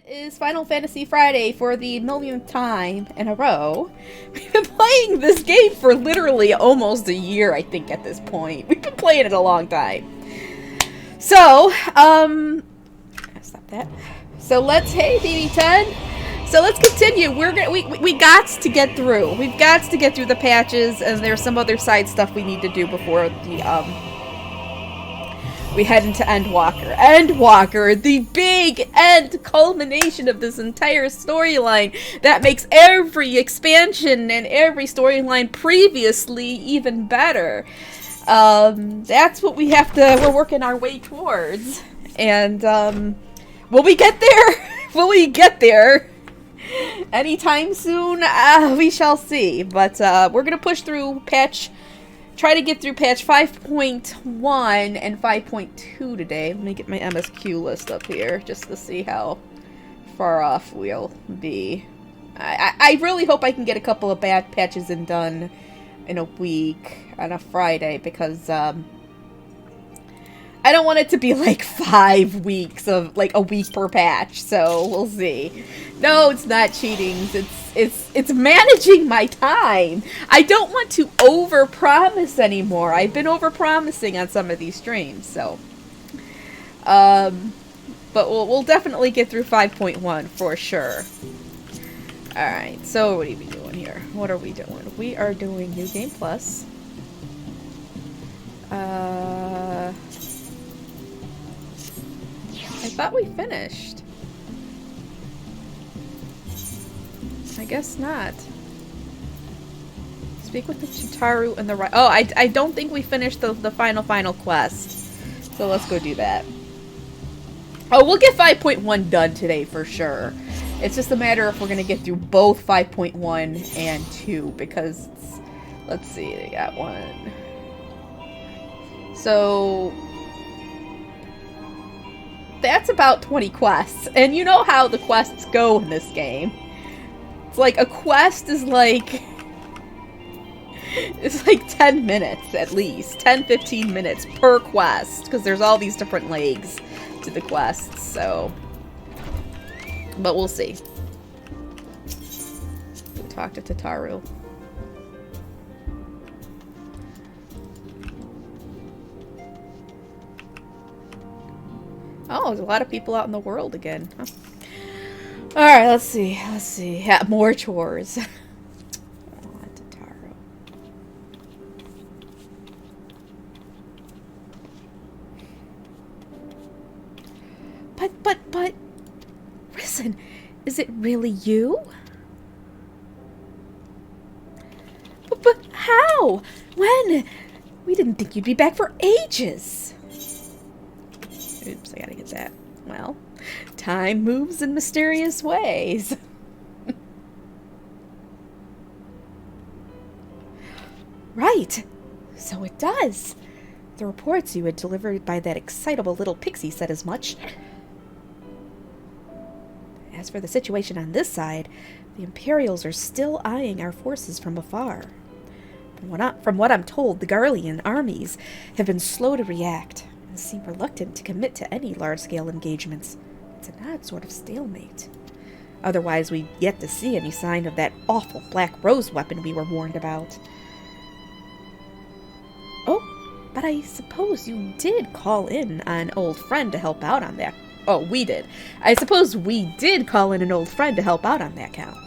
is Final Fantasy Friday for the millionth time in a row. We've been playing this game for literally almost a year, I think, at this point. We've been playing it a long time. So, stop that. So let's, hey, BB10. So let's continue. We got to get through. We've got to get through the patches, and there's some other side stuff we need to do before the, we head into Endwalker. Endwalker, the big end culmination of this entire storyline that makes every expansion and every storyline previously even better. That's what we're working our way towards. And, will we get there? Will we get there? Anytime soon? We shall see. But, we're gonna push through try to get through patch 5.1 and 5.2 today. Let me get my MSQ list up here just to see how far off we'll be. I really hope I can get a couple of bad patches done in a week on a Friday because I don't want it to be like 5 weeks of like a week per patch, so we'll see. No, it's not cheating. It's managing my time. I don't want to overpromise anymore. I've been overpromising on some of these streams, so but we'll definitely get through 5.1 for sure. All right. So what are we doing here? What are we doing? We are doing New Game Plus. I thought we finished. I guess not. Speak with the Chitaru and the right. Oh, I don't think we finished the final quest. So let's go do that. Oh, we'll get 5.1 done today for sure. It's just a matter if we're gonna get through both 5.1 and 2 because let's see, they got one. So that's about 20 quests, and you know how the quests go in this game. It's like a quest is like, it's like 10 minutes at least, 10-15 minutes per quest, because there's all these different legs to the quests, so, but we'll see. We'll talk to Tataru. Oh, there's a lot of people out in the world again. Huh? Alright, let's see. Let's see. Yeah, more chores. Tataru. But... Risen, is it really you? But how? When? We didn't think you'd be back for ages. Oops, I gotta get that. Well, time moves in mysterious ways. Right. So it does. The reports you had delivered by that excitable little pixie said as much. As for the situation on this side, the Imperials are still eyeing our forces from afar. From what I'm told, the Garlean armies have been slow to react and seem reluctant to commit to any large-scale engagements. It's an odd sort of stalemate. Otherwise, we've yet to see any sign of that awful Black Rose weapon we were warned about. Oh, but I suppose you did call in an old friend to help out on that. Oh, we did. I suppose we did call in an old friend to help out on that count.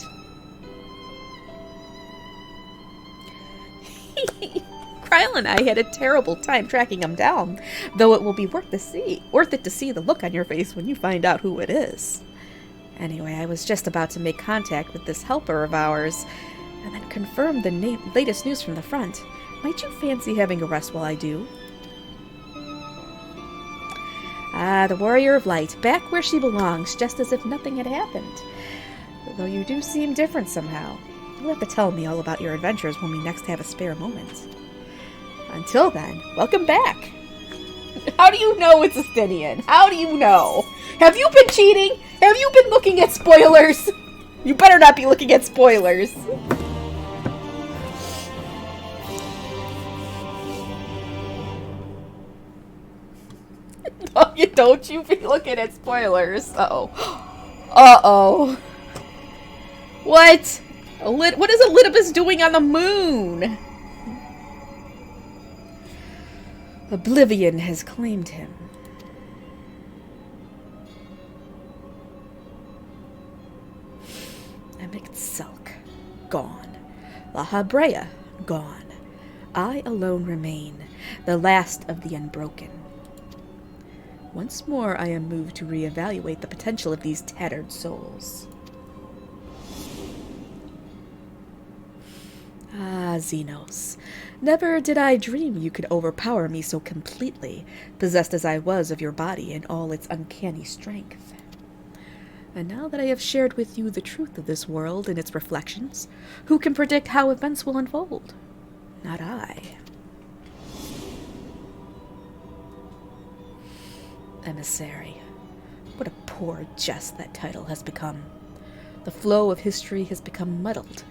Kyle and I had a terrible time tracking him down, though it will be worth it to see the look on your face when you find out who it is. Anyway, I was just about to make contact with this helper of ours, and then confirm the latest news from the front. Might you fancy having a rest while I do? Ah, the Warrior of Light, back where she belongs, just as if nothing had happened. Though you do seem different somehow. You'll have to tell me all about your adventures when we next have a spare moment. Until then, welcome back. How do you know it's Estinian? How do you know? Have you been cheating? Have you been looking at spoilers? You better not be looking at spoilers. Don't you be looking at spoilers. Uh-oh. Uh-oh. What? What is Elidibus doing on the moon? Oblivion has claimed him. Silk, gone. La Habrea, gone. I alone remain, the last of the unbroken. Once more I am moved to reevaluate the potential of these tattered souls. Ah, Zenos. Never did I dream you could overpower me so completely, possessed as I was of your body in all its uncanny strength. And now that I have shared with you the truth of this world and its reflections, who can predict how events will unfold? Not I. Emissary. What a poor jest that title has become. The flow of history has become muddled,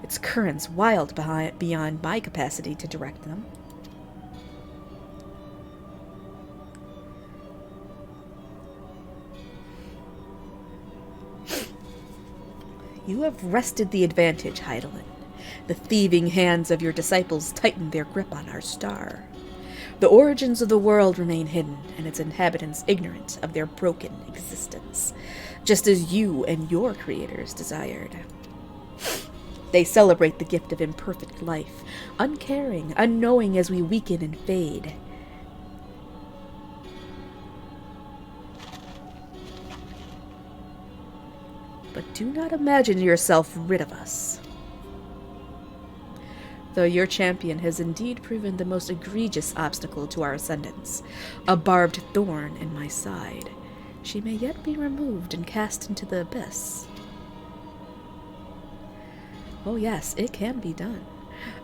its currents wild beyond my capacity to direct them. You have wrested the advantage, Heidelin. The thieving hands of your disciples tighten their grip on our star. The origins of the world remain hidden, and its inhabitants ignorant of their broken existence, just as you and your creators desired. They celebrate the gift of imperfect life, uncaring, unknowing as we weaken and fade. But do not imagine yourself rid of us. Though your champion has indeed proven the most egregious obstacle to our ascendance, a barbed thorn in my side, she may yet be removed and cast into the abyss. Oh yes, it can be done.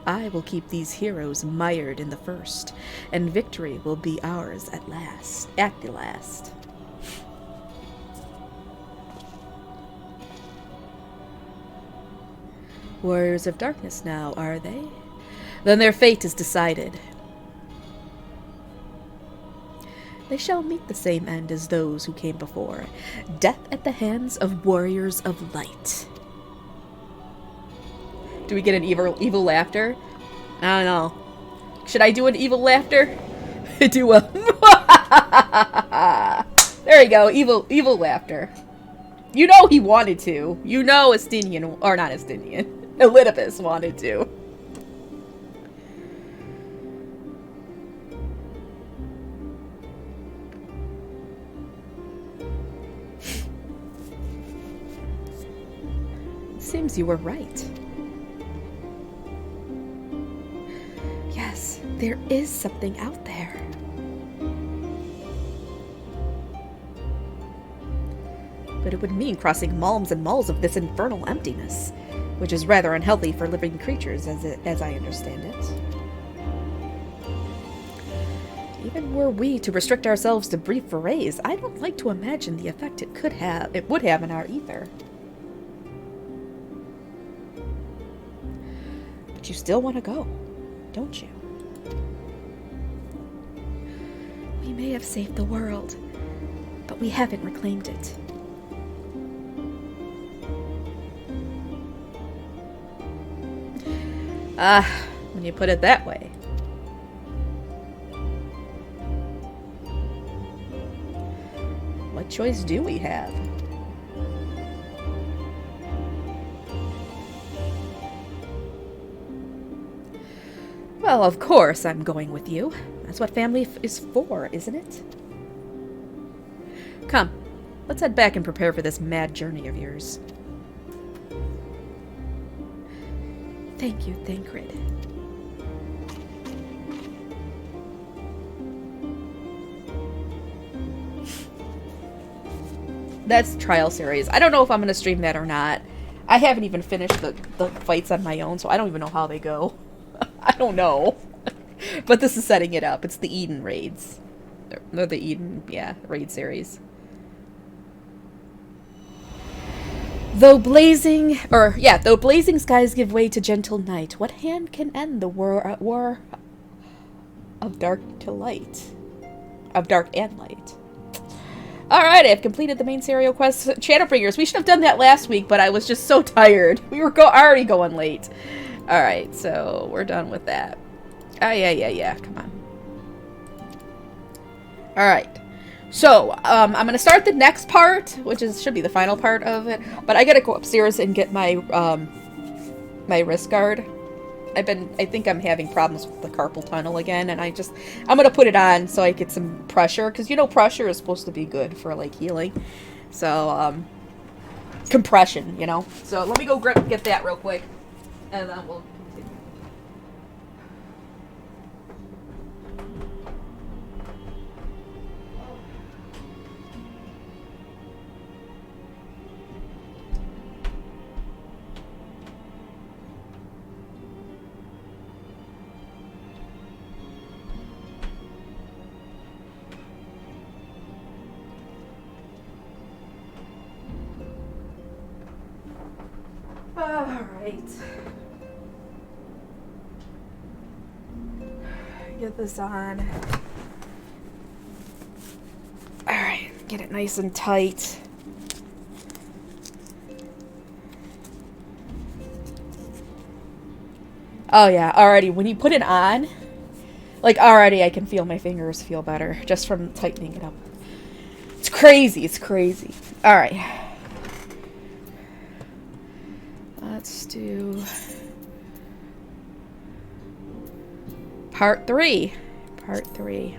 I will keep these heroes mired in the first, and victory will be ours at the last. Warriors of darkness now, are they? Then their fate is decided. They shall meet the same end as those who came before. Death at the hands of warriors of light. Do we get an evil laughter? I don't know. Should I do an evil laughter? Do a... There you go, evil laughter. You know he wanted to. You know Estinian, or not Estinian. Elidibus wanted to. Seems you were right. Yes, there is something out there. But it would mean crossing malms and malls of this infernal emptiness, which is rather unhealthy for living creatures, as I understand it. Even were we to restrict ourselves to brief forays, I don't like to imagine the effect it would have in our ether. But you still want to go, don't you? We may have saved the world, but we haven't reclaimed it. When you put it that way. What choice do we have? Well, of course I'm going with you. That's what family is for, isn't it? Come, let's head back and prepare for this mad journey of yours. Thank you, Thancred. That's Trial Series. I don't know if I'm going to stream that or not. I haven't even finished the fights on my own, so I don't even know how they go. I don't know. But this is setting it up. It's the Eden raids. They're the Eden, raid series. Though blazing skies give way to gentle night, what hand can end the war of dark to light? Of dark and light. Alright, I've completed the main serial quest, Shadowbringers. We should have done that last week, but I was just so tired. We were already going late. Alright, so we're done with that. Oh, yeah. Come on. Alright. So, I'm gonna start the next part, which should be the final part of it. But I gotta go upstairs and get my, my wrist guard. I think I'm having problems with the carpal tunnel again, and I'm gonna put it on so I get some pressure, because you know pressure is supposed to be good for, like, healing. So, compression, you know. So, let me go get that real quick, and then we'll continue. Alright. Get this on. Alright, get it nice and tight. Oh yeah, already, when you put it on, like already I can feel my fingers feel better just from tightening it up. It's crazy, it's crazy. Alright. Let's do part 3. Part 3.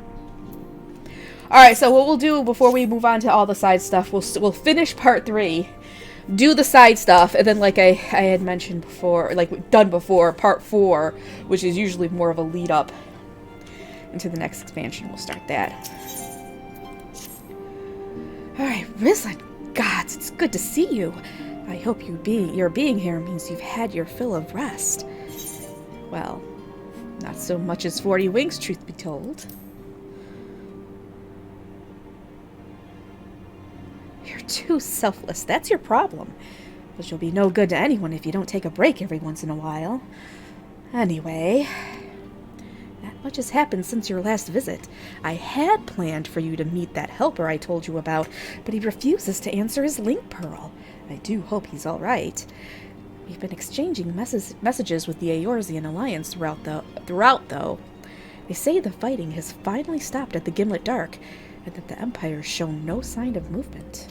Alright, so what we'll do before we move on to all the side stuff, we'll finish part 3, do the side stuff, and then like I had mentioned before, like done before, part 4, which is usually more of a lead up into the next expansion. We'll start that. Alright, Rizlan, gods, it's good to see you. I hope your being here means you've had your fill of rest. Well, not so much as 40 winks, truth be told. You're too selfless. That's your problem. But you'll be no good to anyone if you don't take a break every once in a while. Anyway, not much has happened since your last visit. I had planned for you to meet that helper I told you about, but he refuses to answer his link pearl. I do hope he's all right. We've been exchanging messages with the Eorzean Alliance throughout, though. They say the fighting has finally stopped at the Gimlet Dark, and that the Empire's shown no sign of movement.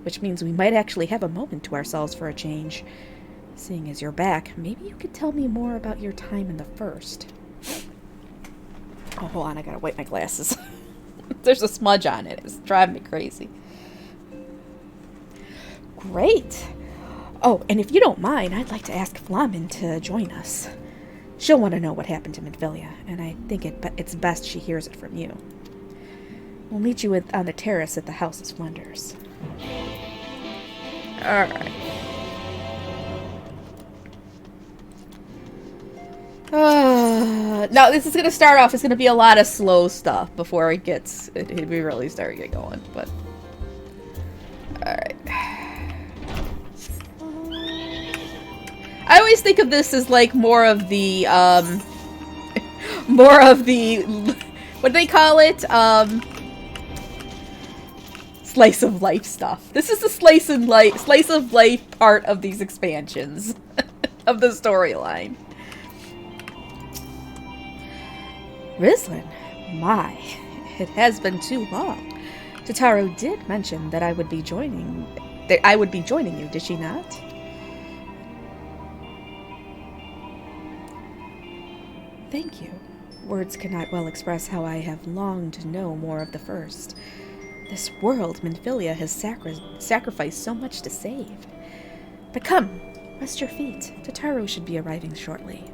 Which means we might actually have a moment to ourselves for a change. Seeing as you're back, maybe you could tell me more about your time in the First. Oh, hold on, I gotta wipe my glasses. There's a smudge on it. It's driving me crazy. Great. Oh, and if you don't mind, I'd like to ask Flamin to join us. She'll want to know what happened to Minfilia, and I think it's best she hears it from you. We'll meet you on the terrace at the House of Splendors. Alright. Now, this is going to start off, it's going to be a lot of slow stuff before we really start getting going, but... Alright. I always think of this as like more of the what do they call it? Slice of life stuff. This is the slice of life part of these expansions of the storyline. Rizlan, my, it has been too long. Totaro did mention that I would be joining you, did she not? Thank you. Words cannot well express how I have longed to know more of the First. This world Minfilia has sacrificed so much to save. But come, rest your feet. Totaro should be arriving shortly.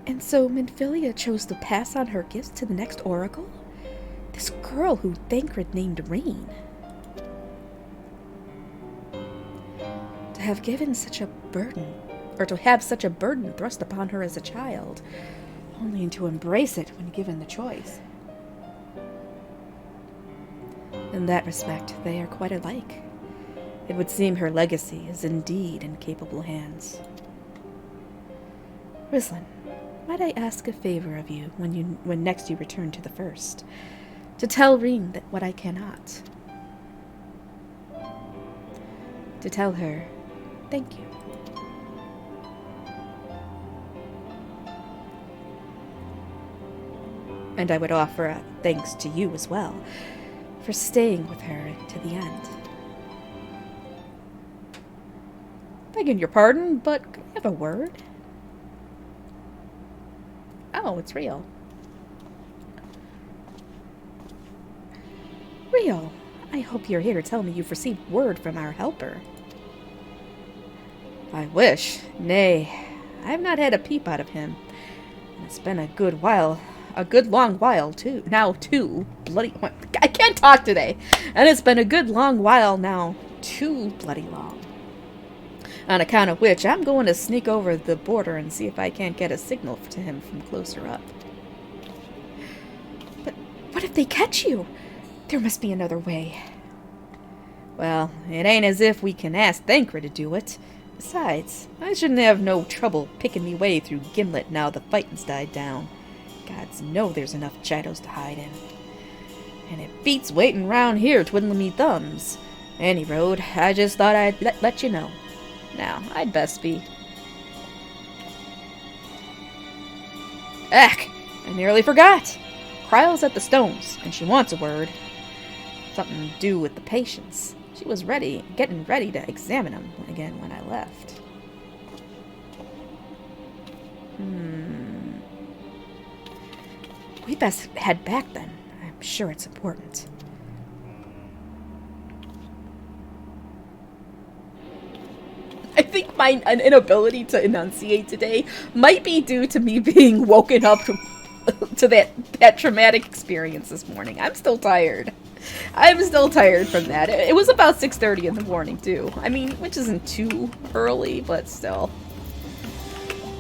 And so Minfilia chose to pass on her gifts to the next oracle? This girl who Thancred named Rain. To have given such a burden, or to have such a burden thrust upon her as a child, only to embrace it when given the choice. In that respect, they are quite alike. It would seem her legacy is indeed in capable hands. Rislin, might I ask a favor of you when next you return to the First? To tell Reen that what I cannot. To tell her, thank you. And I would offer a thanks to you as well, for staying with her to the end. Begging your pardon, but could I have a word? Oh, it's Rio. Rio, I hope you're here to tell me you've received word from our helper. I wish. Nay, I have not had a peep out of him. And it's been a good while. A good long while, too. Now, too. Bloody... I can't talk today. And it's been a good long while now. Too bloody long. On account of which, I'm going to sneak over the border and see if I can't get a signal to him from closer up. But what if they catch you? There must be another way. Well, it ain't as if we can ask Thancred to do it. Besides, I shouldn't have no trouble picking me way through Gimlet now the fighting's died down. Gods know there's enough shadows to hide in. And it beats waiting round here twiddling me thumbs. Any road, I just thought I'd let you know. Now, I'd best be. Eck! I nearly forgot! Kryle's at the stones, and she wants a word. Something to do with the patients. She was getting ready to examine them again when I left. We best head back then. I'm sure it's important. I think my inability to enunciate today might be due to me being woken up to that traumatic experience this morning. I'm still tired. I'm still tired from that. It was about 6:30 in the morning, too. I mean, which isn't too early, but still.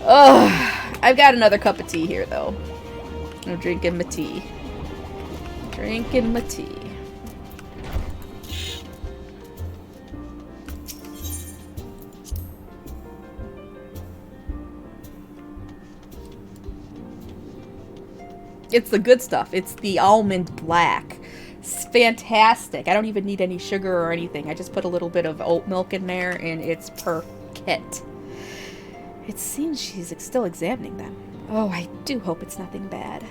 Ugh. I've got another cup of tea here, though. I'm drinking my tea. Drinking my tea. It's the good stuff. It's the almond black. It's fantastic. I don't even need any sugar or anything. I just put a little bit of oat milk in there, and it's perfect. It seems she's still examining them. Oh, I do hope it's nothing bad.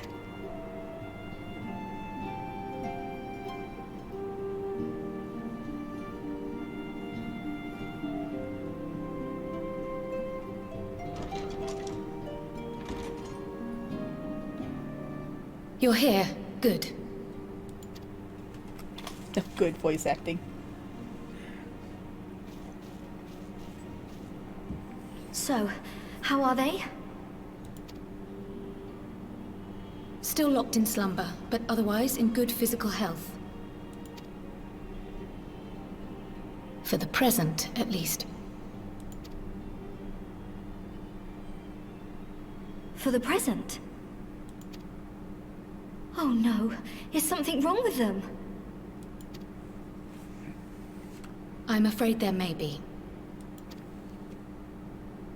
You're here. Good. Good voice acting. So, how are they? Still locked in slumber, but otherwise in good physical health. For the present, at least. For the present? Oh no, is something wrong with them? I'm afraid there may be.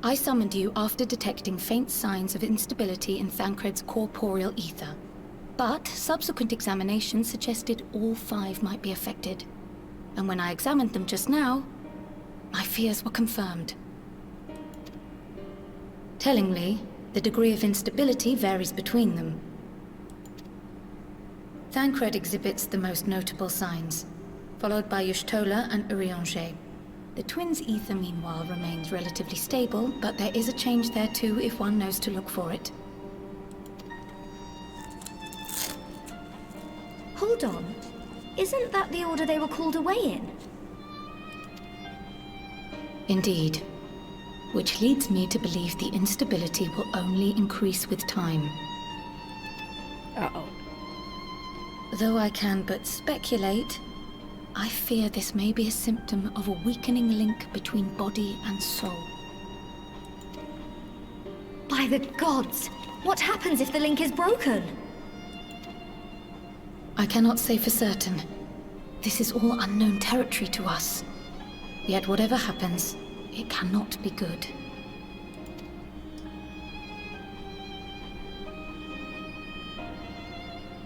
I summoned you after detecting faint signs of instability in Thancred's corporeal ether. But subsequent examination suggested all 5 might be affected. And when I examined them just now, my fears were confirmed. Tellingly, the degree of instability varies between them. Thancred exhibits the most notable signs, followed by Y'shtola and Urianger. The twins' ether, meanwhile, remains relatively stable, but there is a change there too if one knows to look for it. Hold on. Isn't that the order they were called away in? Indeed. Which leads me to believe the instability will only increase with time. Uh-oh. Though I can but speculate, I fear this may be a symptom of a weakening link between body and soul. By the gods! What happens if the link is broken? I cannot say for certain, This is all unknown territory to us. Yet whatever happens, it cannot be good.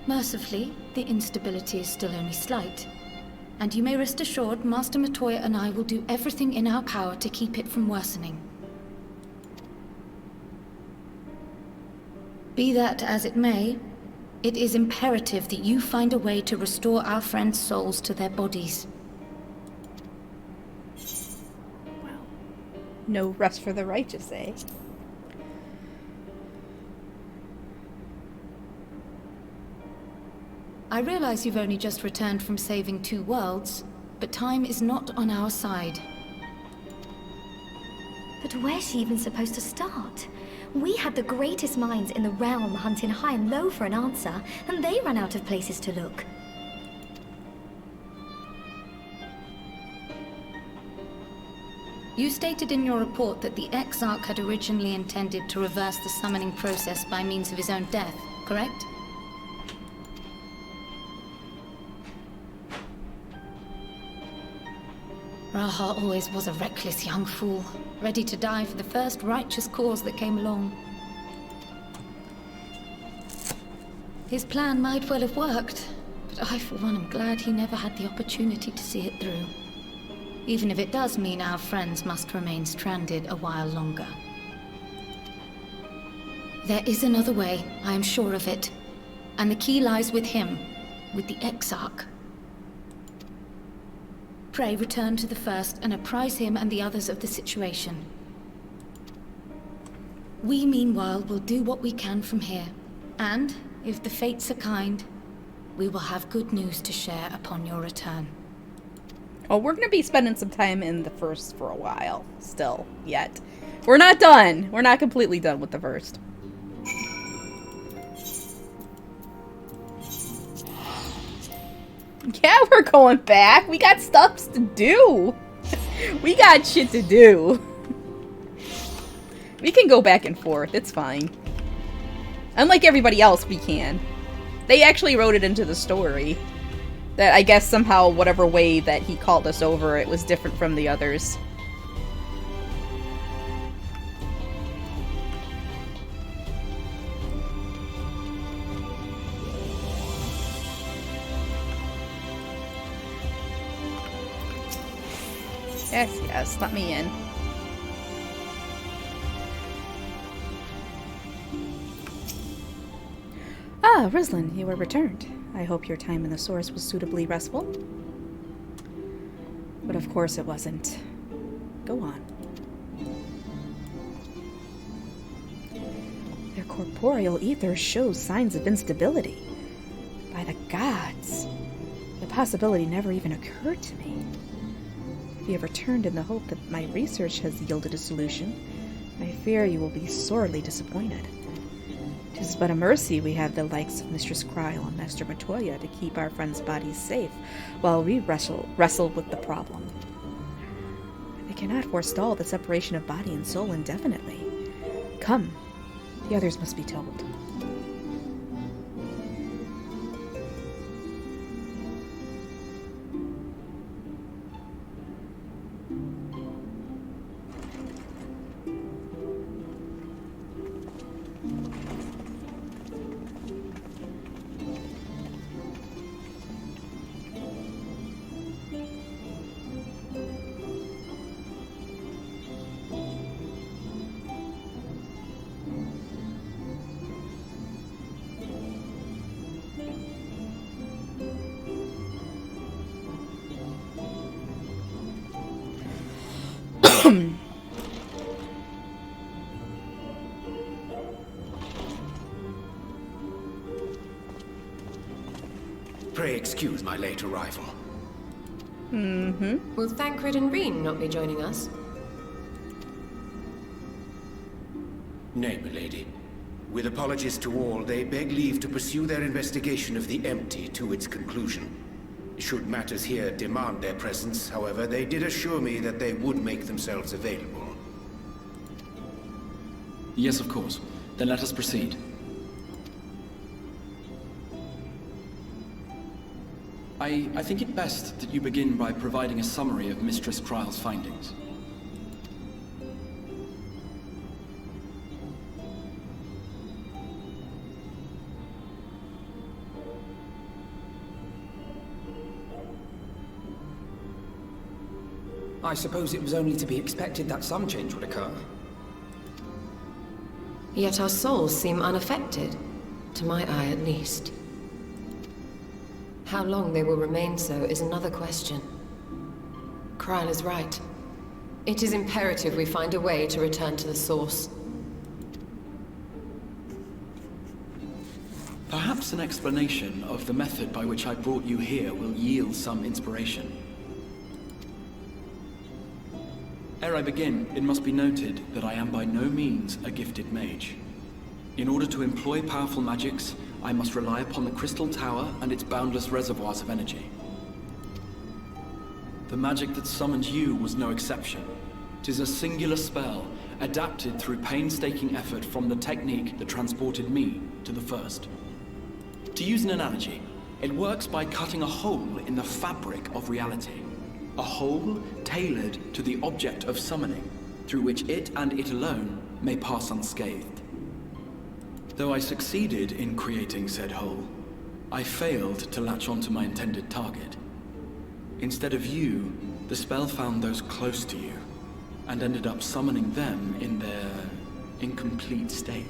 Mercifully, the instability is still only slight. And you may rest assured, Master Matoya and I will do everything in our power to keep it from worsening. Be that as it may, it is imperative that you find a way to restore our friends' souls to their bodies. Well, no rest for the righteous, eh? I realize you've only just returned from saving 2 worlds, but time is not on our side. But where's she even supposed to start? We had the greatest minds in the realm hunting high and low for an answer, and they ran out of places to look. You stated in your report that the Exarch had originally intended to reverse the summoning process by means of his own death, correct? Raha always was a reckless young fool, ready to die for the first righteous cause that came along. His plan might well have worked, but I for one am glad he never had the opportunity to see it through. Even if it does mean our friends must remain stranded a while longer. There is another way, I am sure of it. And the key lies with him, with the Exarch. Pray return to the First and apprise him and the others of the situation. We, meanwhile, will do what we can from here. And, if the fates are kind, we will have good news to share upon your return. Oh, we're gonna be spending some time in the First for a while, still, yet. We're not done! We're not completely done with the First. Yeah, we're going back. We got stuff to do. We got shit to do. We can go back and forth. It's fine. Unlike everybody else, we can. They actually wrote it into the story. That I guess somehow, whatever way that he called us over, it was different from the others. Yes, yes, let me in. Ah, Rislin, you are returned. I hope your time in the source was suitably restful. But of course it wasn't. Go on. Their corporeal ether shows signs of instability. By the gods. The possibility never even occurred to me. If you have returned in the hope that my research has yielded a solution, I fear you will be sorely disappointed. 'Tis but a mercy we have the likes of Mistress Cryle and Master Matoya to keep our friends' bodies safe, while we wrestle with the problem. I cannot forestall the separation of body and soul indefinitely. Come, the others must be told. Pray excuse my late arrival. Mm-hmm. Will Thancred and Reen not be joining us? Nay, milady. With apologies to all, they beg leave to pursue their investigation of the empty to its conclusion. Should matters here demand their presence, however, they did assure me that they would make themselves available. Yes, of course. Then let us proceed. I think it best that you begin by providing a summary of Mistress Kryle's findings. I suppose it was only to be expected that some change would occur. Yet our souls seem unaffected, to my eye at least. How long they will remain so is another question. Kryle is right. It is imperative we find a way to return to the source. Perhaps an explanation of the method by which I brought you here will yield some inspiration. Ere I begin, it must be noted that I am by no means a gifted mage. In order to employ powerful magics, I must rely upon the Crystal Tower and its boundless reservoirs of energy. The magic that summoned you was no exception. 'Tis a singular spell, adapted through painstaking effort from the technique that transported me to the First. To use an analogy, it works by cutting a hole in the fabric of reality. A hole tailored to the object of summoning, through which it and it alone may pass unscathed. Though I succeeded in creating said hole, I failed to latch onto my intended target. Instead of you, the spell found those close to you, and ended up summoning them in their incomplete state.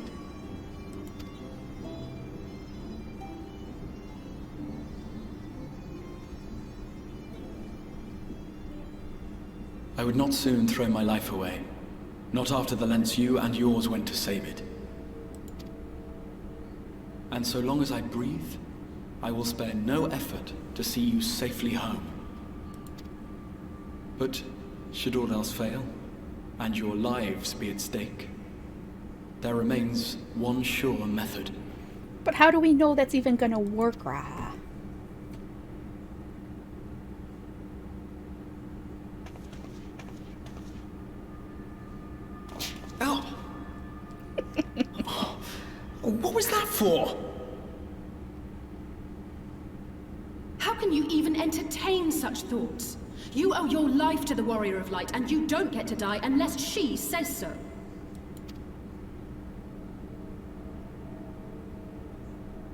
I would not soon throw my life away, not after the lengths you and yours went to save it. And so long as I breathe, I will spare no effort to see you safely home. But should all else fail, and your lives be at stake, there remains one sure method. But how do we know that's even gonna work, Raha? Oh! What was that for? How can you even entertain such thoughts? You owe your life to the Warrior of Light, and you don't get to die unless she says so.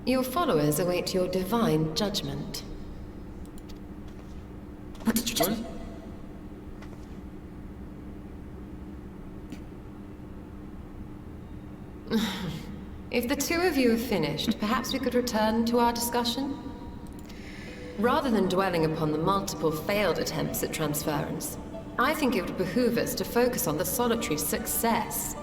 Your followers await your divine judgment. What did you just... If the two of you have finished, perhaps we could return to our discussion? Rather than dwelling upon the multiple failed attempts at transference, I think it would behoove us to focus on the solitary success.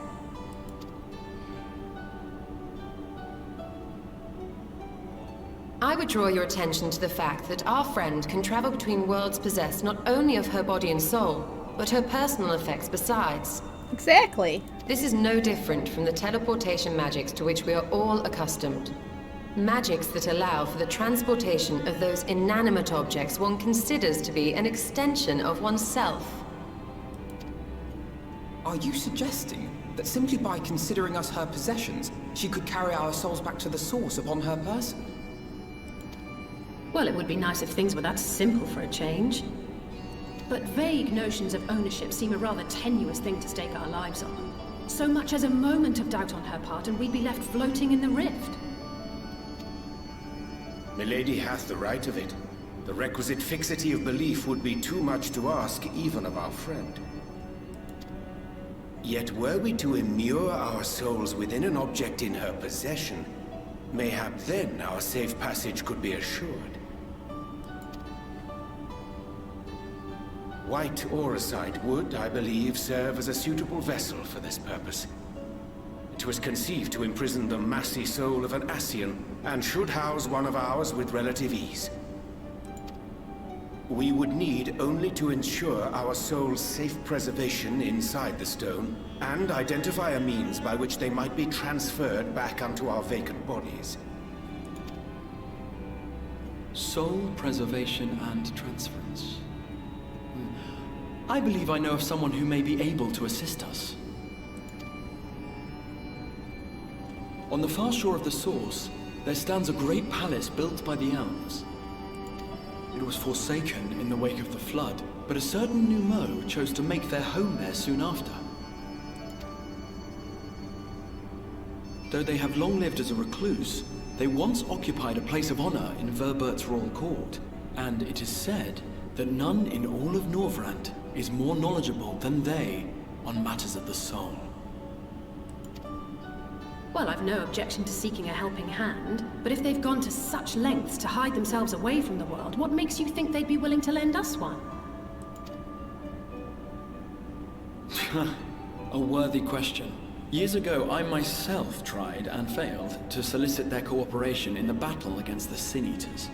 I would draw your attention to the fact that our friend can travel between worlds possessed not only of her body and soul, but her personal effects besides. Exactly. This is no different from the teleportation magics to which we are all accustomed. Magics that allow for the transportation of those inanimate objects one considers to be an extension of oneself. Are you suggesting that simply by considering us her possessions, she could carry our souls back to the source upon her person? Well, it would be nice if things were that simple for a change. But vague notions of ownership seem a rather tenuous thing to stake our lives on. So much as a moment of doubt on her part and we'd be left floating in the rift. Milady hath the right of it. The requisite fixity of belief would be too much to ask even of our friend. Yet were we to immure our souls within an object in her possession, mayhap then our safe passage could be assured. White Auracite would, I believe, serve as a suitable vessel for this purpose. It was conceived to imprison the massy soul of an Ascian, and should house one of ours with relative ease. We would need only to ensure our soul's safe preservation inside the stone, and identify a means by which they might be transferred back unto our vacant bodies. Soul preservation and transference. I believe I know of someone who may be able to assist us. On the far shore of the source, there stands a great palace built by the elves. It was forsaken in the wake of the flood, but a certain Numo chose to make their home there soon after. Though they have long lived as a recluse, they once occupied a place of honor in Verbert's royal court, and it is said that none in all of Norvrant is more knowledgeable than they on matters of the soul. Well, I've no objection to seeking a helping hand, but if they've gone to such lengths to hide themselves away from the world, what makes you think they'd be willing to lend us one? A worthy question. Years ago, I myself tried and failed to solicit their cooperation in the battle against the Sin Eaters.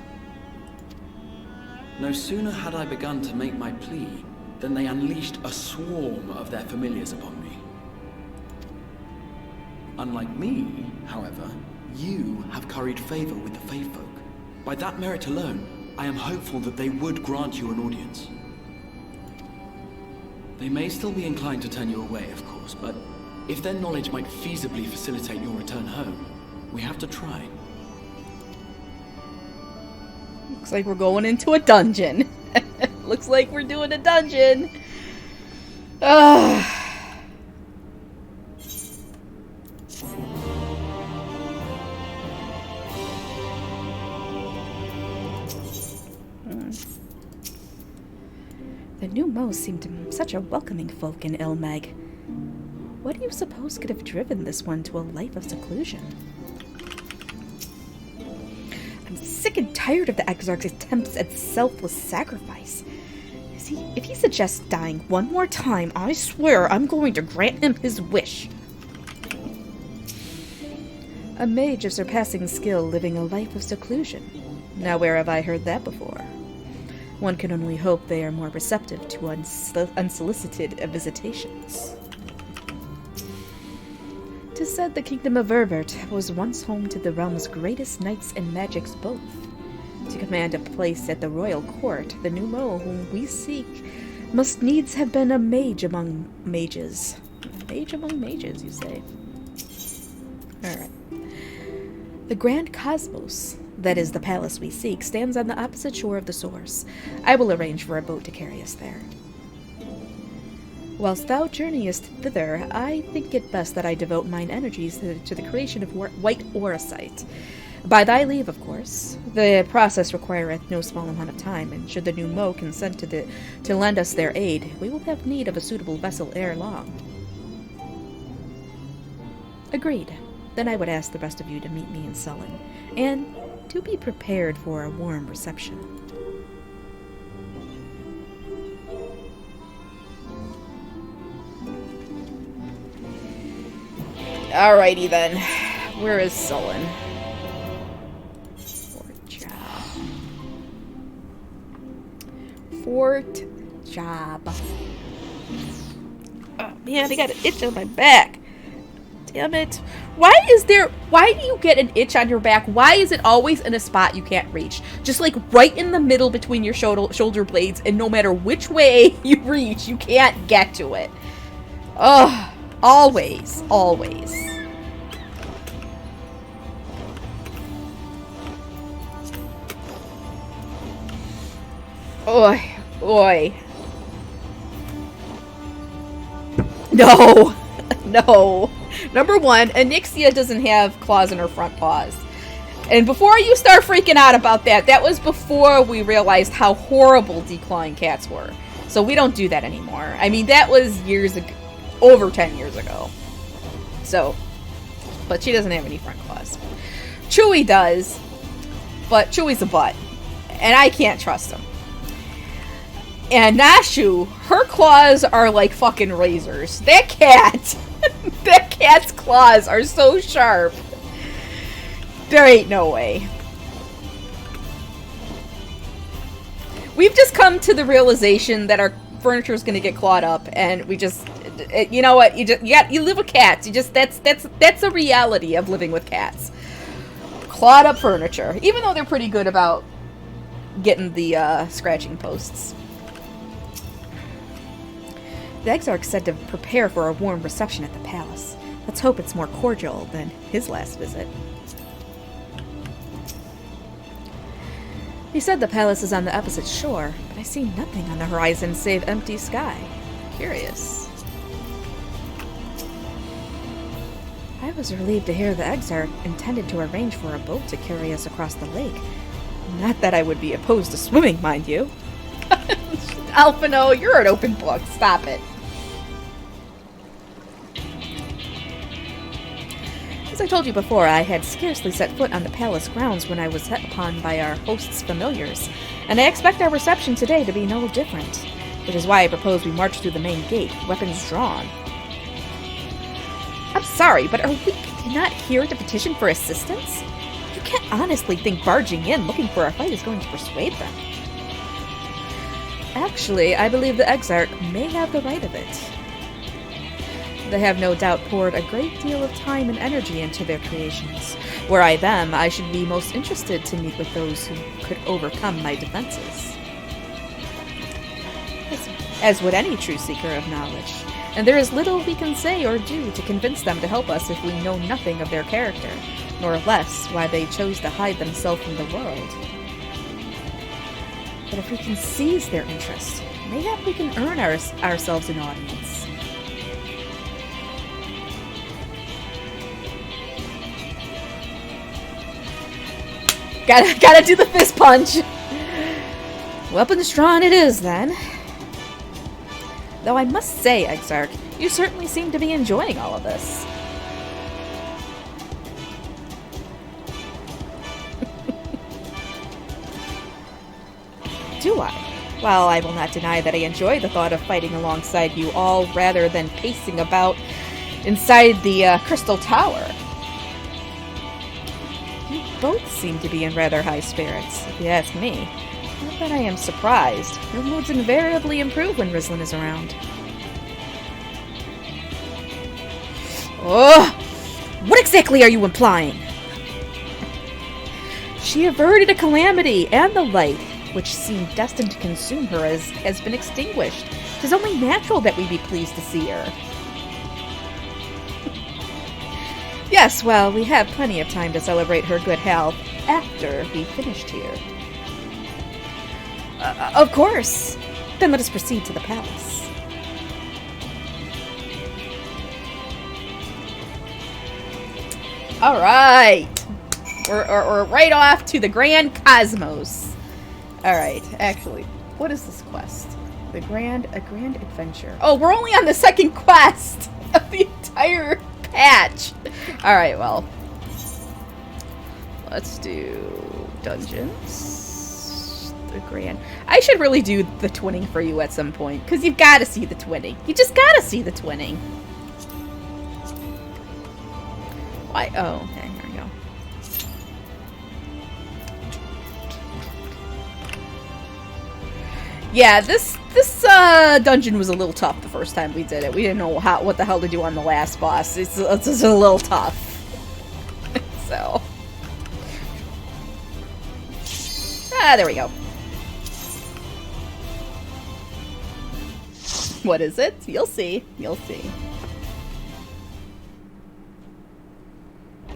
No sooner had I begun to make my plea than they unleashed a swarm of their familiars upon me. Unlike me, however, you have curried favor with the Fae folk. By that merit alone, I am hopeful that they would grant you an audience. They may still be inclined to turn you away, of course, but if their knowledge might feasibly facilitate your return home, we have to try. Looks like we're going into a dungeon. Looks like we're doing a dungeon. Ugh. The new Mo seemed such a welcoming folk in Ilmeg. What do you suppose could have driven this one to a life of seclusion? I'm sick and tired of the Exarch's attempts at selfless sacrifice. If he suggests dying one more time, I swear I'm going to grant him his wish. A mage of surpassing skill living a life of seclusion. Now where have I heard that before? One can only hope they are more receptive to unsolicited visitations. 'Tis said the kingdom of Ververt was once home to the realm's greatest knights and magics both. To command a place at the royal court, the new Mo whom we seek must needs have been a mage among mages. A mage among mages, you say? Alright. The Grand Cosmos, that is the palace we seek, stands on the opposite shore of the source. I will arrange for a boat to carry us there. Whilst thou journeyest thither, I think it best that I devote mine energies to the creation of white auracite. By thy leave, of course. The process requireth no small amount of time, and should the new Mo consent to lend us their aid, we will have need of a suitable vessel ere long. Agreed. Then I would ask the rest of you to meet me in Sullen, and to be prepared for a warm reception. Alrighty then. Where is Sullen? Fort Job. Oh man, I got an itch on my back. Damn it. Why do you get an itch on your back? Why is it always in a spot you can't reach? Just like right in the middle between your shoulder blades, and no matter which way you reach, you can't get to it. Ugh. Always. Always. Oi. Oi. No. No. Number one, Onyxia doesn't have claws in her front paws. And before you start freaking out about that, that was before we realized how horrible declawing cats were. So we don't do that anymore. I mean, that was years ago. Over 10 years ago. So, but she doesn't have any front claws. Chewie does, but Chewie's a butt. And I can't trust him. And Nashu, her claws are like fucking razors. That cat's claws are so sharp. There ain't no way. We've just come to the realization that our furniture is going to get clawed up, and we just, you know what? You live with cats. That's a reality of living with cats. Clawed up furniture, even though they're pretty good about getting the scratching posts. The Exarch said to prepare for a warm reception at the palace. Let's hope it's more cordial than his last visit. He said the palace is on the opposite shore, but I see nothing on the horizon save empty sky. Curious. I was relieved to hear the Exarch intended to arrange for a boat to carry us across the lake. Not that I would be opposed to swimming, mind you. Alphino, you're an open book. Stop it. As I told you before, I had scarcely set foot on the palace grounds when I was set upon by our host's familiars, and I expect our reception today to be no different, which is why I propose we march through the main gate, weapons drawn. I'm sorry, but are we not here to petition for assistance? You can't honestly think barging in looking for a fight is going to persuade them. Actually, I believe the Exarch may have the right of it. They have no doubt poured a great deal of time and energy into their creations. Were I them, I should be most interested to meet with those who could overcome my defenses. As would any true seeker of knowledge, and there is little we can say or do to convince them to help us if we know nothing of their character, nor less why they chose to hide themselves from the world. But if we can seize their interest, mayhap we can earn ourselves an audience. Gotta do the fist punch! Weapons drawn it is, then. Though I must say, Exarch, you certainly seem to be enjoying all of this. Do I? Well, I will not deny that I enjoy the thought of fighting alongside you all rather than pacing about inside the Crystal Tower. You both seem to be in rather high spirits, if you ask me. Not that I am surprised. Your moods invariably improve when Rislin is around. Oh! What exactly are you implying? She averted a calamity, and the light, which seemed destined to consume her, has been extinguished. 'Tis only natural that we be pleased to see her. Yes, well, we have plenty of time to celebrate her good health after we've finished here. Of course. Then let us proceed to the palace. All right. We're right off to the Grand Cosmos. All right. Actually, what is this quest? A grand adventure. Oh, we're only on the second quest of the entire patch. All right. Well, let's do dungeons. The grand. I should really do the twinning for you at some point, because you've got to see the twinning. You just got to see the twinning. Why? Oh, okay, here we go. Yeah, this dungeon was a little tough the first time we did it. We didn't know what the hell to do on the last boss. It's a little tough. So. There we go. What is it? You'll see. You'll see.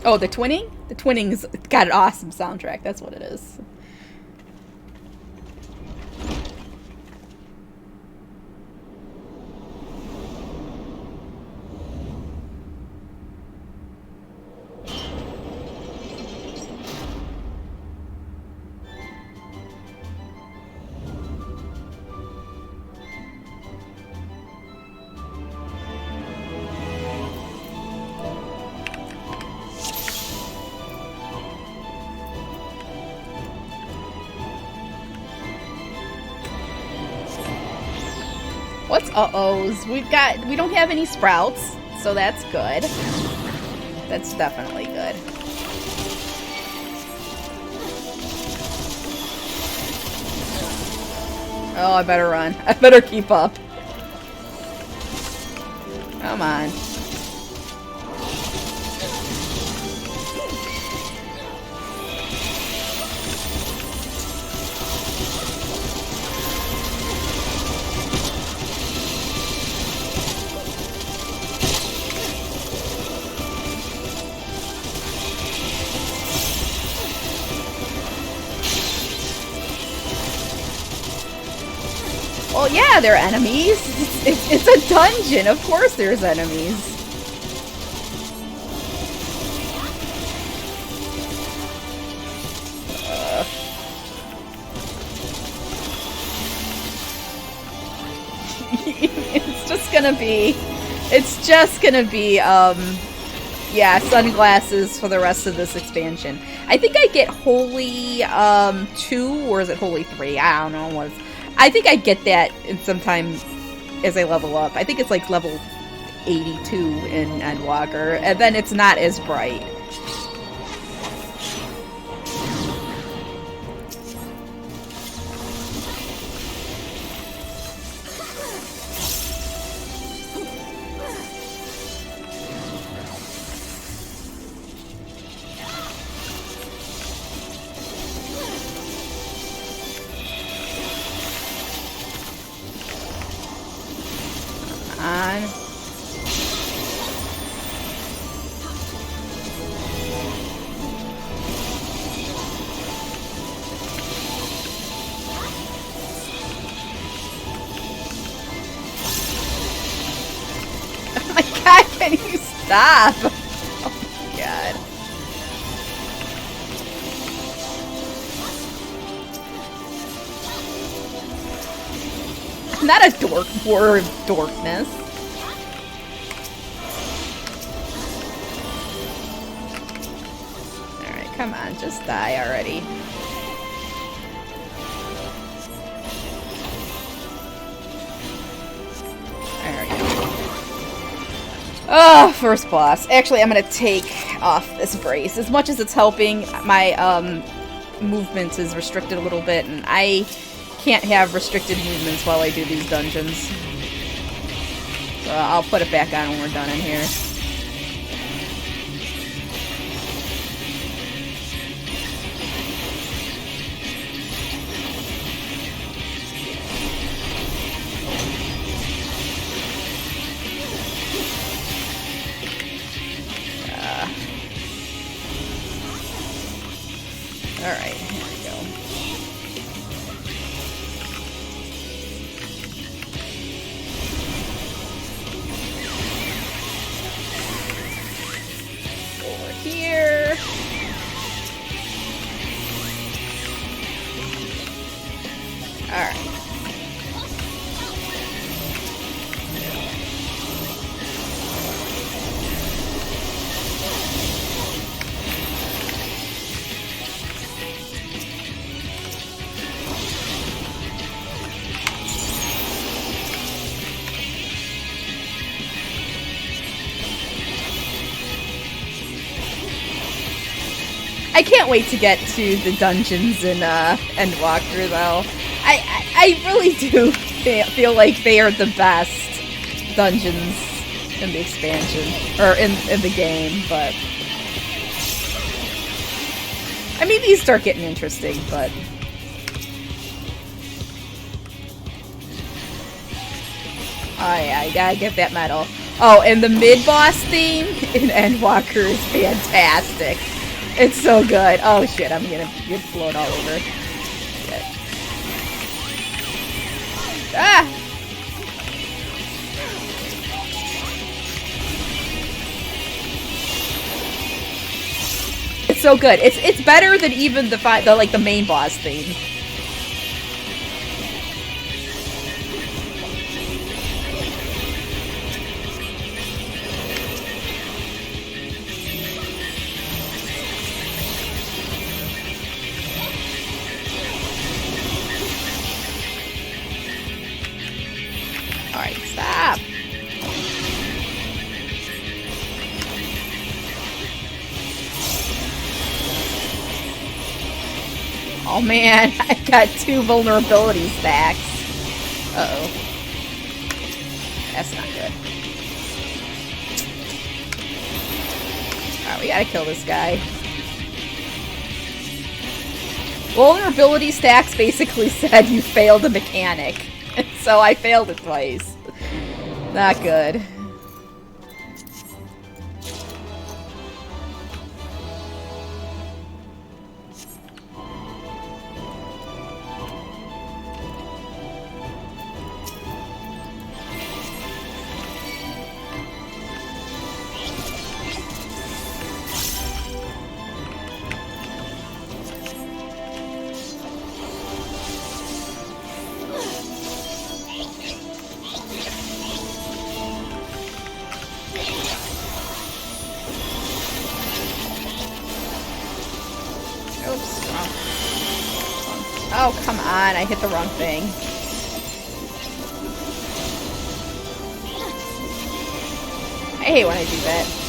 Oh, the twinning? The twinning's got an awesome soundtrack. That's what it is. What's uh-ohs? We don't have any sprouts, so that's good. That's definitely good. Oh, I better run. I better keep up. Come on. Well, yeah, they're enemies. It's a dungeon. Of course there's enemies. It's just gonna be, yeah, sunglasses for the rest of this expansion. I think I get Holy, 2, or is it Holy 3? I don't know what. I think I get that in sometime as I level up. I think it's like level 82 in Endwalker, and then it's not as bright. Can you stop? Oh my god. I'm not a dork for dorkness. Alright, come on, just die already. There we go. Oh, first boss. Actually, I'm gonna take off this brace. As much as it's helping, my movement is restricted a little bit, and I can't have restricted movements while I do these dungeons. So I'll put it back on when we're done in here. Alright, here we go. Over here. Alright. I can't wait to get to the dungeons in Endwalker, though. I really do feel like they are the best dungeons in the expansion, or in the game, but... I mean, these start getting interesting, but... Oh yeah, I gotta get that medal. Oh, and the mid-boss theme in Endwalker is fantastic. It's so good. Oh shit, I'm gonna get blown all over. Shit. Ah! It's so good. It's better than even the main boss theme. Alright, stop. Oh man, I got 2 vulnerability stacks. Uh-oh. That's not good. Alright, we gotta kill this guy. Vulnerability stacks basically said you failed a mechanic. So I failed it twice. Not good. Oh, come on. I hit the wrong thing. I hate when I do that.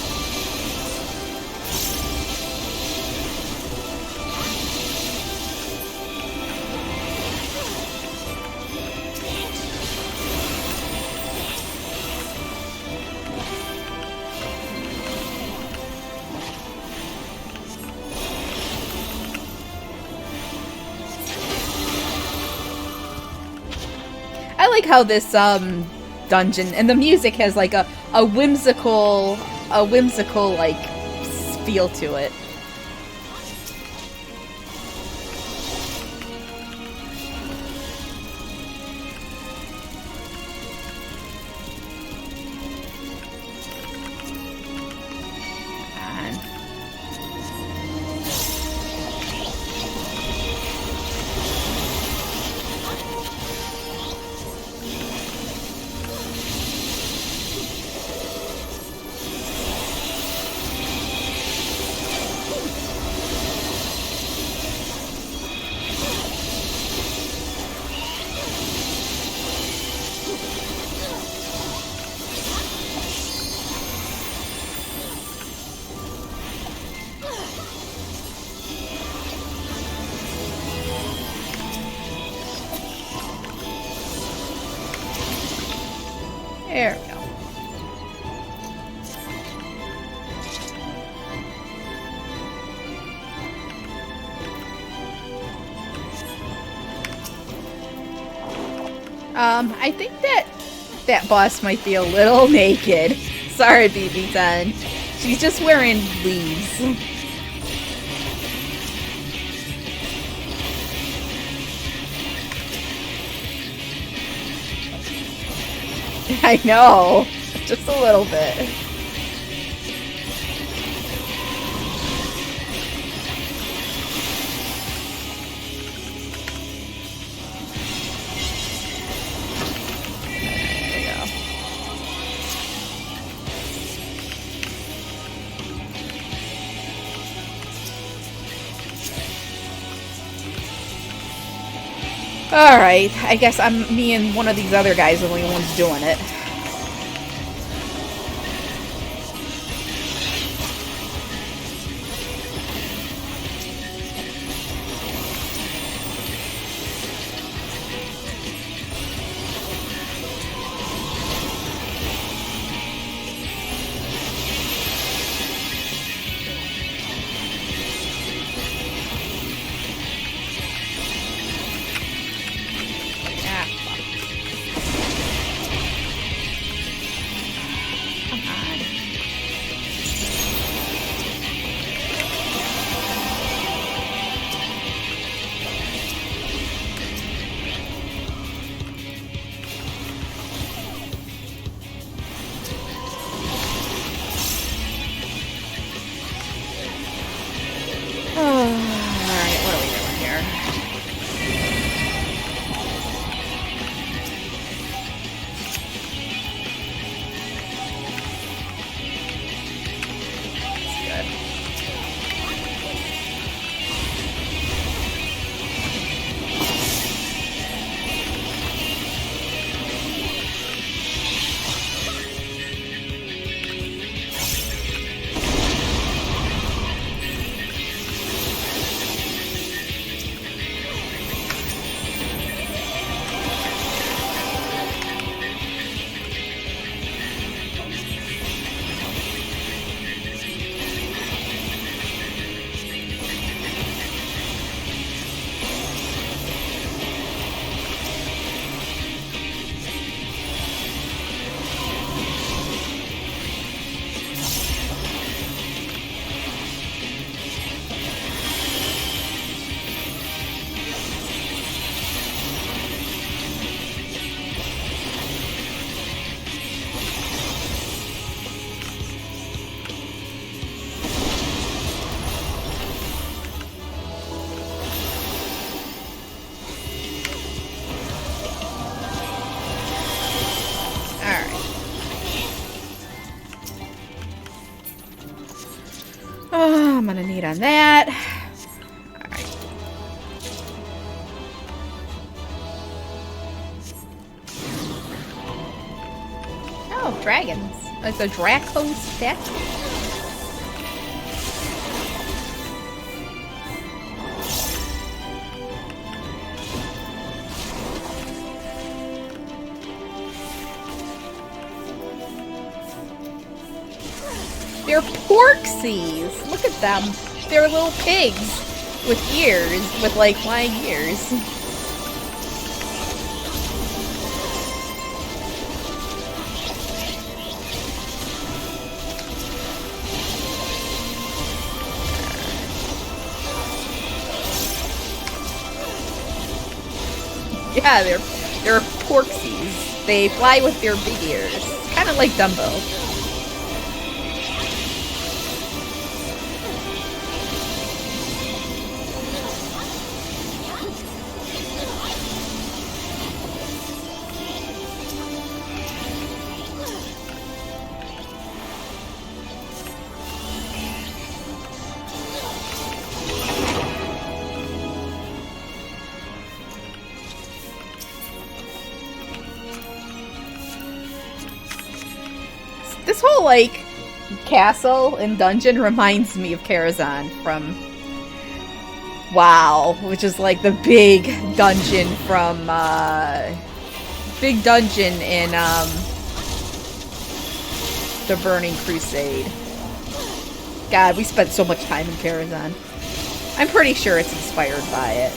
I like how this dungeon and the music has like a whimsical like feel to it. There we go. I think that boss might be a little naked. Sorry, BB10. She's just wearing leaves. I know. Just a little bit. Alright, I guess me and one of these other guys are the only ones doing it. I'm gonna need on that. Alright. dragons. Like the Draco statue. They're porksies! Look at them. They're little pigs with ears, with like flying ears. Yeah, they're porksies. They fly with their big ears. Kind of like Dumbo. This whole, like, castle and dungeon reminds me of Karazhan from WoW, which is, like, the big dungeon from, big dungeon in, the Burning Crusade. God, we spent so much time in Karazhan. I'm pretty sure it's inspired by it.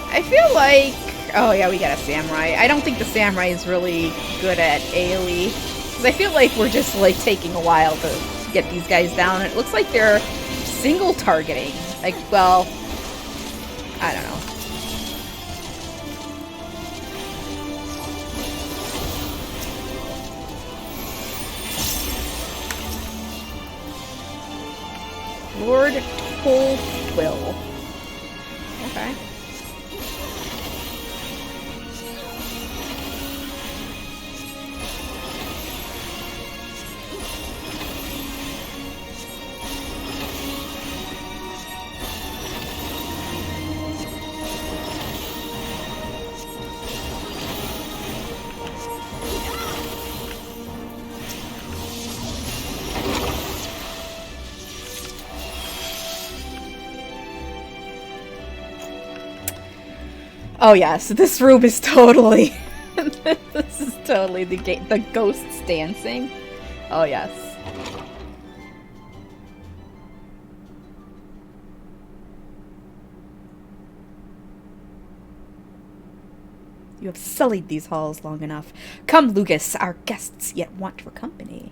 I feel like... Oh yeah, we got a samurai. I don't think the samurai is really good at AoE. Because I feel like we're just like taking a while to get these guys down. It looks like they're single targeting. Like, well... I don't know. Lord Toltwill. Okay. Oh yeah, so this room is totally... this is totally the ghosts dancing. Oh yes. You have sullied these halls long enough. Come, Lugus, our guests yet want your company.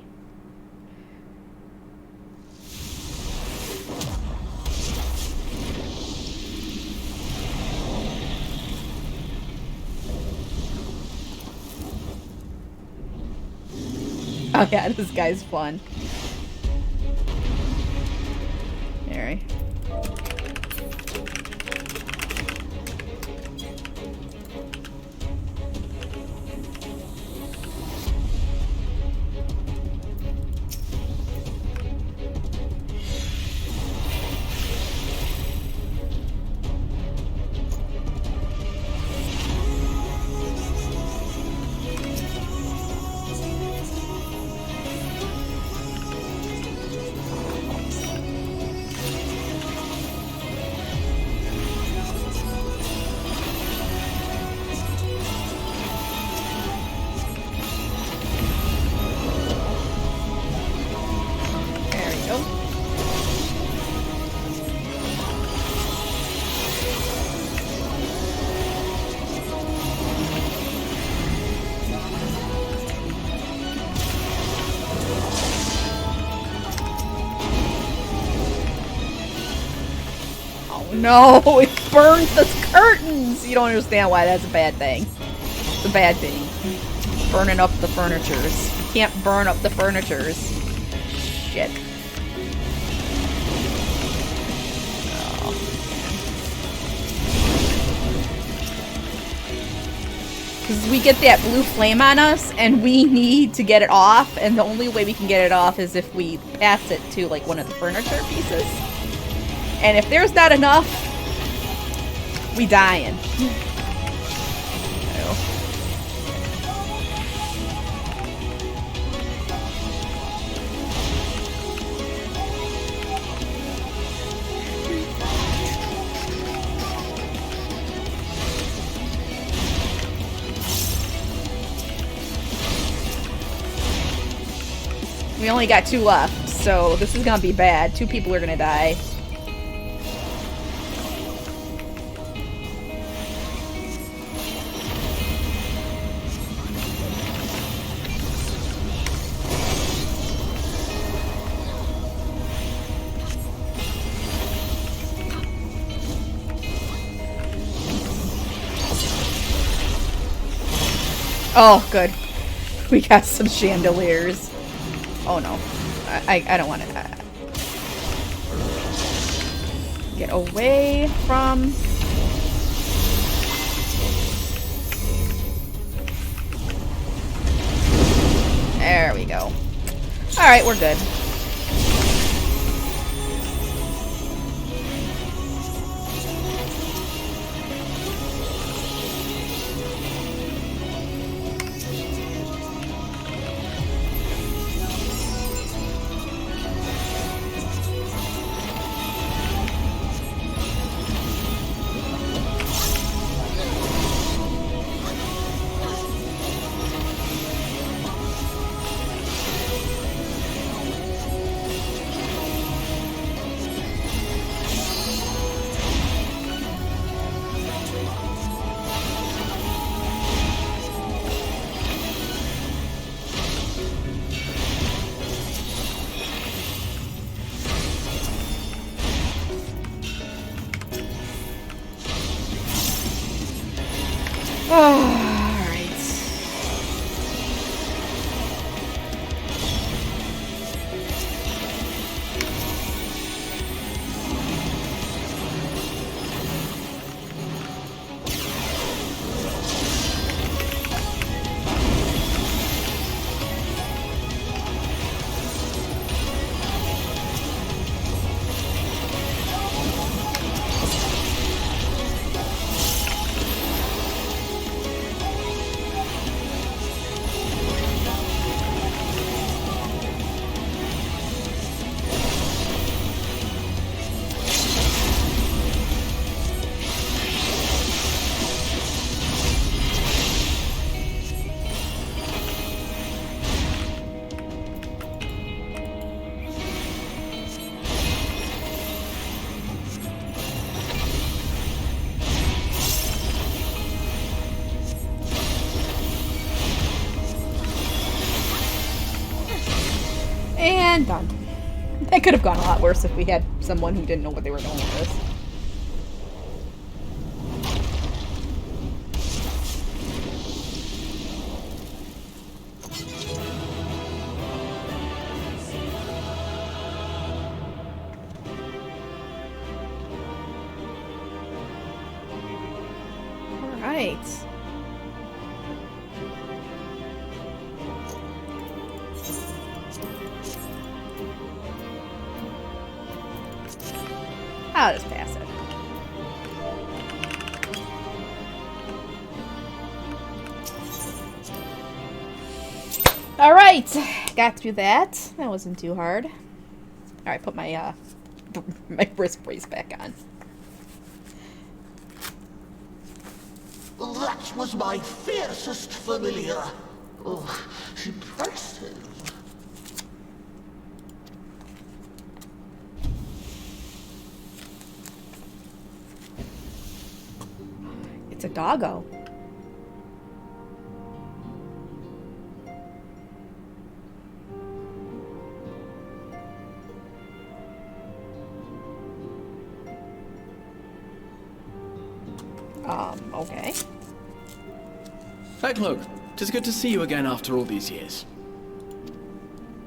Oh yeah, this guy's fun. Alright. no, it burns the curtains! You don't understand why that's a bad thing. It's a bad thing. Burning up the furnitures. You can't burn up the furnitures. Shit. Because we get that blue flame on us, and we need to get it off, and the only way we can get it off is if we pass it to, like, one of the furniture pieces. And if there's not enough, we dying. We only got 2 left, so this is gonna be bad. 2 people are gonna die. Oh, good. We got some chandeliers. Oh no. I don't want to. Get away from... There we go. Alright, we're good. And done. That could have gone a lot worse if we had someone who didn't know what they were doing with this. Alright. I'll just pass it. Alright, got through that. That wasn't too hard. Alright, put my my wrist brace back on. That was my fiercest familiar. Oh, impressive. It's a doggo. Okay. Look, 'tis good to see you again after all these years.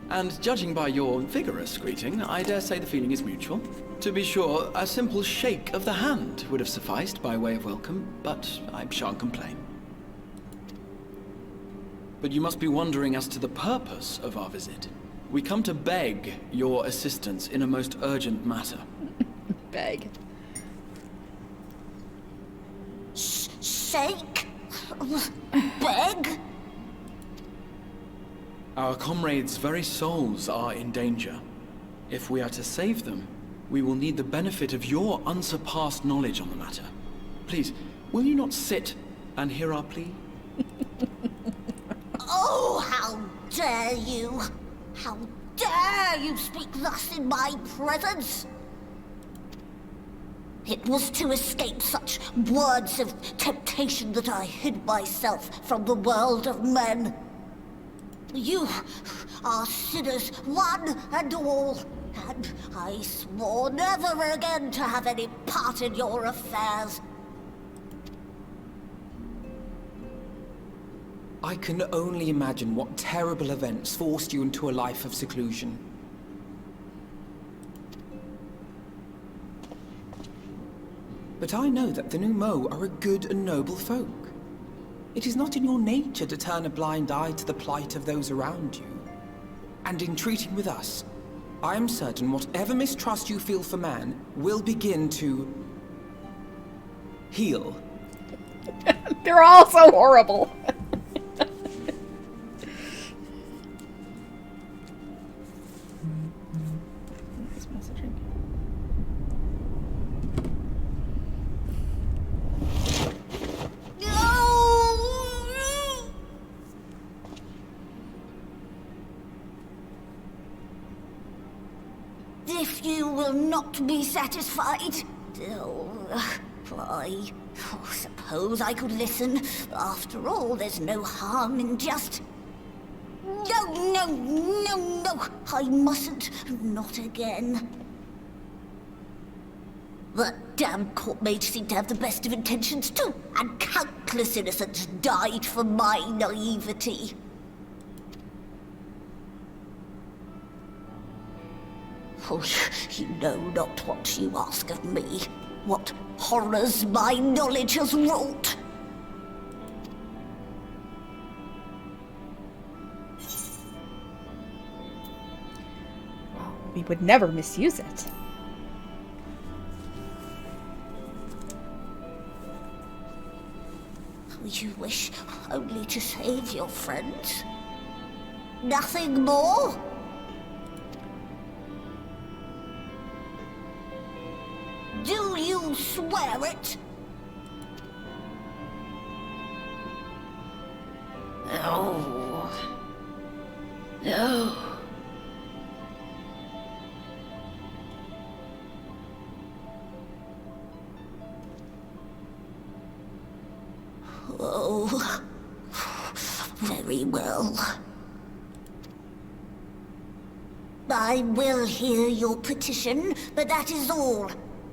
And judging by your vigorous greeting, I dare say the feeling is mutual. To be sure, a simple shake of the hand would have sufficed by way of welcome, but I shan't complain. But you must be wondering as to the purpose of our visit. We come to beg your assistance in a most urgent matter. Beg. Shake? Beg? Our comrades' very souls are in danger. If we are to save them, we will need the benefit of your unsurpassed knowledge on the matter. Please, will you not sit and hear our plea? Oh, how dare you! How dare you speak thus in my presence! It was to escape such words of temptation that I hid myself from the world of men. You are sinners, one and all, and I swore never again to have any part in your affairs. I can only imagine what terrible events forced you into a life of seclusion. But I know that the Numo are a good and noble folk. It is not in your nature to turn a blind eye to the plight of those around you. And in treating with us, I am certain whatever mistrust you feel for man will begin to heal. They're all so horrible. If you will not be satisfied, I suppose I could listen. After all, there's no harm in just... No, I mustn't. Not again. That damn court mage seemed to have the best of intentions too, and countless innocents died for my naivety. Oh, you know not what you ask of me. What horrors my knowledge has wrought. We would never misuse it. You wish only to save your friends? Nothing more? Do you swear it? No. No. Oh, very well. I will hear your petition, but that is all.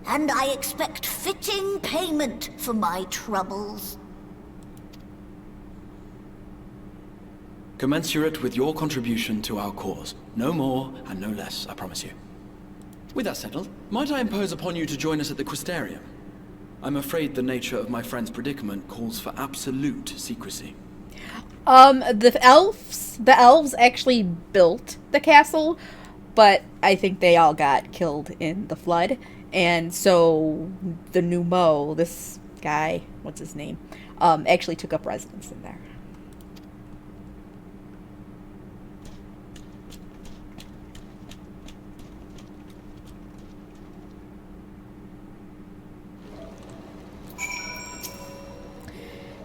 And I expect fitting payment for my troubles. Commensurate with your contribution to our cause. No more and no less, I promise you. With that settled, might I impose upon you to join us at the Crystarium? I'm afraid the nature of my friend's predicament calls for absolute secrecy. The elves actually built the castle, but I think they all got killed in the flood. And so the Numo, this guy, what's his name, actually took up residence in there.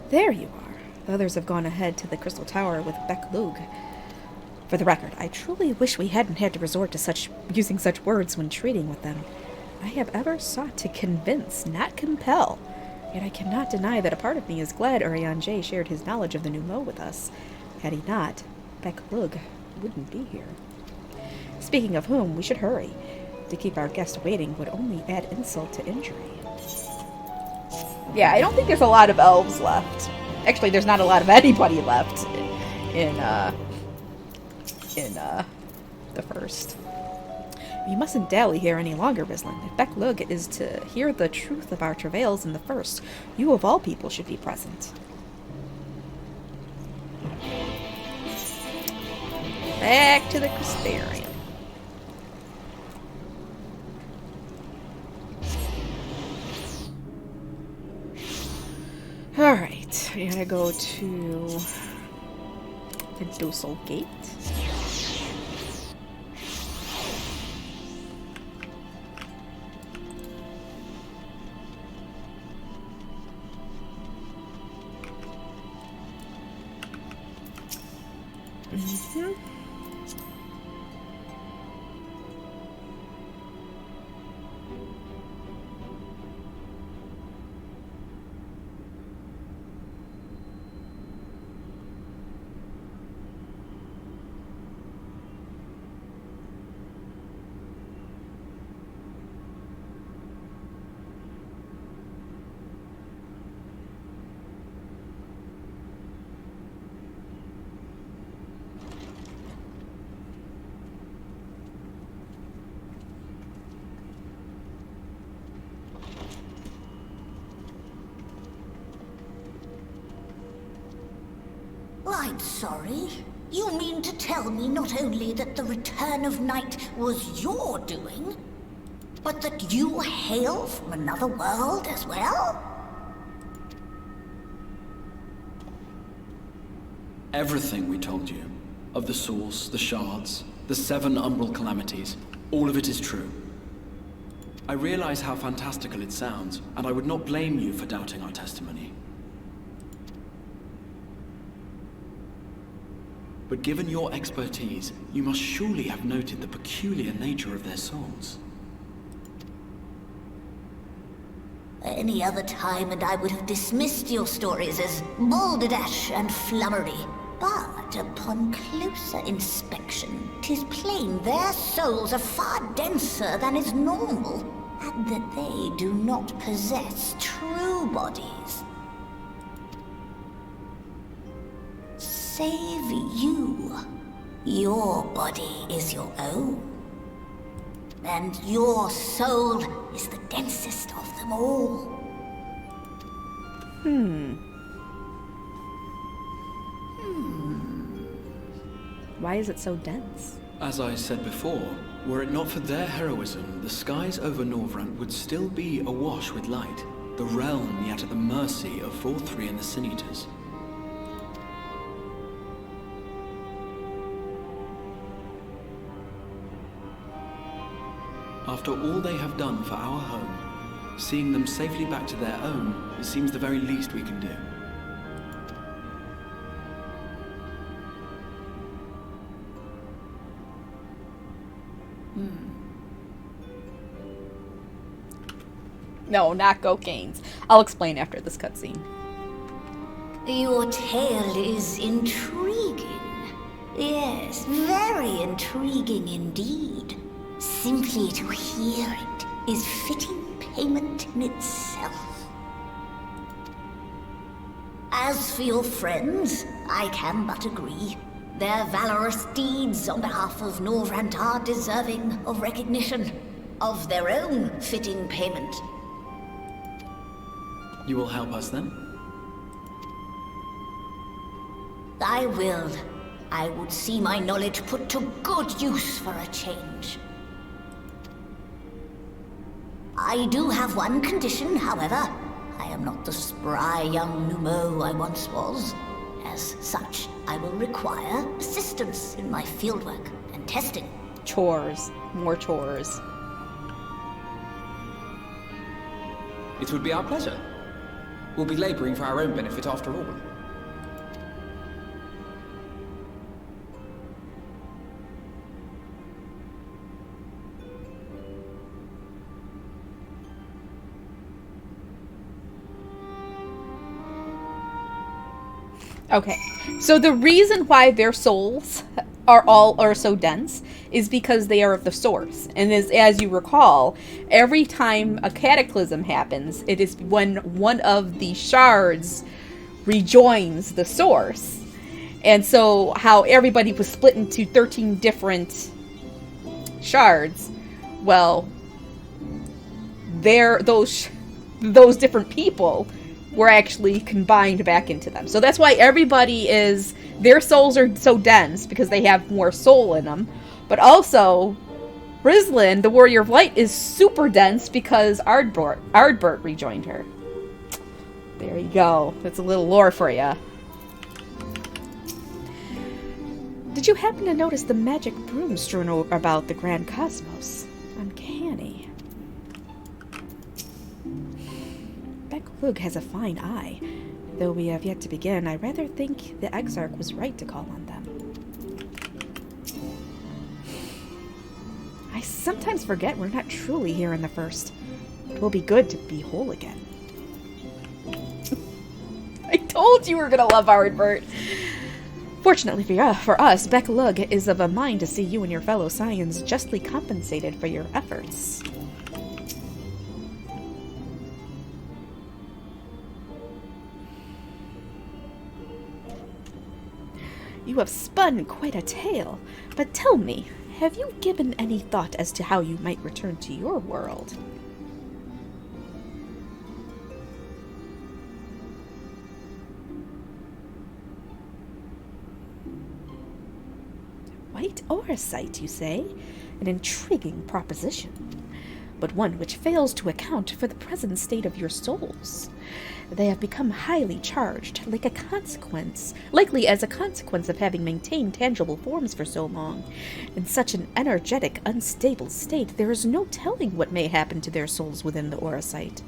There you are. The others have gone ahead to the Crystal Tower with Beck-Lug. For the record, I truly wish we hadn't had to resort to using such words when treating with them. I have ever sought to convince, not compel. Yet I cannot deny that a part of me is glad Urian J shared his knowledge of the Numo with us. Had he not, Beck-Lug wouldn't be here. Speaking of whom, we should hurry. To keep our guest waiting would only add insult to injury. Yeah, I don't think there's a lot of elves left. Actually, there's not a lot of anybody left in the first. You mustn't dally here any longer, Rislin. If Beck-Lug is to hear the truth of our travails in the first, you of all people should be present. Back to the Crystarium. Alright, we gotta go to the Docile Gate. I'm sorry. You mean to tell me not only that the return of night was your doing, but that you hail from another world as well? Everything we told you, of the source, the shards, the 7 umbral calamities, all of it is true. I realize how fantastical it sounds, and I would not blame you for doubting our testimony. But given your expertise, you must surely have noted the peculiar nature of their souls. Any other time and I would have dismissed your stories as balderdash and flummery. But upon closer inspection, 'tis plain their souls are far denser than is normal, and that they do not possess true bodies. Save you. Your body is your own. And your soul is the densest of them all. Why is it so dense? As I said before, were it not for their heroism, the skies over Norvrant would still be awash with light, the realm yet at the mercy of Vorthri and the Sin Eaters. After all they have done for our home, seeing them safely back to their own, it seems the very least we can do. No, not cocaines. I'll explain after this cutscene. Your tale is intriguing. Yes, very intriguing indeed. Simply to hear it is fitting payment in itself. As for your friends, I can but agree. Their valorous deeds on behalf of Norvrant are deserving of recognition, of their own fitting payment. You will help us then? I will. I would see my knowledge put to good use for a change. I do have one condition, however. I am not the spry young Numo I once was. As such, I will require assistance in my fieldwork and testing. Chores. More chores. It would be our pleasure. We'll be laboring for our own benefit after all. Okay, so the reason why their souls are so dense is because they are of the source. And as you recall, every time a cataclysm happens, it is when one of the shards rejoins the source. And so how everybody was split into 13 different shards, well, those different people were actually combined back into them. So that's why their souls are so dense, because they have more soul in them. But also, Rizlin, the Warrior of Light, is super dense because Ardbert rejoined her. There you go. That's a little lore for you. Did you happen to notice the magic broom strewn about the Grand Cosmos? Uncanny. Beck-Lug has a fine eye. Though we have yet to begin, I rather think the Exarch was right to call on them. I sometimes forget we're not truly here in the first. It will be good to be whole again. I told you we were gonna love Ardbert. Fortunately for us, Beck-Lug is of a mind to see you and your fellow Scions justly compensated for your efforts. You have spun quite a tale, but tell me, have you given any thought as to how you might return to your world? White Orosite, you say? An intriguing proposition, but one which fails to account for the present state of your souls. They have become highly charged, likely as a consequence of having maintained tangible forms for so long. In such an energetic, unstable state, there is no telling what may happen to their souls within the Orosite.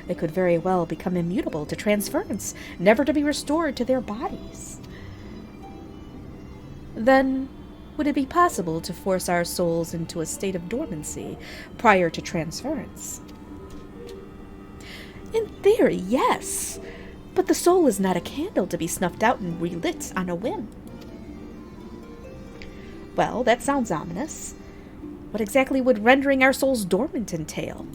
They could very well become immutable to transference, never to be restored to their bodies. Then, would it be possible to force our souls into a state of dormancy prior to transference? In theory, yes. But the soul is not a candle to be snuffed out and relit on a whim. Well, that sounds ominous. What exactly would rendering our souls dormant entail?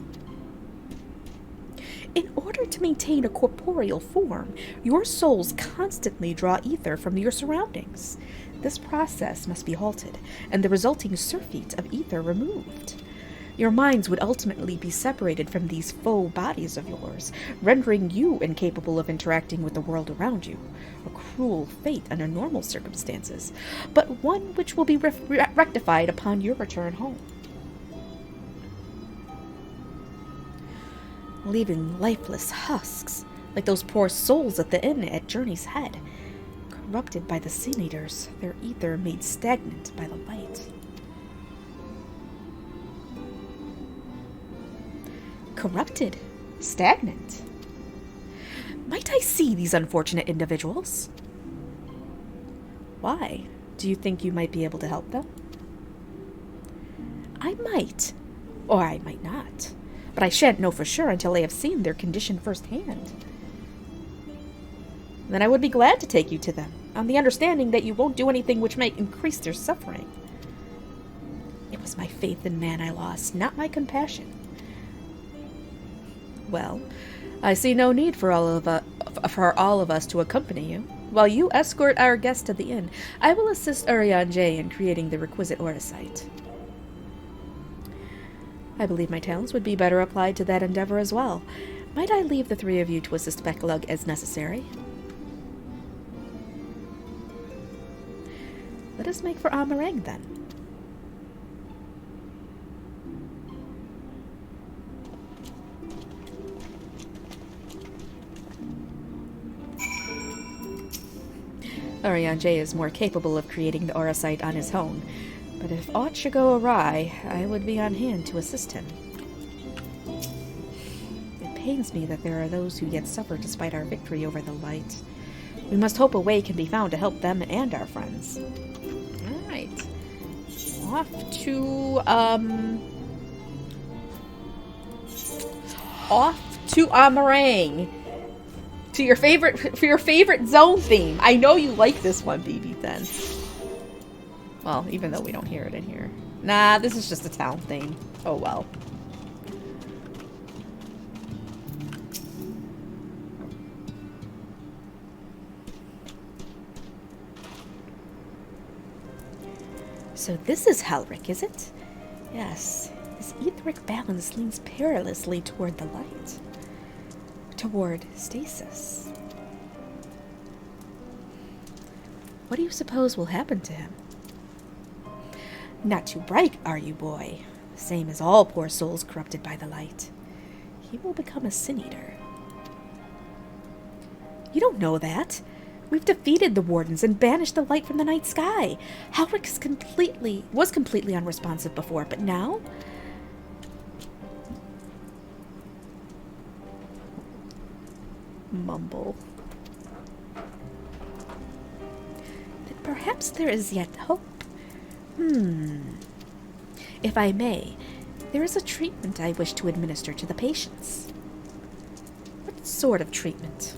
In order to maintain a corporeal form, your souls constantly draw ether from your surroundings. This process must be halted, and the resulting surfeit of ether removed. Your minds would ultimately be separated from these faux bodies of yours, rendering you incapable of interacting with the world around you. A cruel fate under normal circumstances, but one which will be rectified upon your return home. Leaving lifeless husks, like those poor souls at the inn at Journey's Head, corrupted by the Sin Eaters, their ether made stagnant by the light. Corrupted? Stagnant? Might I see these unfortunate individuals? Why? Do you think you might be able to help them? I might, or I might not, but I shan't know for sure until I have seen their condition firsthand. Then I would be glad to take you to them, on the understanding that you won't do anything which might increase their suffering. It was my faith in man I lost, not my compassion. Well, I see no need for all of us to accompany you. While you escort our guest to the inn, I will assist Urianger in creating the requisite Orosite. I believe my talents would be better applied to that endeavor as well. Might I leave the three of you to assist Beck-Lug as necessary? Let us make for Amarang, then. Urianger is more capable of creating the Orosite on his own, but if aught should go awry, I would be on hand to assist him. It pains me that there are those who yet suffer despite our victory over the light. We must hope a way can be found to help them and our friends. Alright. Off to Amarang. For your favorite zone theme. I know you like this one, BB then. Well, even though we don't hear it in here. Nah, this is just a town thing. Oh well. So this is Halric, is it? Yes. His etheric balance leans perilously toward the light. Toward stasis. What do you suppose will happen to him? Not too bright, are you, boy? Same as all poor souls corrupted by the light. He will become a sin-eater. You don't know that. We've defeated the Wardens and banished the light from the night sky. Halric was completely unresponsive before, but now? Mumble. Then perhaps there is yet hope. If I may, there is a treatment I wish to administer to the patients. What sort of treatment?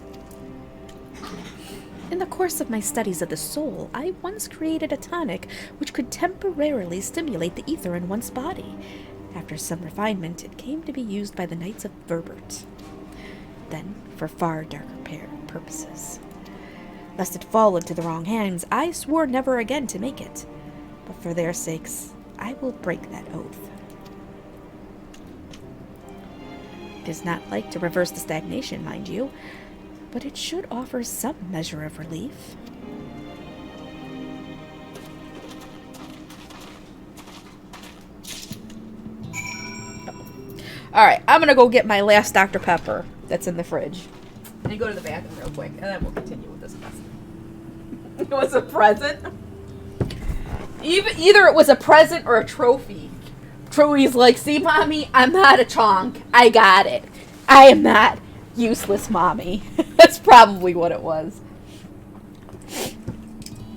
In the course of my studies of the soul, I once created a tonic which could temporarily stimulate the ether in one's body. After some refinement, it came to be used by the Knights of Verbert. Then, for far darker purposes. Lest it fall into the wrong hands, I swore never again to make it. But for their sakes, I will break that oath. It is not like to reverse the stagnation, mind you, but it should offer some measure of relief. Alright, I'm gonna go get my last Dr. Pepper that's in the fridge. And go to the bathroom real quick, and then we'll continue with this mess. It was a present? Either it was a present or a trophy. Troy's like, see, Mommy, I'm not a chonk. I got it. I am not useless, Mommy. That's probably what it was.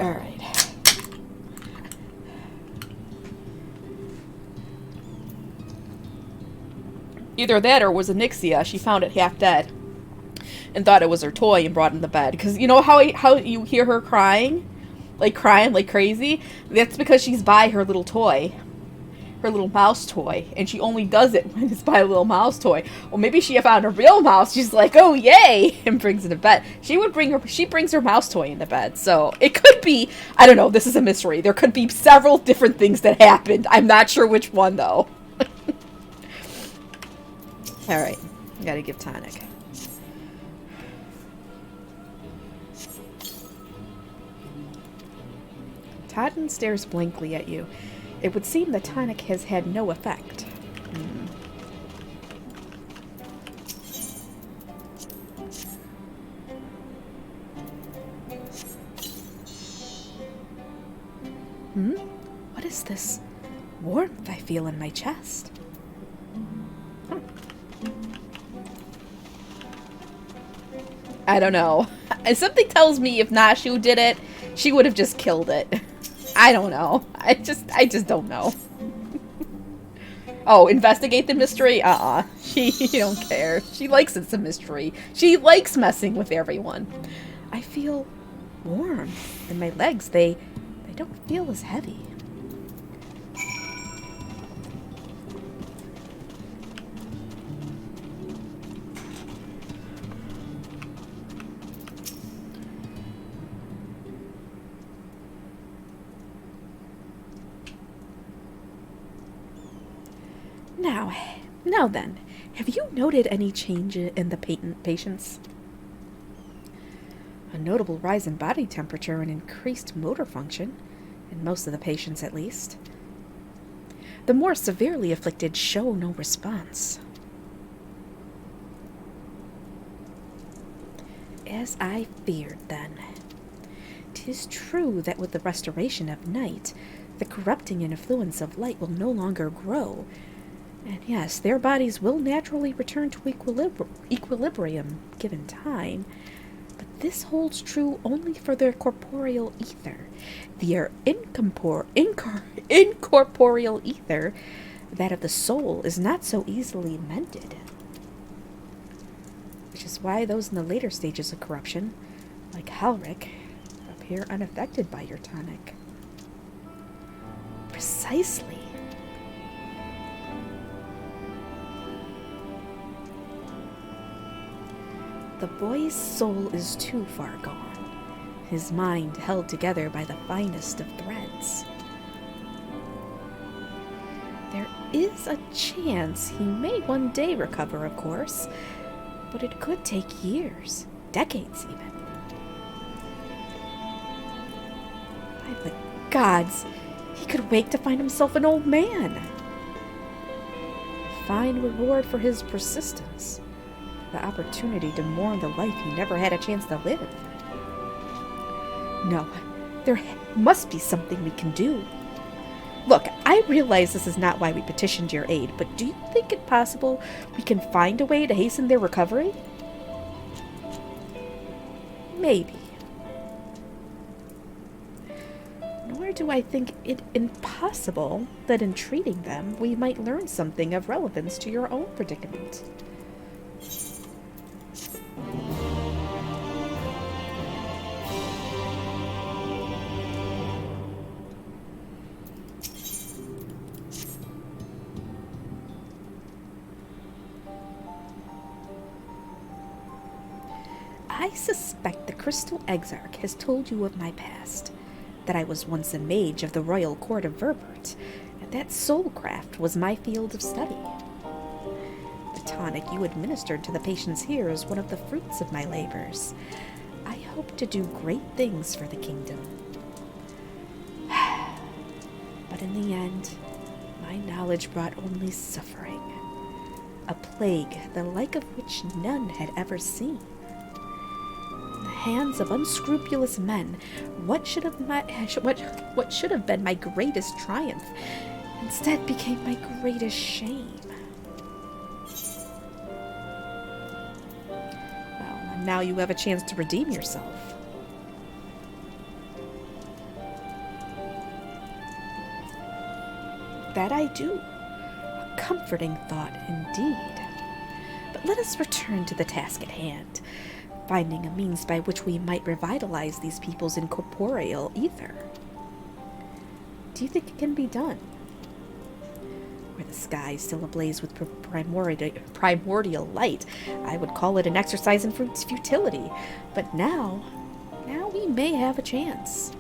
Alright. Either that or it was a Nixia. She found it half dead and thought it was her toy and brought it in the bed. Because you know how you hear her crying like crazy? That's because she's by her little toy. Her little mouse toy. And she only does it when it's by a little mouse toy. Well, maybe she found a real mouse. She's like, oh, yay! And brings it to bed. She brings her mouse toy into bed. So it could be, I don't know, this is a mystery. There could be several different things that happened. I'm not sure which one, though. Alright. I gotta give tonic. Totten stares blankly at you. It would seem the tonic has had no effect. What is this warmth I feel in my chest? I don't know. Something tells me if Nashu did it, she would have just killed it. I don't know. I just don't know. Oh, investigate the mystery? She don't care. She likes it's a mystery. She likes messing with everyone. I feel warm in my legs. They don't feel as heavy. Now then, have you noted any change in the patients? A notable rise in body temperature and increased motor function, in most of the patients at least. The more severely afflicted show no response. As I feared, then. 'Tis true that with the restoration of night, the corrupting influence of light will no longer grow. And yes, their bodies will naturally return to equilibrium given time. But this holds true only for their corporeal ether. Their incorporeal ether, that of the soul, is not so easily mended. Which is why those in the later stages of corruption, like Halric, appear unaffected by your tonic. Precisely. The boy's soul is too far gone, his mind held together by the finest of threads. There is a chance he may one day recover, of course, but it could take years, decades even. By the gods, he could wake to find himself an old man. Fine reward for his persistence. The opportunity to mourn the life he never had a chance to live. No, there must be something we can do. Look, I realize this is not why we petitioned your aid, but do you think it possible we can find a way to hasten their recovery? Maybe. Nor do I think it impossible that in treating them, we might learn something of relevance to your own predicament. I suspect the Crystal Exarch has told you of my past, that I was once a mage of the royal court of Verbert, and that soulcraft was my field of study. The tonic you administered to the patients here is one of the fruits of my labors. I hope to do great things for the kingdom. But in the end, my knowledge brought only suffering, a plague the like of which none had ever seen. Hands of unscrupulous men, what should have been my greatest triumph instead became my greatest shame. Well, and now you have a chance to redeem yourself. That I do. A comforting thought indeed. But let us return to the task at hand. Finding a means by which we might revitalize these people's incorporeal ether. Do you think it can be done? Were the sky still ablaze with primordial light, I would call it an exercise in futility. But now we may have a chance.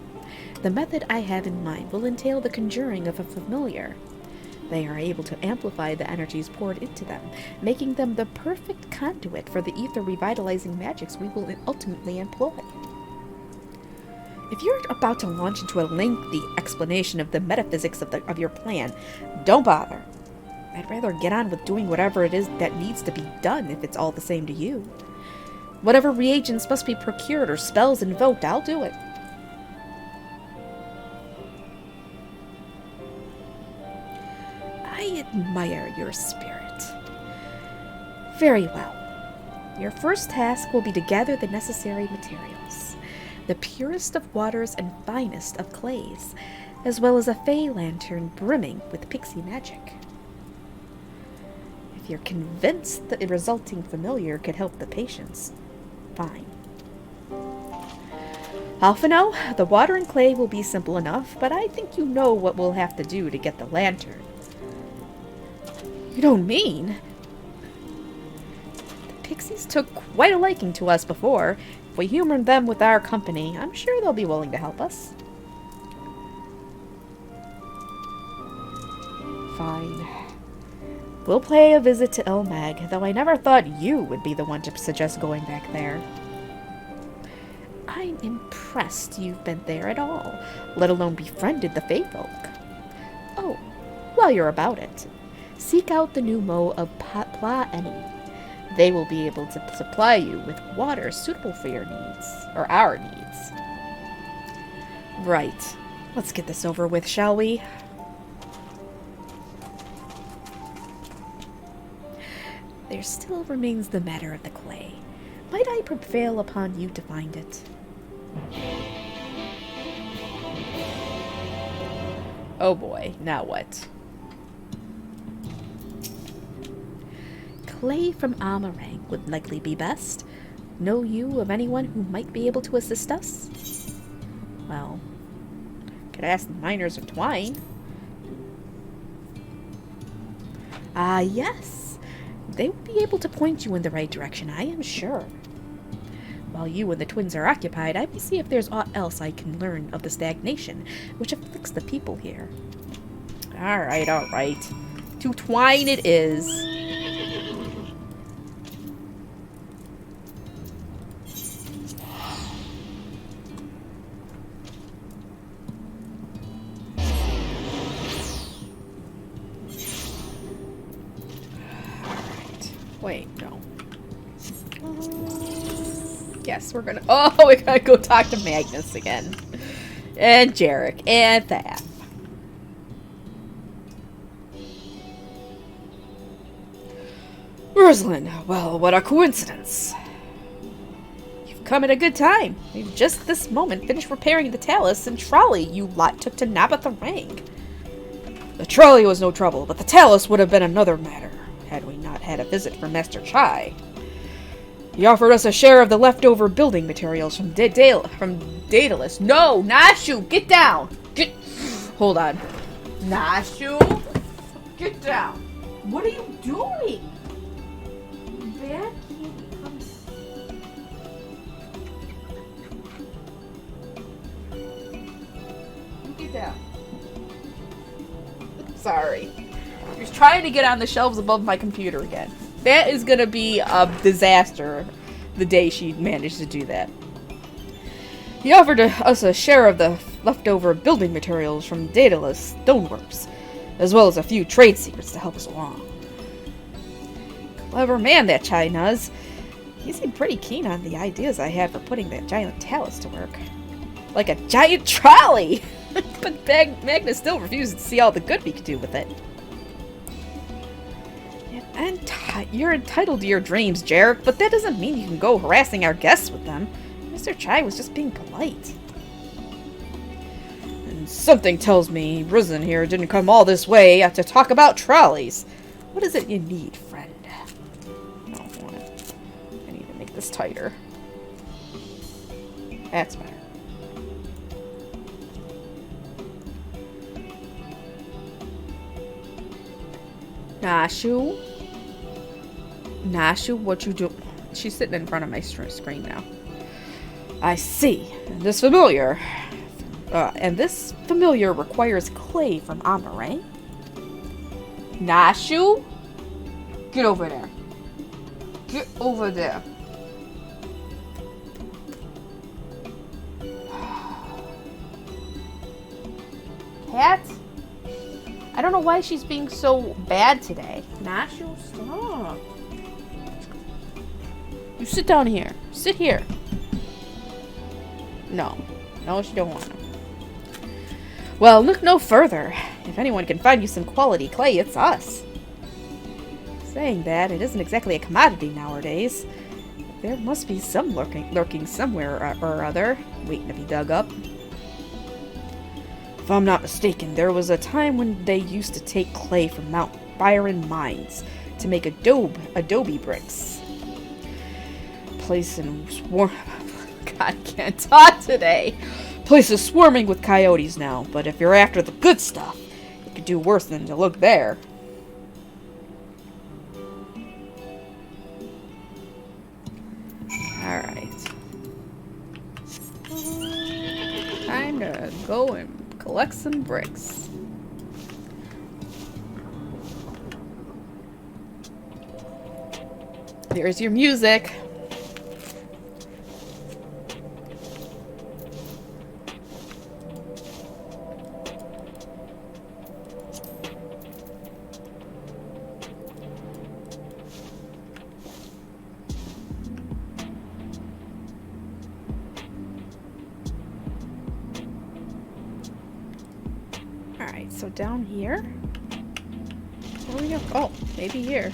The method I have in mind will entail the conjuring of a familiar. They are able to amplify the energies poured into them, making them the perfect conduit for the ether revitalizing magics we will ultimately employ. If you're about to launch into a lengthy explanation of the metaphysics of your plan, don't bother. I'd rather get on with doing whatever it is that needs to be done if it's all the same to you. Whatever reagents must be procured or spells invoked, I'll do it. I admire your spirit. Very well. Your first task will be to gather the necessary materials, the purest of waters and finest of clays, as well as a fey lantern brimming with pixie magic. If you're convinced that the resulting familiar could help the patients, fine. Alphino, the water and clay will be simple enough, but I think you know what we'll have to do to get the lantern. You don't mean? The pixies took quite a liking to us before. If we humored them with our company, I'm sure they'll be willing to help us. Fine. We'll pay a visit to El Mag, though I never thought you would be the one to suggest going back there. I'm impressed you've been there at all, let alone befriended the Fey folk. Oh, while you're about it, seek out the new Mo of Pla-Eni. They will be able to supply you with water suitable for your needs, or our needs. Right. Let's get this over with, shall we? There still remains the matter of the clay. Might I prevail upon you to find it? Oh boy, now what? Clay from Amarang would likely be best. Know you of anyone who might be able to assist us? Well, could ask the miners of Twine. Ah, yes. They will be able to point you in the right direction, I am sure. While you and the twins are occupied, I will see if there's aught else I can learn of the stagnation, which afflicts the people here. Alright, alright. To twine it is. Wait, no. Yes, we're gonna... Oh, we gotta go talk to Magnus again. And Jarek. And that. Rosalind, well, what a coincidence. You've come at a good time. We've just this moment finished repairing the Talus and trolley you lot took to Nabatha Rang. The trolley was no trouble, but the Talus would have been another matter, had we not had a visit from Master Chai. He offered us a share of the leftover building materials from Daedalus. No, Nashu, get down! Hold on. Nashu, get down! What are you doing? Bad kitty, come down. Get down. Sorry. He's trying to get on the shelves above my computer again. That is gonna be a disaster the day she managed to do that. He offered us a share of the leftover building materials from Daedalus Stoneworks, as well as a few trade secrets to help us along. Clever man, that Chinaz. He seemed pretty keen on the ideas I had for putting that giant Talus to work. Like a giant trolley! But Magnus still refuses to see all the good we could do with it. You're entitled to your dreams, Jarek, but that doesn't mean you can go harassing our guests with them. Mr. Chai was just being polite. And something tells me Risen here didn't come all this way to talk about trolleys. What is it you need, friend? I don't want it. I need to make this tighter. That's better. Nashu, what you do? She's sitting in front of my screen now. I see. And this familiar requires clay from Amarang. Nashu, get over there. Get over there. Cat? I don't know why she's being so bad today. Nashu, stop. You sit down here. Sit here. No. No, she don't want to. Well, look no further. If anyone can find you some quality clay, it's us. Saying that, it isn't exactly a commodity nowadays. There must be some lurking somewhere or other, waiting to be dug up. If I'm not mistaken, there was a time when they used to take clay from Mount Byron mines to make adobe bricks. Place in God, I can't talk today. Place is swarming with coyotes now, but if you're after the good stuff, you could do worse than to look there. Alright. Time to go and collect some bricks. There's your music. Alright, so down here? Where we go? Oh, maybe here.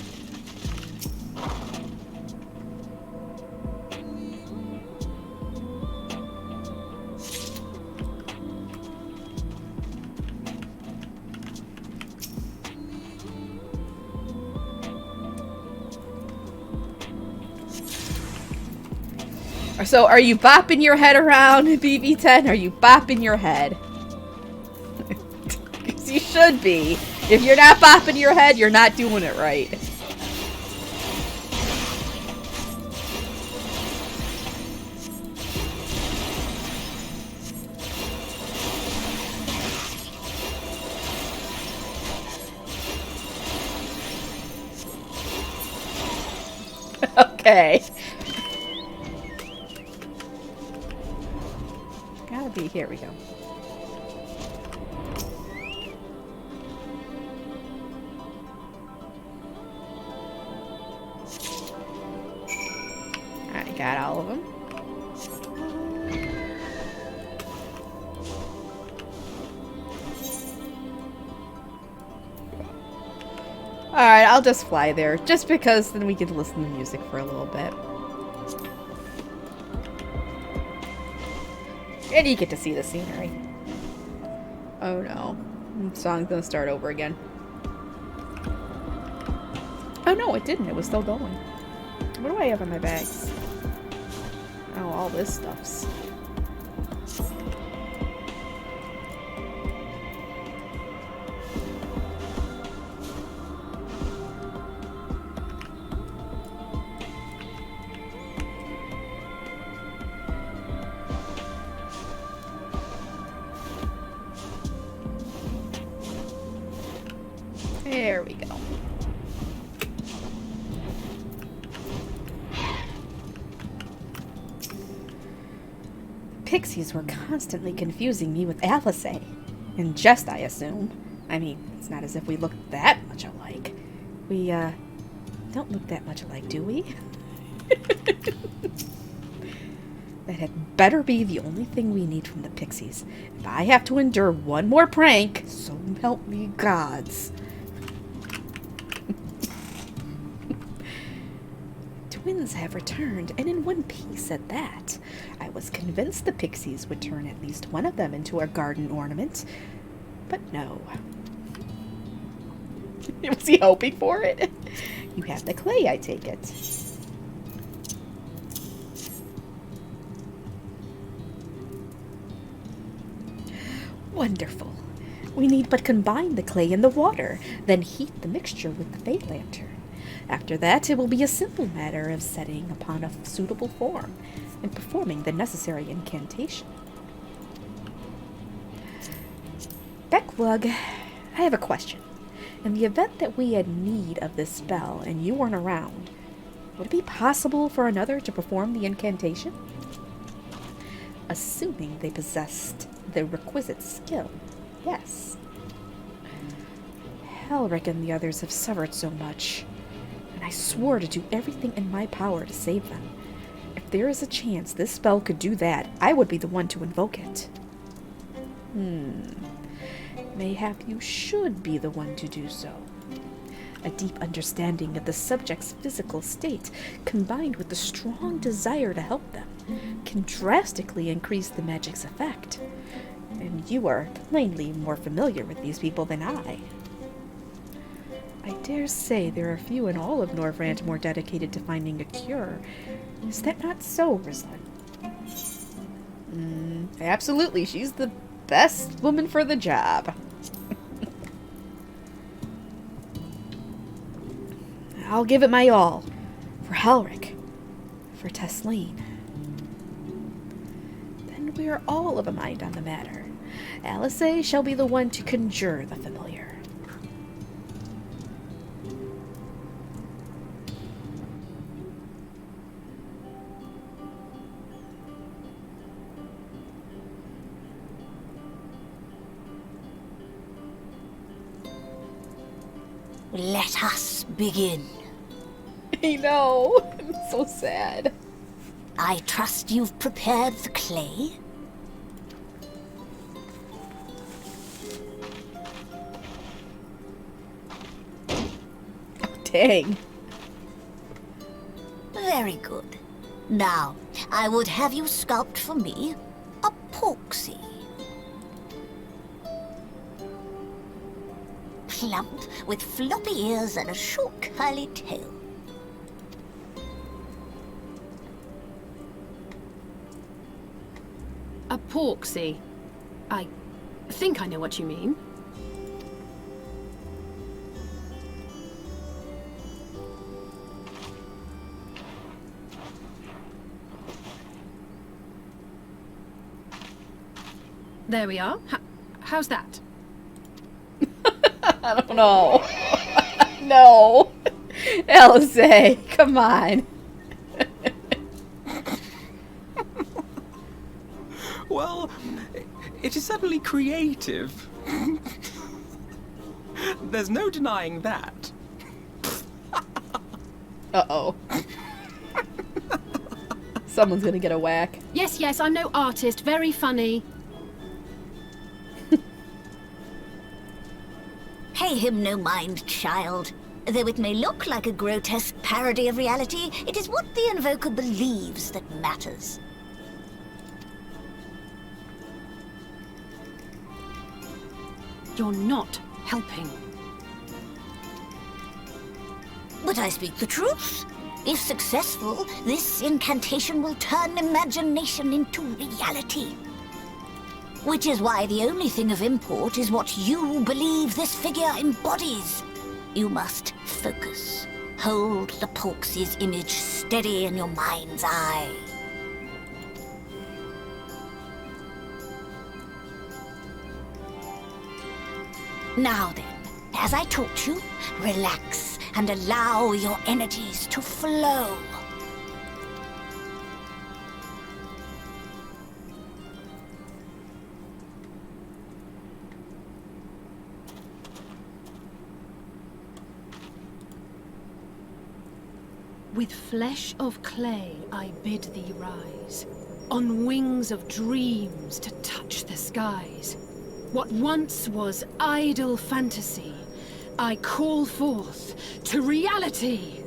So, are you bopping your head around, BB10? Are you bopping your head? You should be. If you're not bopping your head, you're not doing it right. Okay. Gotta be, here we go. I got all of them. Alright, I'll just fly there, just because then we can listen to music for a little bit. And you get to see the scenery. Oh no. The song's gonna start over again. Oh no, it didn't. It was still going. What do I have in my bags? Oh, all this stuff's... There we go. Pixies were constantly confusing me with Alice. In jest, I assume. I mean, it's not as if we look that much alike. We, don't look that much alike, do we? That had better be the only thing we need from the Pixies. If I have to endure one more prank, so help me gods. Twins have returned, and in one piece at that. I was convinced the Pixies would turn at least one of them into a garden ornament, but no. Was he hoping for it? You have the clay, I take it. Wonderful. We need but combine the clay and the water, then heat the mixture with the Fey Lantern. After that, it will be a simple matter of setting upon a suitable form and performing the necessary incantation. Beckwug, I have a question. In the event that we had need of this spell and you weren't around, would it be possible for another to perform the incantation? Assuming they possessed the requisite skill, yes. Helric and the others have suffered so much, and I swore to do everything in my power to save them. If there is a chance this spell could do that, I would be the one to invoke it. Mayhap you should be the one to do so. A deep understanding of the subject's physical state, combined with the strong desire to help them, can drastically increase the magic's effect. And you are plainly more familiar with these people than I. I dare say there are few in all of Norvrant more dedicated to finding a cure. Is that not so, Rosalind? Absolutely, she's the best woman for the job. I'll give it my all. For Helric. For Tesleen. Then we are all of a mind on the matter. Alice shall be the one to conjure the familiar. Let us begin. I know. I'm so sad. I trust you've prepared the clay? Oh, dang. Very good. Now, I would have you sculpt for me a porksy. Plump, with floppy ears and a short curly tail. A porksy. I think I know what you mean. There we are. How's that? I don't know. No. Alice, come on. Well, it is certainly creative. There's no denying that. Uh-oh. Someone's gonna get a whack. Yes, yes, I'm no artist. Very funny. Pay him no mind, child. Though it may look like a grotesque parody of reality, it is what the invoker believes that matters. You're not helping. But I speak the truth. If successful, this incantation will turn imagination into reality. Which is why the only thing of import is what you believe this figure embodies. You must focus. Hold the Polx's image steady in your mind's eye. Now then, as I taught you, relax and allow your energies to flow. With flesh of clay I bid thee rise, on wings of dreams to touch the skies. What once was idle fantasy, I call forth to reality.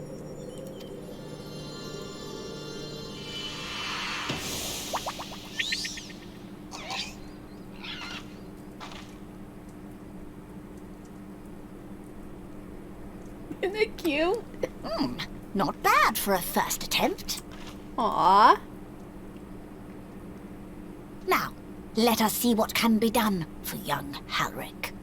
Isn't it cute? Not bad for a first attempt. Aww. Now, let us see what can be done for young Halric.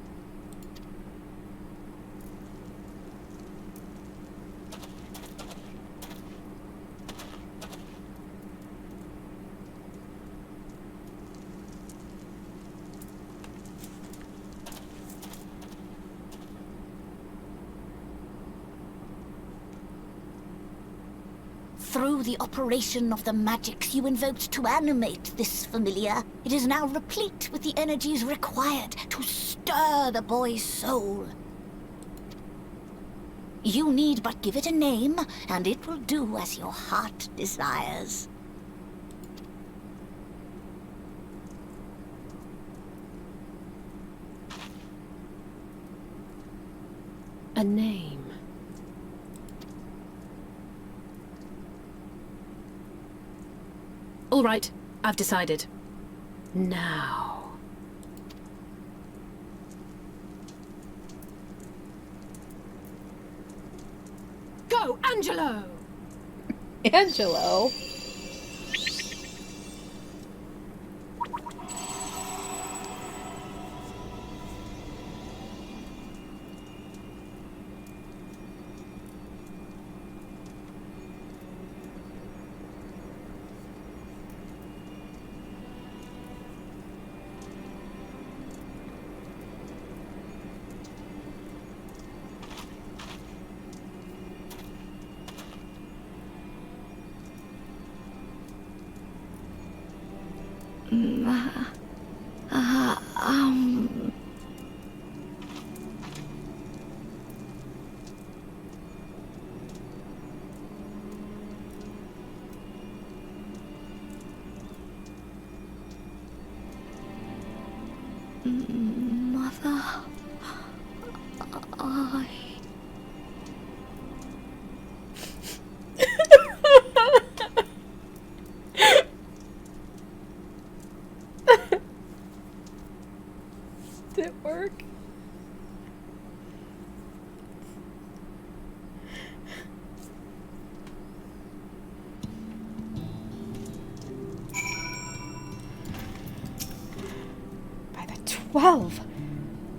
Through the operation of the magics you invoked to animate this familiar, it is now replete with the energies required to stir the boy's soul. You need but give it a name, and it will do as your heart desires. A name. All right, I've decided. Now. Go, Angelo! Angelo? Mother, Did it work? By the 12!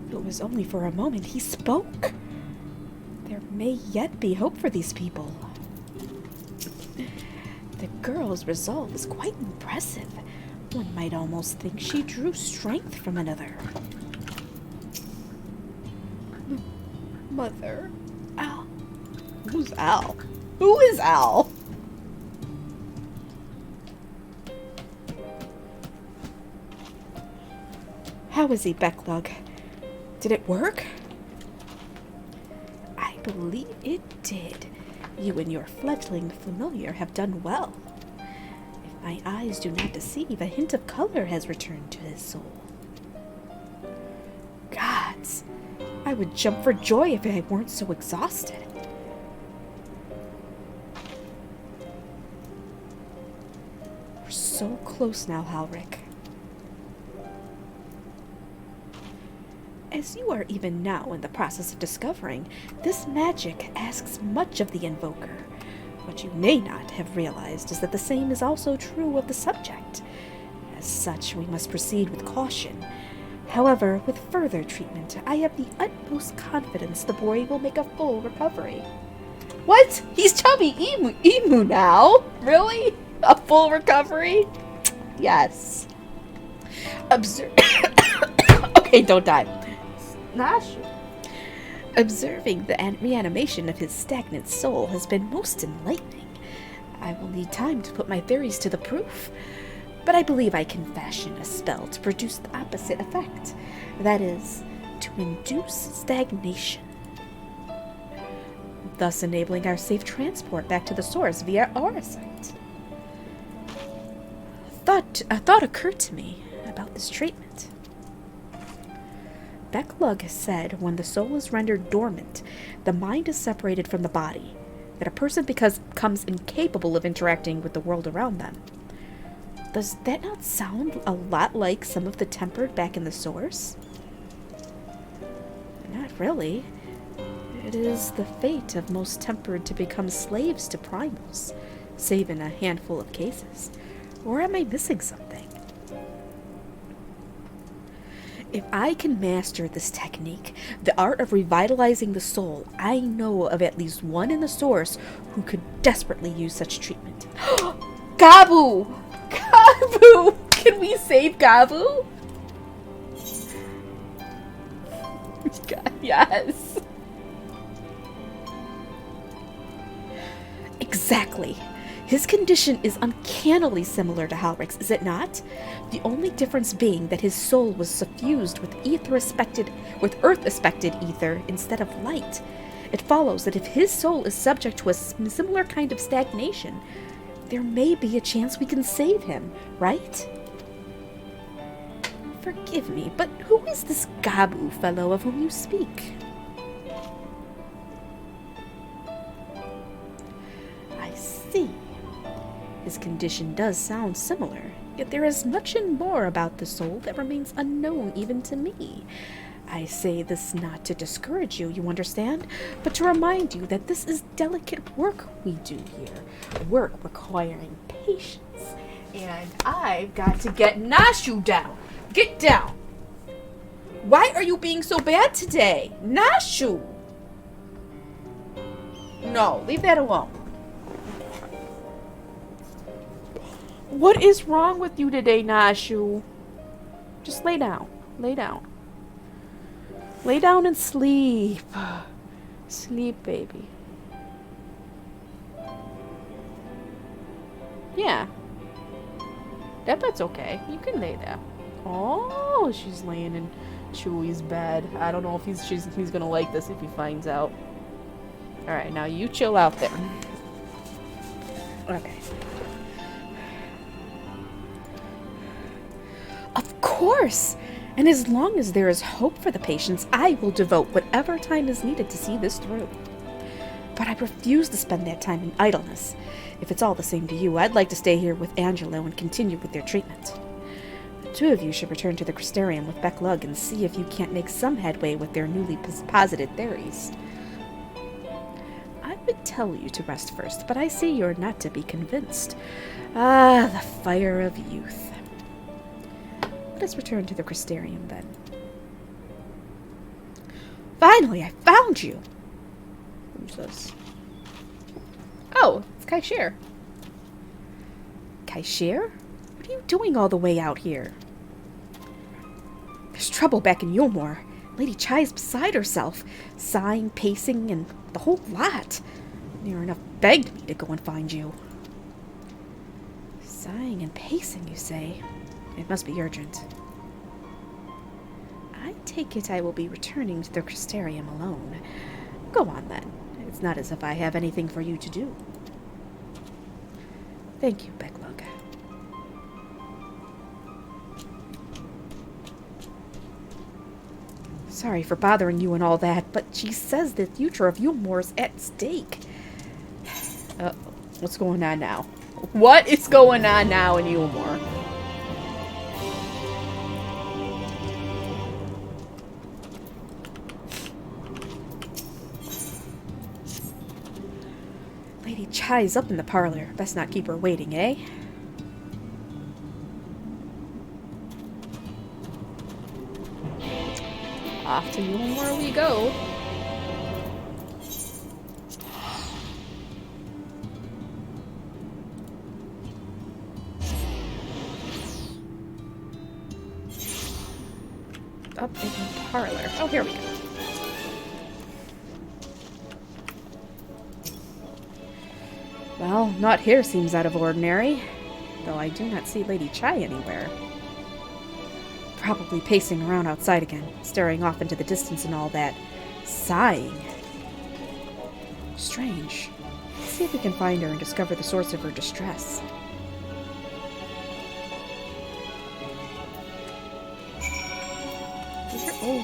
It was only for a moment he spoke. There may yet be hope for these people. The girl's resolve is quite impressive. One might almost think she drew strength from another. Mother. Al. Who's Al? Who is Al? How is he, Becklug? Did it work? I believe it did. You and your fledgling familiar have done well. If my eyes do not deceive, a hint of color has returned to his soul. Gods, I would jump for joy if I weren't so exhausted. We're so close now, Halric. As you are even now in the process of discovering, this magic asks much of the invoker. What you may not have realized is that the same is also true of the subject. As such, we must proceed with caution. However, with further treatment, I have the utmost confidence the boy will make a full recovery. What? He's chubby emu now? Really? A full recovery? Yes. Okay, don't die. Observing the reanimation of his stagnant soul has been most enlightening. I will need time to put my theories to the proof, but I believe I can fashion a spell to produce the opposite effect. That is, to induce stagnation, thus enabling our safe transport back to the source via Aurosite. A thought occurred to me about this treatment. Becklug has said when the soul is rendered dormant, the mind is separated from the body, that a person becomes incapable of interacting with the world around them. Does that not sound a lot like some of the tempered back in the source? Not really. It is the fate of most tempered to become slaves to primals, save in a handful of cases. Or am I missing something? If I can master this technique, the art of revitalizing the soul, I know of at least one in the source who could desperately use such treatment. Gabu! Gabu! Can we save Gabu? God, yes. Exactly. His condition is uncannily similar to Halric's, is it not? The only difference being that his soul was suffused with earth-aspected ether instead of light. It follows that if his soul is subject to a similar kind of stagnation, there may be a chance we can save him, right? Forgive me, but who is this Gabu fellow of whom you speak? I see. His condition does sound similar, yet there is much and more about the soul that remains unknown even to me. I say this not to discourage you, you understand, but to remind you that this is delicate work we do here, work requiring patience. And I've got to get Nashu down. Get down. Why are you being so bad today? Nashu! No, leave that alone. What is wrong with you today, Nashu? Just lay down. Lay down. Lay down and sleep. Sleep, baby. Yeah. That's okay. You can lay there. Oh, she's laying in Chewy's bed. I don't know if he's gonna like this if he finds out. Alright, now you chill out there. Okay. Of course! And as long as there is hope for the patients, I will devote whatever time is needed to see this through. But I refuse to spend that time in idleness. If it's all the same to you, I'd like to stay here with Angelo and continue with their treatment. The two of you should return to the Crystarium with Becklug and see if you can't make some headway with their newly posited theories. I would tell you to rest first, but I see you're not to be convinced. Ah, the fire of youth. Let us return to the Crystarium, then. Finally, I found you! Who's this? Oh, it's Kaishir. Kaishir? What are you doing all the way out here? There's trouble back in Yulmore. Lady Chai's beside herself, sighing, pacing, and the whole lot. Near enough begged me to go and find you. Sighing and pacing, you say? It must be urgent. I take it I will be returning to the Crystarium alone. Go on, then. It's not as if I have anything for you to do. Thank you, Becklug. Sorry for bothering you and all that, but she says the future of Yulmore is at stake. What's going on now? What is going on now in Yulmore? Lady Chai's up in the parlor. Best not keep her waiting, eh? Off to Yulmore we go. Up in the parlor. Oh, here we go. Well, not here seems out of ordinary, though I do not see Lady Chai anywhere. Probably pacing around outside again, staring off into the distance and all that. Sighing. Strange. Let's see if we can find her and discover the source of her distress.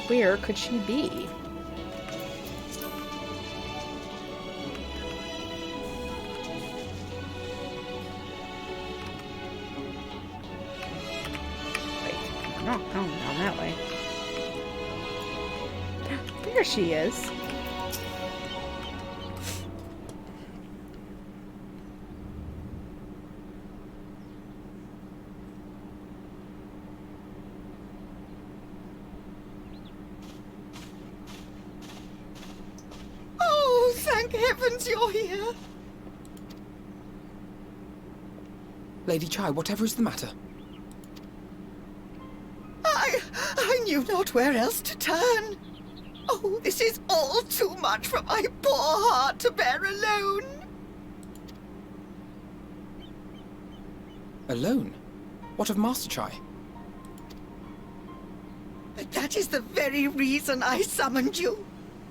Where could she be? Wait, no, down that way. There she is. Thank heavens you're here. Lady Chai, whatever is the matter? I knew not where else to turn. Oh, this is all too much for my poor heart to bear alone. Alone? What of Master Chai? That is the very reason I summoned you.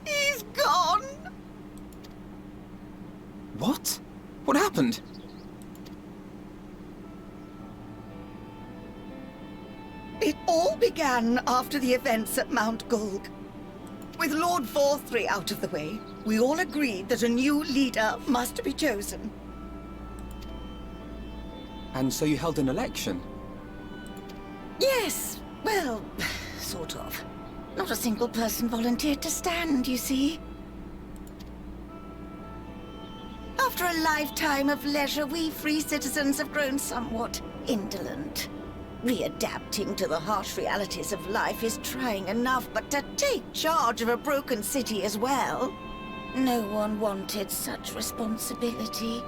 He's gone. What? What happened? It all began after the events at Mount Gulg. With Lord Vorthry out of the way, we all agreed that a new leader must be chosen. And so you held an election? Yes, well, sort of. Not a single person volunteered to stand, you see. After a lifetime of leisure, we free citizens have grown somewhat indolent. Readapting to the harsh realities of life is trying enough, but to take charge of a broken city as well? No one wanted such responsibility.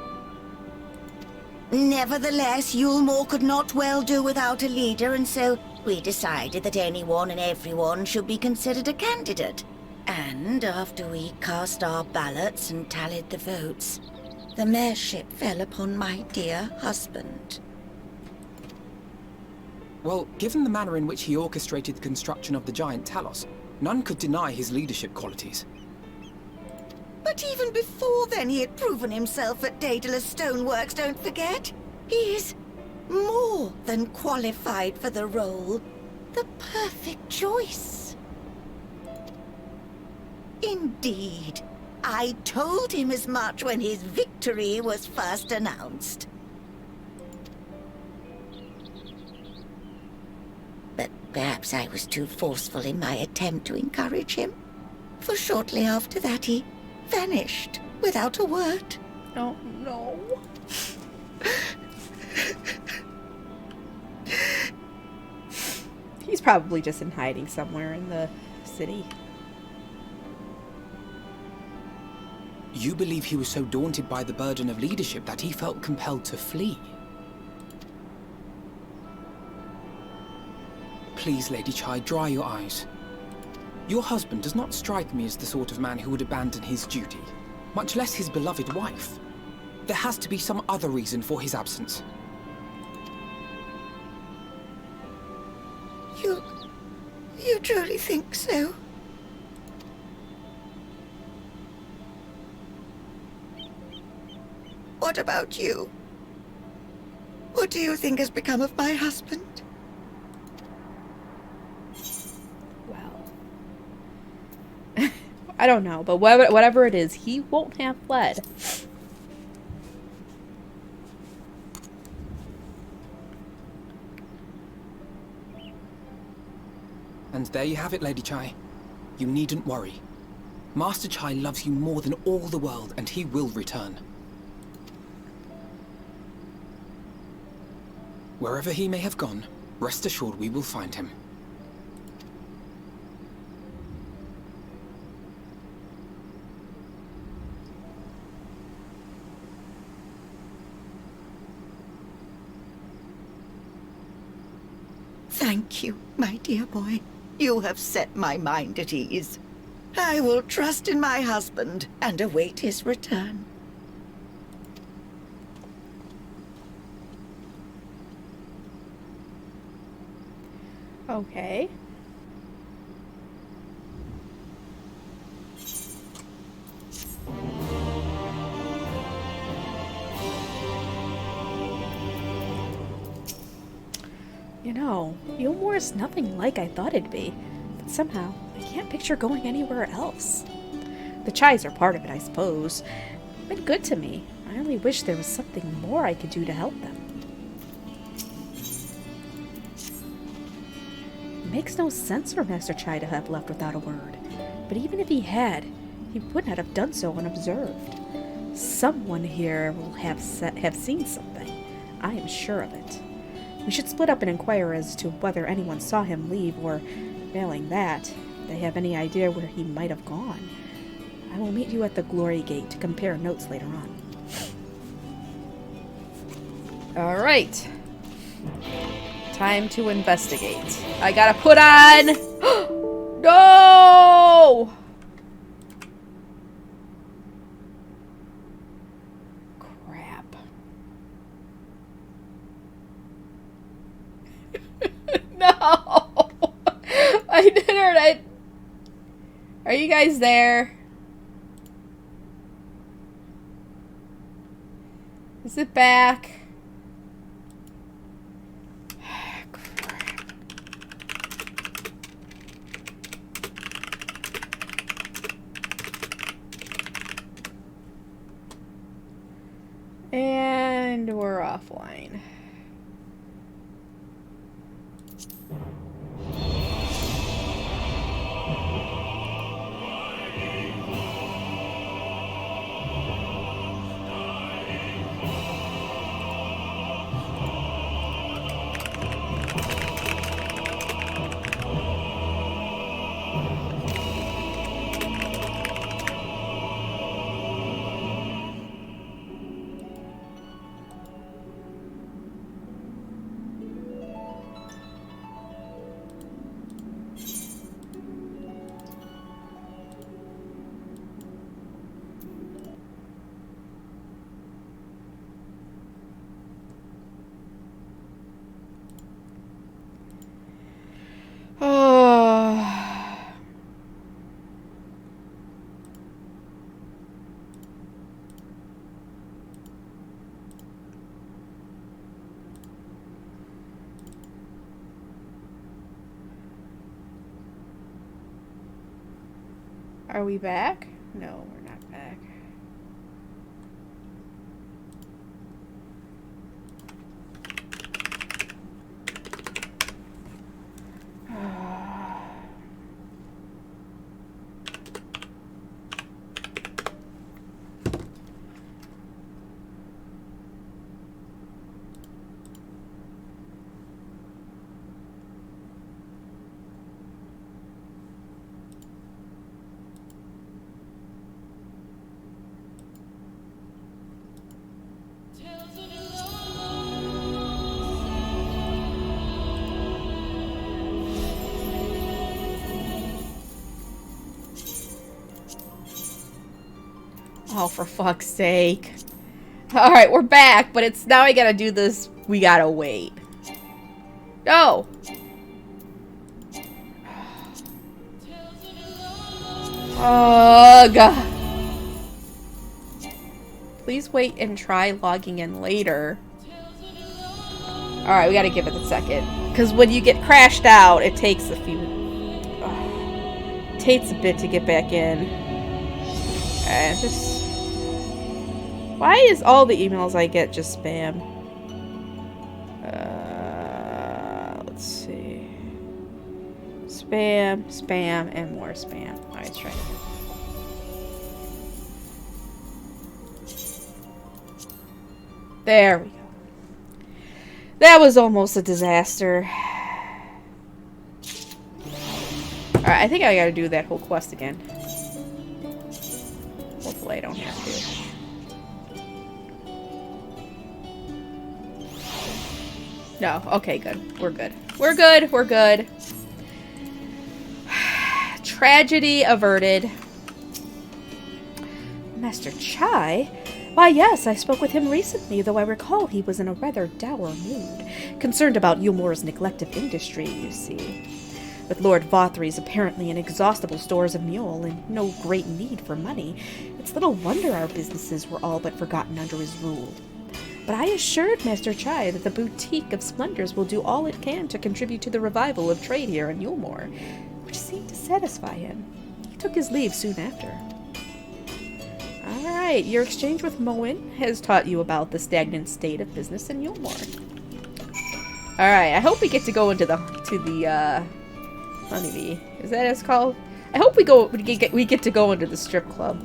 Nevertheless, Yulmore could not well do without a leader, and so we decided that anyone and everyone should be considered a candidate. And after we cast our ballots and tallied the votes, the mayorship fell upon my dear husband. Well, given the manner in which he orchestrated the construction of the giant Talos, none could deny his leadership qualities. But even before then, he had proven himself at Daedalus Stoneworks, don't forget. He is more than qualified for the role. The perfect choice. Indeed. I told him as much when his victory was first announced. But perhaps I was too forceful in my attempt to encourage him. For shortly after that, he vanished without a word. Oh, no. He's probably just in hiding somewhere in the city. You believe he was so daunted by the burden of leadership that he felt compelled to flee? Please, Lady Chai, dry your eyes. Your husband does not strike me as the sort of man who would abandon his duty, much less his beloved wife. There has to be some other reason for his absence. You truly think so? What about you? What do you think has become of my husband? Well, I don't know, but whatever it is, he won't have fled. And there you have it, Lady Chai. You needn't worry. Master Chai loves you more than all the world, and he will return. Wherever he may have gone, rest assured we will find him. Thank you, my dear boy. You have set my mind at ease. I will trust in my husband and await his return. Okay. You know, Yulmore is nothing like I thought it'd be, but somehow I can't picture going anywhere else. The Chais are part of it, I suppose. They've been good to me. I only wish there was something more I could do to help them. It makes no sense for Master Chai to have left without a word, but even if he had, he would not have done so unobserved. Someone here will have seen something. I am sure of it. We should split up and inquire as to whether anyone saw him leave, or, failing that, if they have any idea where he might have gone. I will meet you at the Glory Gate to compare notes later on. Alright. Time to investigate. I gotta put on... No! Crap. No! I didn't. Are you guys there? Is it back? And we're offline. Are we back? No, we're not back. Oh, for fuck's sake. Alright, we're back, but it's now I gotta do this. We gotta wait. Go! Ugh. Please wait and try logging in later. Alright, we gotta give it a second. Because when you get crashed out, it takes a few... It takes a bit to get back in. Just... Why is all the emails I get just spam? Let's see. Spam, spam, and more spam. Alright, let's try it. There we go. That was almost a disaster. Alright, I think I gotta do that whole quest again. Hopefully I don't have to. No, okay, good. We're good. We're good, we're good. Tragedy averted. Master Chai? Why, yes, I spoke with him recently, though I recall he was in a rather dour mood. Concerned about Yulmore's neglect of industry, you see. With Lord Vothry's apparently inexhaustible stores of mule and no great need for money, it's little wonder our businesses were all but forgotten under his rule. But I assured Master Chai that the Boutique of Splendors will do all it can to contribute to the revival of trade here in Yulmore, which seemed to satisfy him. He took his leave soon after. Alright, your exchange with Moen has taught you about the stagnant state of business in Yulmore. Alright, I hope we get to go into the honeybee. Is that what it's called? I hope we get to go into the strip club.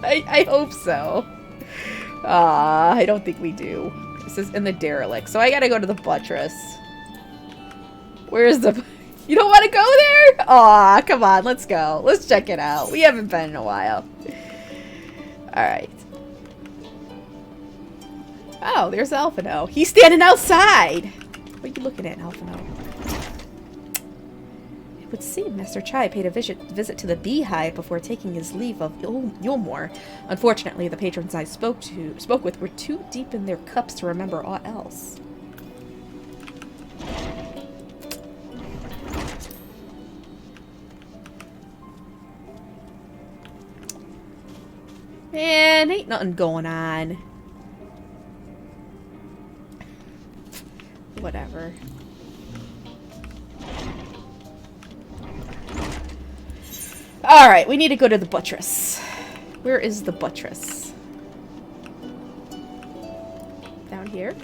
I hope so. I don't think we do. This is in the derelict, so I gotta go to the buttress. Where's the... You don't want to go there? Aw, come on, let's go. Let's check it out. We haven't been in a while. Alright. Oh, there's Alphino. He's standing outside! What are you looking at, Alphino? It would seem Master Chai paid a visit to the Beehive before taking his leave of Yulmore. Unfortunately, the patrons I spoke with were too deep in their cups to remember aught else. Man, ain't nothing going on. Whatever. Alright, we need to go to the buttress. Where is the buttress? Down here?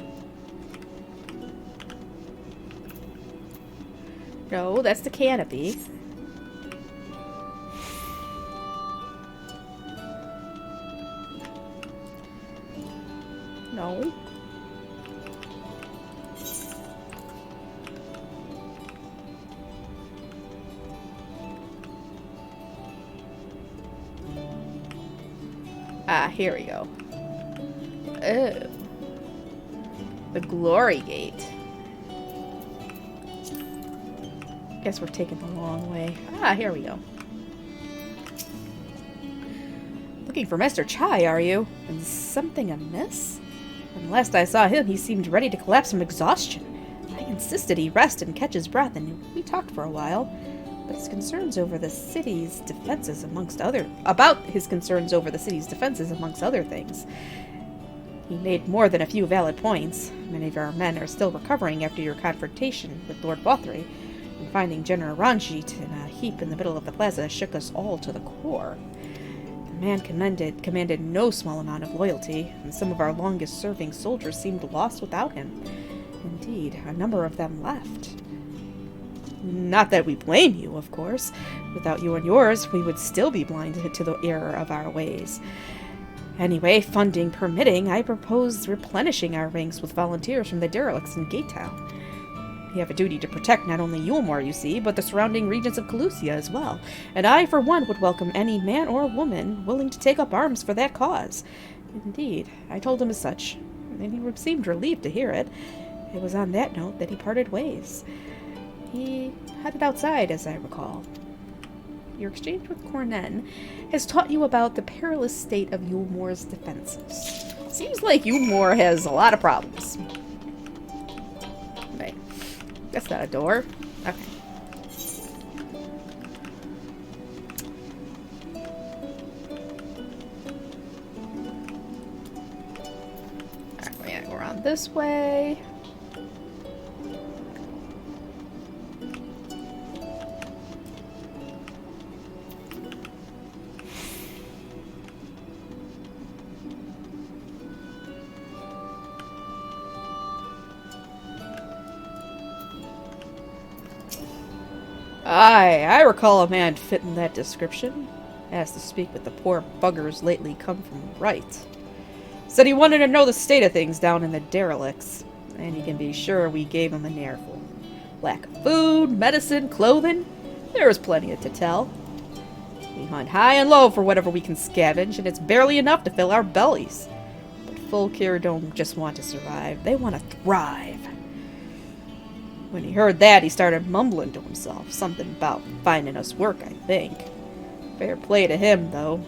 No, that's the canopy. No. Ah, here we go. Oh. The Glory Gate. Guess we're taking the long way. Ah, here we go. Looking for Master Chai, are you? Is something amiss? When last I saw him, he seemed ready to collapse from exhaustion. I insisted he rest and catch his breath, and we talked for a while. But his concerns over the city's defenses amongst other things. He made more than a few valid points. Many of our men are still recovering after your confrontation with Lord Vothry, and finding General Ranjit in a heap in the middle of the plaza shook us all to the core. The man commanded no small amount of loyalty, and some of our longest-serving soldiers seemed lost without him. Indeed, a number of them left. Not that we blame you, of course. Without you and yours, we would still be blinded to the error of our ways. Anyway, funding permitting, I propose replenishing our ranks with volunteers from the derelicts in Gate Town. We have a duty to protect not only Yulmore, you see, but the surrounding regions of Calusia as well, and I, for one, would welcome any man or woman willing to take up arms for that cause. Indeed, I told him as such, and he seemed relieved to hear it. It was on that note that he parted ways. He headed outside, as I recall. Your exchange with Cornen has taught you about the perilous state of Yulmore's defenses. Seems like Yulmore has a lot of problems. Wait, that's not a door. Okay. Alright, we gotta go around this way. I recall a man fitting that description. Asked to speak with the poor buggers lately come from right. Said he wanted to know the state of things down in the derelicts. And you can be sure we gave him an earful. Lack of food, medicine, clothing. There was plenty to tell. We hunt high and low for whatever we can scavenge, and it's barely enough to fill our bellies. But folk here don't just want to survive, they want to thrive. When he heard that, he started mumbling to himself. Something about finding us work, I think. Fair play to him, though.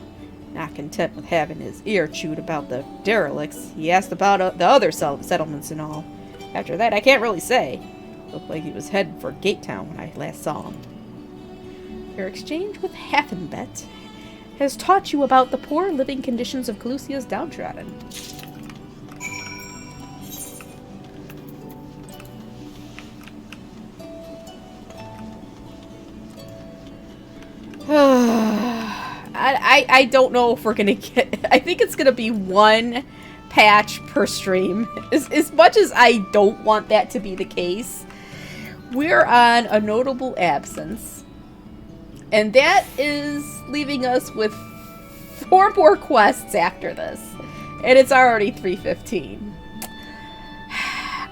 Not content with having his ear chewed about the derelicts, he asked about the other settlements and all. After that, I can't really say. Looked like he was headed for Gate Town when I last saw him. Your exchange with Haffenbett has taught you about the poor living conditions of Calusia's downtrodden. I don't know if we're gonna get... I think it's gonna be one patch per stream. As much as I don't want that to be the case, we're on a notable absence. And that is leaving us with 4 more quests after this. And it's already 3:15.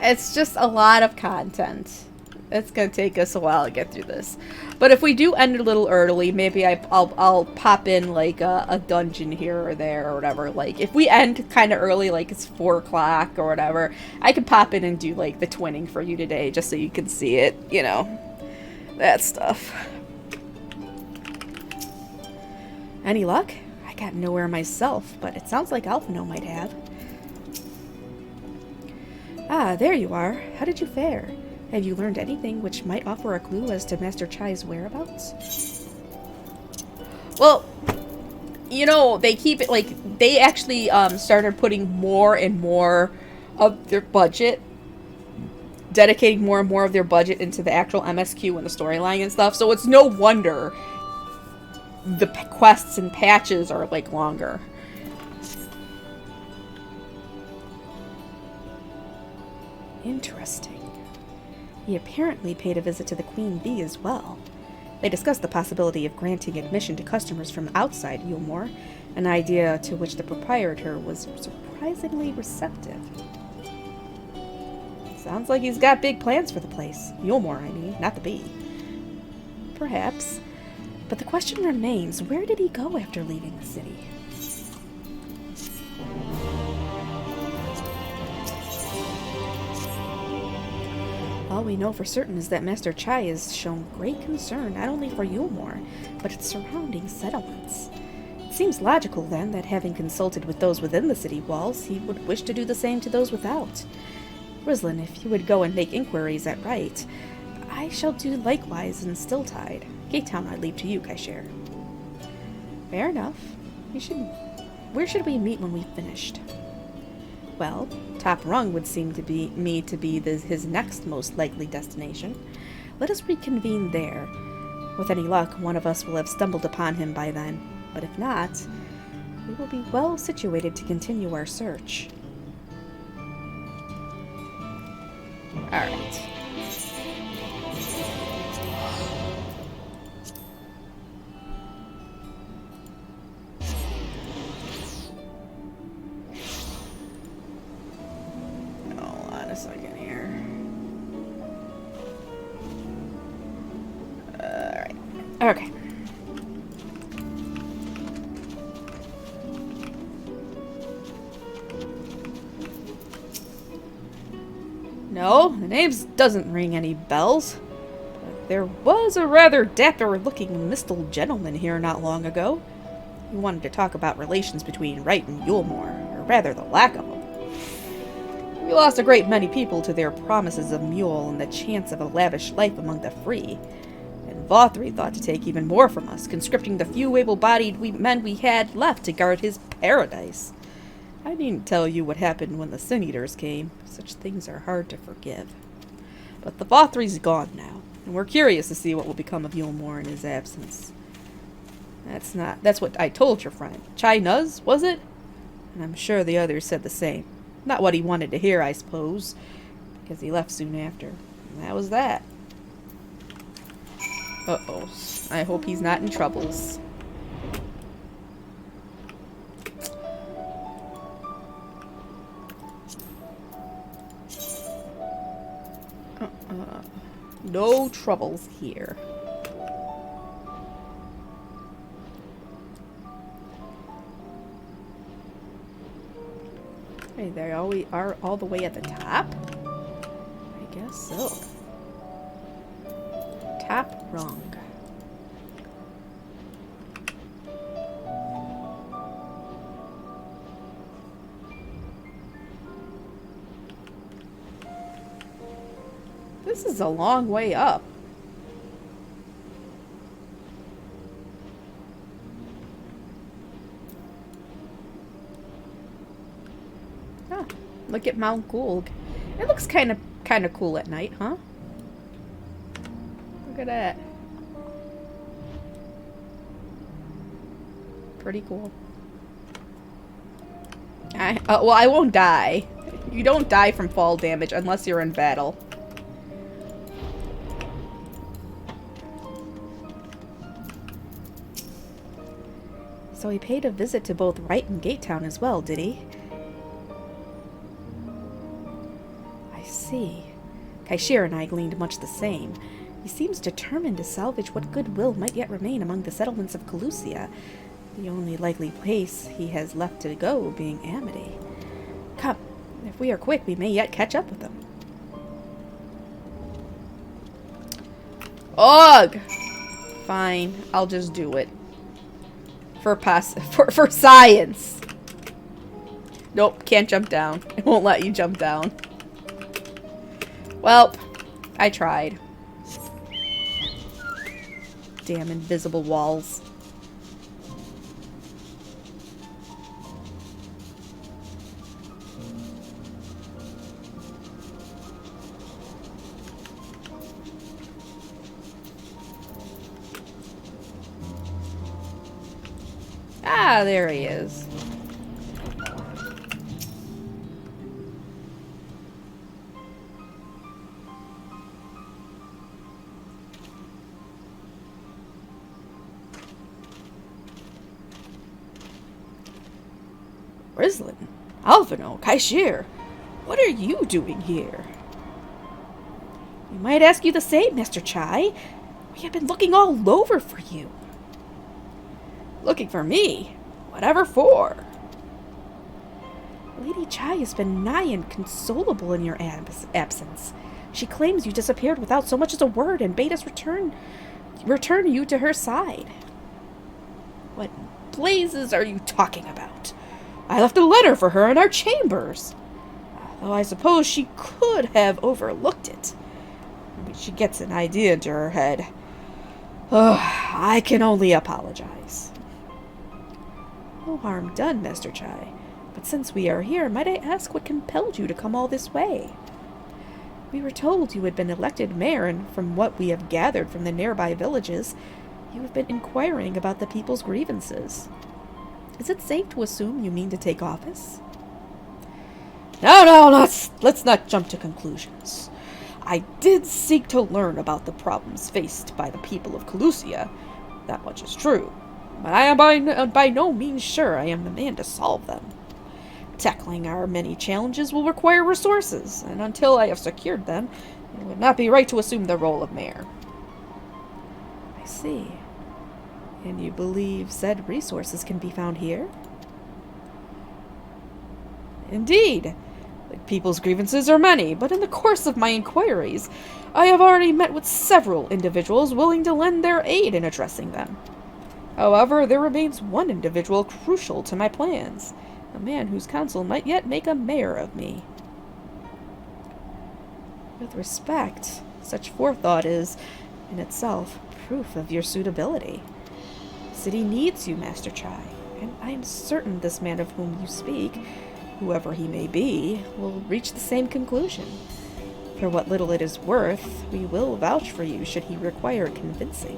It's just a lot of content. It's gonna take us a while to get through this. But if we do end a little early, maybe I'll pop in like a dungeon here or there or whatever. Like if we end kind of early, like it's 4 o'clock or whatever, I could pop in and do like the twinning for you today just so you can see it, you know, that stuff. Any luck? I got nowhere myself, but it sounds like Alphino might have. Ah, there you are. How did you fare? Have you learned anything which might offer a clue as to Master Chai's whereabouts? Well, you know, they keep it, like, they actually started putting more and more of their budget, dedicating more and more of their budget into the actual MSQ and the storyline and stuff, so it's no wonder the quests and patches are, like, longer. Interesting. He apparently paid a visit to the Queen Bee as well. They discussed the possibility of granting admission to customers from outside Yulmore, an idea to which the proprietor was surprisingly receptive. Sounds like he's got big plans for the place. Yulmore, I mean, not the Bee. Perhaps. But the question remains, where did he go after leaving the city? All we know for certain is that Master Chai has shown great concern not only for Yulmore, but its surrounding settlements. It seems logical, then, that having consulted with those within the city walls, he would wish to do the same to those without. Rislin, if you would go and make inquiries at Right, I shall do likewise in Stilltide. Gate Town I leave to you, Kaisher. Fair enough. Where should we meet when we've finished? Well, Top Rung would seem to be his next most likely destination. Let us reconvene there. With any luck, one of us will have stumbled upon him by then. But if not, we will be well situated to continue our search. Alright. Okay. No, the name doesn't ring any bells. There was a rather dapper-looking Mistle gentleman here not long ago. He wanted to talk about relations between Wright and Yulmore, or rather the lack of them. We lost a great many people to their promises of mule and the chance of a lavish life among the free. And Vothri thought to take even more from us, conscripting the few able-bodied men we had left to guard his paradise. I needn't tell you what happened when the Sin Eaters came. Such things are hard to forgive. But the Vothri's gone now, and we're curious to see what will become of Yulmore in his absence. That's what I told your friend. Chai Nuz, was it? And I'm sure the others said the same. Not what he wanted to hear, I suppose, because he left soon after. And that was that. Uh-oh. I hope he's not in troubles. No troubles here. Hey, they are all the way at the top? I guess so. Top rung. This is a long way up. Ah, look at Mount Gould. It looks kind of cool at night, huh? Look at that. Pretty cool. Well, I won't die. You don't die from fall damage unless you're in battle. So he paid a visit to both Wright and Gatetown as well, did he? I see. Kaishir and I gleaned much the same. He seems determined to salvage what goodwill might yet remain among the settlements of Calusia, the only likely place he has left to go being Amity. Come, if we are quick, we may yet catch up with him. Ugh! Fine, I'll just do it. For science. Nope, can't jump down. It won't let you jump down. Well, I tried. Damn invisible walls. Ah, there he is. Rislin, Alvino, Kaishir, what are you doing here? We might ask you the same, Master Chai. We have been looking all over for you. Looking for me? Whatever for? Lady Chai has been nigh inconsolable in your absence. She claims you disappeared without so much as a word and bade us return you to her side. What blazes are you talking about? I left a letter for her in our chambers. Though I suppose she could have overlooked it. Maybe she gets an idea into her head. Oh, I can only apologize. No harm done, Master Chai. But since we are here, might I ask what compelled you to come all this way? We were told you had been elected mayor, and from what we have gathered from the nearby villages, you have been inquiring about the people's grievances. Is it safe to assume you mean to take office? No, let's not jump to conclusions. I did seek to learn about the problems faced by the people of Calusia. That much is true. But I am by no means sure I am the man to solve them. Tackling our many challenges will require resources, and until I have secured them, it would not be right to assume the role of mayor. I see. And you believe said resources can be found here? Indeed. People's grievances are many, but in the course of my inquiries, I have already met with several individuals willing to lend their aid in addressing them. However, there remains one individual crucial to my plans, a man whose counsel might yet make a mayor of me. With respect, such forethought is, in itself, proof of your suitability. The city needs you, Master Chai, and I am certain this man of whom you speak, whoever he may be, will reach the same conclusion. For what little it is worth, we will vouch for you should he require convincing.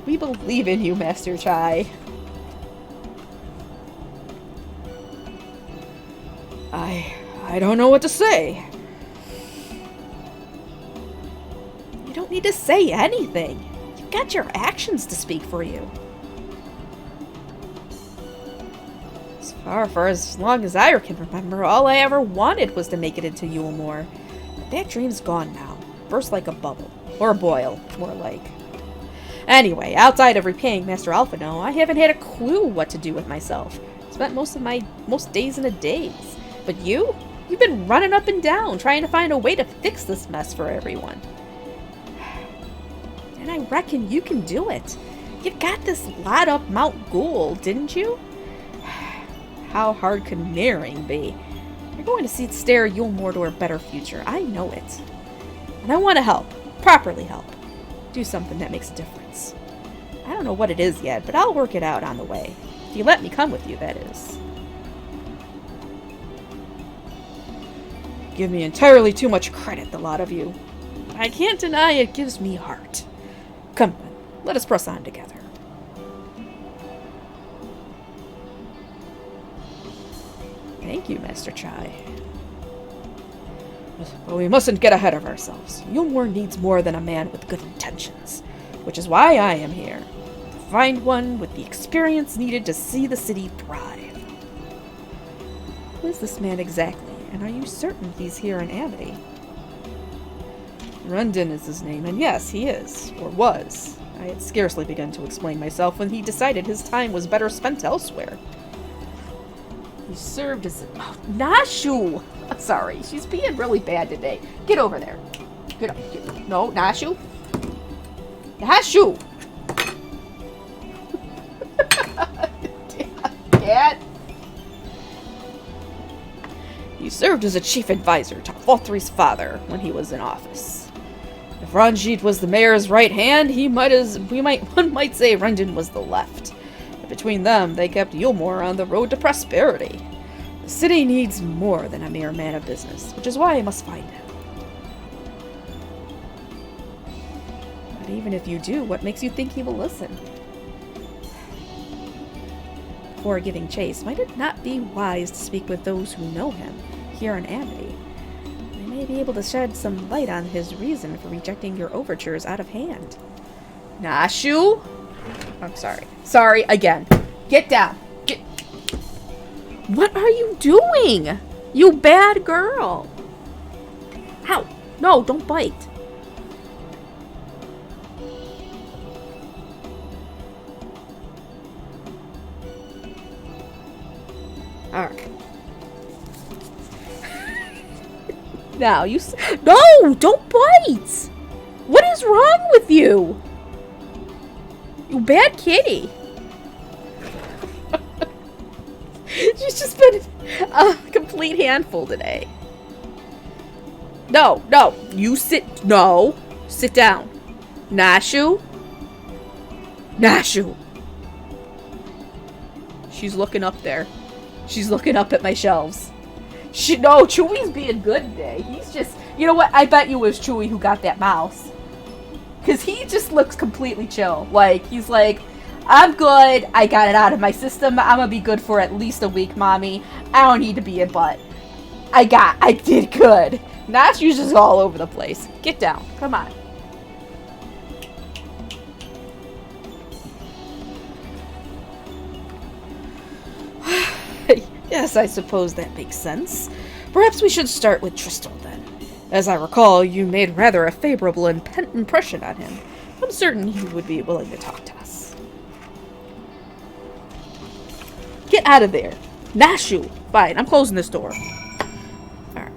We believe in you, Master Chai. I don't know what to say. You don't need to say anything. You've got your actions to speak for you. For as long as I can remember, all I ever wanted was to make it into Yulemore. But that dream's gone now. Burst like a bubble. Or a boil, more like. Anyway, outside of repaying Master Alphino, I haven't had a clue what to do with myself. Spent most days in a daze. But you've been running up and down, trying to find a way to fix this mess for everyone. And I reckon you can do it. You got this lot up Mount Ghoul, didn't you? How hard could marrying be? You're going to steer Yulemore to a better future. I know it. And I want to help. Properly help. Do something that makes a difference. I don't know what it is yet, but I'll work it out on the way. If you let me come with you, that is. Give me entirely too much credit, the lot of you. I can't deny it gives me heart. Come on, let us press on together. Thank you, Master Chai. But we mustn't get ahead of ourselves. Yulemore needs more than a man with good intentions, which is why I am here. To find one with the experience needed to see the city thrive. Who is this man exactly, and are you certain he's here in Amity? Rundin is his name, and yes, he is, or was. I had scarcely begun to explain myself when he decided his time was better spent elsewhere. He served as Nashu! Sorry, she's being really bad today. Get over there. Get up. No, Nashu. Nashu! Cat. He served as a chief advisor to Valtry's father when he was in office. If Ranjit was the mayor's right hand, one might say Rundin was the left. But between them, they kept Yulemore on the road to prosperity. The city needs more than a mere man of business, which is why I must find him. But even if you do, what makes you think he will listen? Before giving chase, might it not be wise to speak with those who know him, here in Amity? They may be able to shed some light on his reason for rejecting your overtures out of hand. Nashu? I'm sorry. Sorry, again. Get down. What are you doing? You bad girl. Ow. No, don't bite. Alright. Now, No! Don't bite! What is wrong with you? You bad kitty. She's just been a complete handful today. No, you sit down. Nashu? She's looking up there. She's looking up at my shelves. Chewy's being good today. He's just, you know what? I bet you it was Chewy who got that mouse. Because he just looks completely chill. Like, he's like, I'm good. I got it out of my system. I'm gonna be good for at least a week, mommy. I don't need to be a butt. I did good. Nashu's just all over the place. Get down. Come on. Yes, I suppose that makes sense. Perhaps we should start with Tristal then. As I recall, you made rather a favorable impression on him. I'm certain he would be willing to talk to us. Get out of there. Nashu! Fine, I'm closing this door. Alright.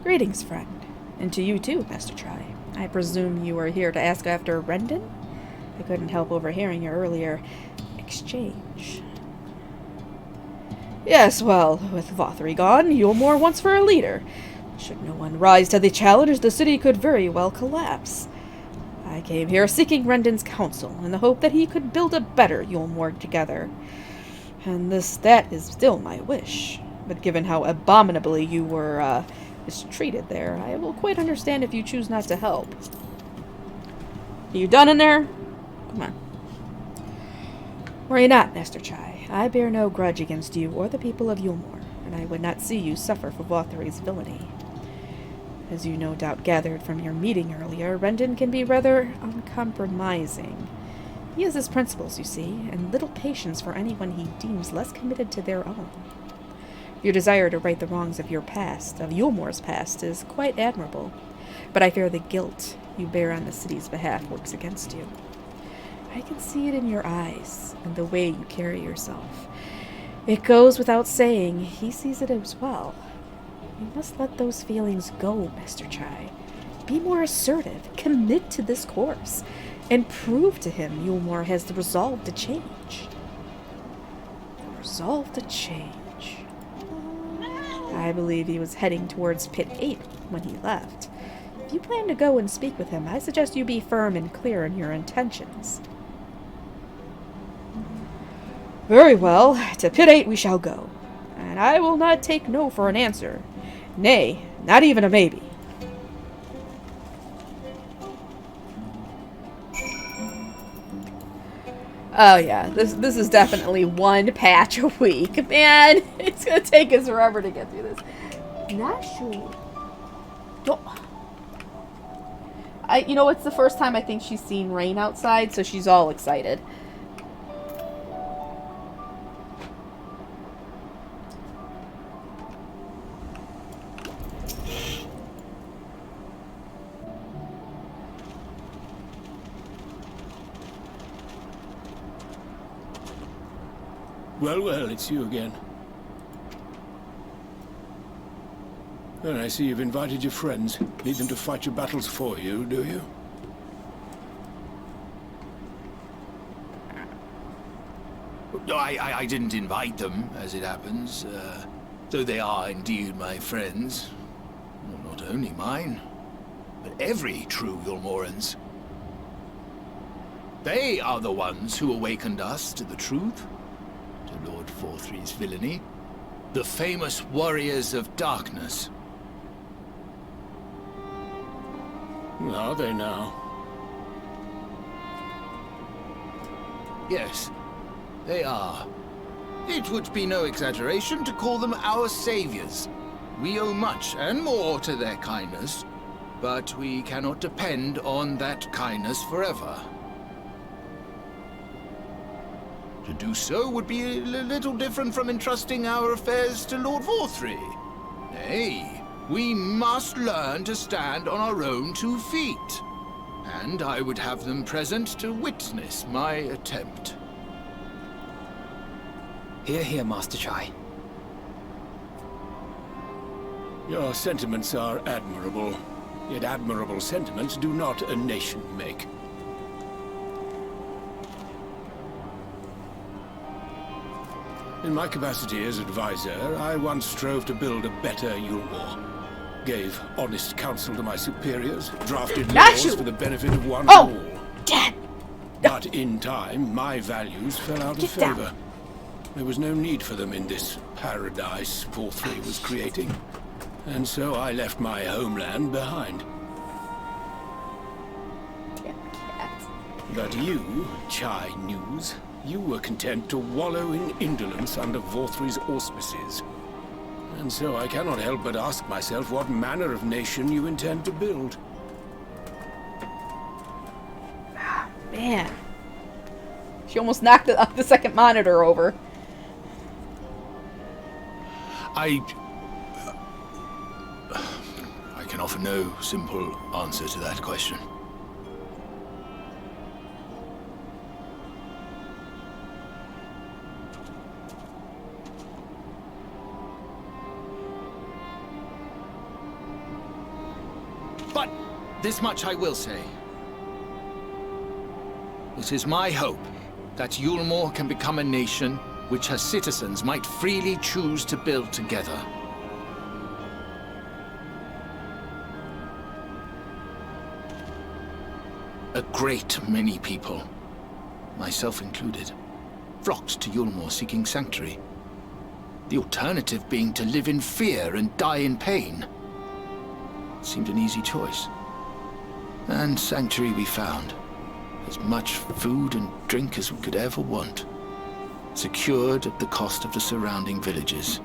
Greetings, friend. And to you too, Master Tri. I presume you are here to ask after Rendon? I couldn't help overhearing your earlier exchange. Yes, well, with Vothri gone, Yulmore wants for a leader. Should no one rise to the challenge, the city could very well collapse. I came here seeking Rendon's counsel, in the hope that he could build a better Yulmore together. And that is still my wish. But given how abominably you were, mistreated there, I will quite understand if you choose not to help. Are you done in there? Come on. Worry not, Master Chai. I bear no grudge against you or the people of Yulmore, and I would not see you suffer for Vothri's villainy. As you no doubt gathered from your meeting earlier, Rendon can be rather uncompromising. He has his principles, you see, and little patience for anyone he deems less committed to their own. Your desire to right the wrongs of your past, of Yulmore's past, is quite admirable, but I fear the guilt you bear on the city's behalf works against you. I can see it in your eyes and the way you carry yourself. It goes without saying, he sees it as well. You must let those feelings go, Master Chai. Be more assertive, commit to this course, and prove to him Yulmore has the resolve to change. The resolve to change. I believe he was heading towards Pit 8 when he left. If you plan to go and speak with him, I suggest you be firm and clear in your intentions. Very well, to Pit 8 we shall go, and I will not take no for an answer. Nay, not even a maybe. Oh yeah, this is definitely one patch a week. Man, it's gonna take us forever to get through this. Nashu. You know, it's the first time I think she's seen rain outside, so she's all excited. Well, well, it's you again. And I see you've invited your friends. Need them to fight your battles for you, do you? I didn't invite them, as it happens. Though they are indeed my friends. Well, not only mine, but every true Yulmoran's. They are the ones who awakened us to the truth. To Lord Vothri's villainy. The famous warriors of darkness. Are they now? Yes, they are. It would be no exaggeration to call them our saviors. We owe much and more to their kindness, but we cannot depend on that kindness forever. To do so would be a little different from entrusting our affairs to Lord Vothri. Nay, we must learn to stand on our own 2 feet. And I would have them present to witness my attempt. Hear, hear, Master Chai. Your sentiments are admirable. Yet admirable sentiments do not a nation make. In my capacity as advisor, I once strove to build a better Yulmore. Gave honest counsel to my superiors, drafted laws for the benefit of one and all. Dad! But in time, my values fell out of favor. There was no need for them in this paradise Vothri was creating. And so I left my homeland behind. But you, Chai News, you were content to wallow in indolence under Vothri's auspices. And so I cannot help but ask myself what manner of nation you intend to build. Man. She almost knocked the second monitor over. I can offer no simple answer to that question. This much I will say. It is my hope that Yulmore can become a nation which her citizens might freely choose to build together. A great many people, myself included, flocked to Yulmore seeking sanctuary. The alternative being to live in fear and die in pain. Seemed an easy choice. And sanctuary we found. As much food and drink as we could ever want. Secured at the cost of the surrounding villages.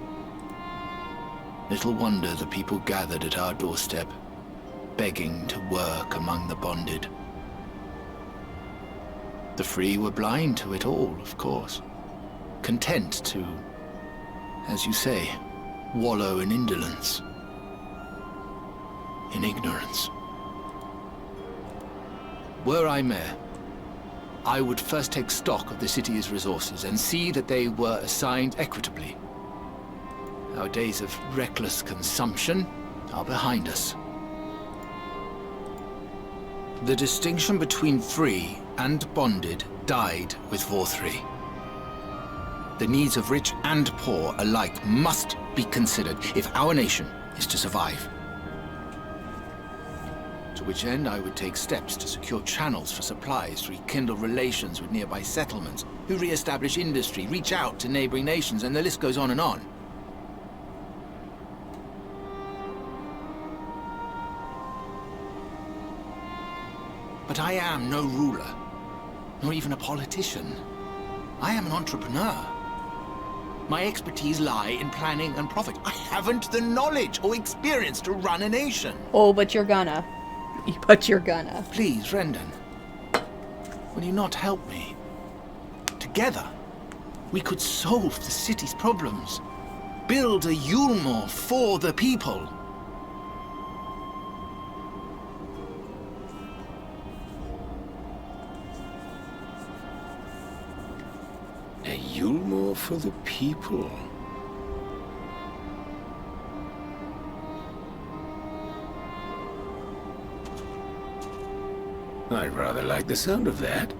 Little wonder the people gathered at our doorstep, begging to work among the bonded. The free were blind to it all, of course. Content to, as you say, wallow in indolence. In ignorance. Were I mayor, I would first take stock of the city's resources and see that they were assigned equitably. Our days of reckless consumption are behind us. The distinction between free and bonded died with Vorthri. The needs of rich and poor alike must be considered if our nation is to survive. To which end I would take steps to secure channels for supplies, rekindle relations with nearby settlements, who re-establish industry, reach out to neighboring nations, and the list goes on and on. But I am no ruler, nor even a politician. I am an entrepreneur. My expertise lie in planning and profit. I haven't the knowledge or experience to run a nation. Oh, but you're gonna. But you're gonna. Please, Rendon. Will you not help me? Together, we could solve the city's problems. Build a Yulmore for the people. A Yulmore for the people. I rather like the sound of that.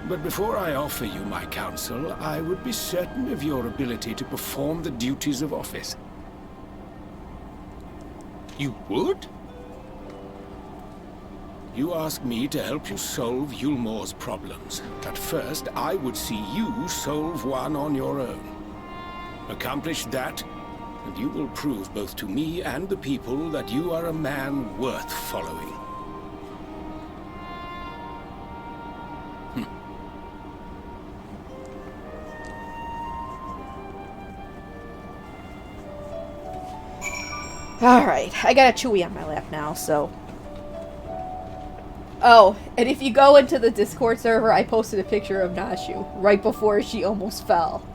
But before I offer you my counsel, I would be certain of your ability to perform the duties of office. You would? You ask me to help you solve Yulmore's problems. At first, I would see you solve one on your own. Accomplish that, and you will prove both to me and the people that you are a man worth following. Alright, I got a Chewy on my lap now, so... Oh, and if you go into the Discord server, I posted a picture of Nashu right before she almost fell.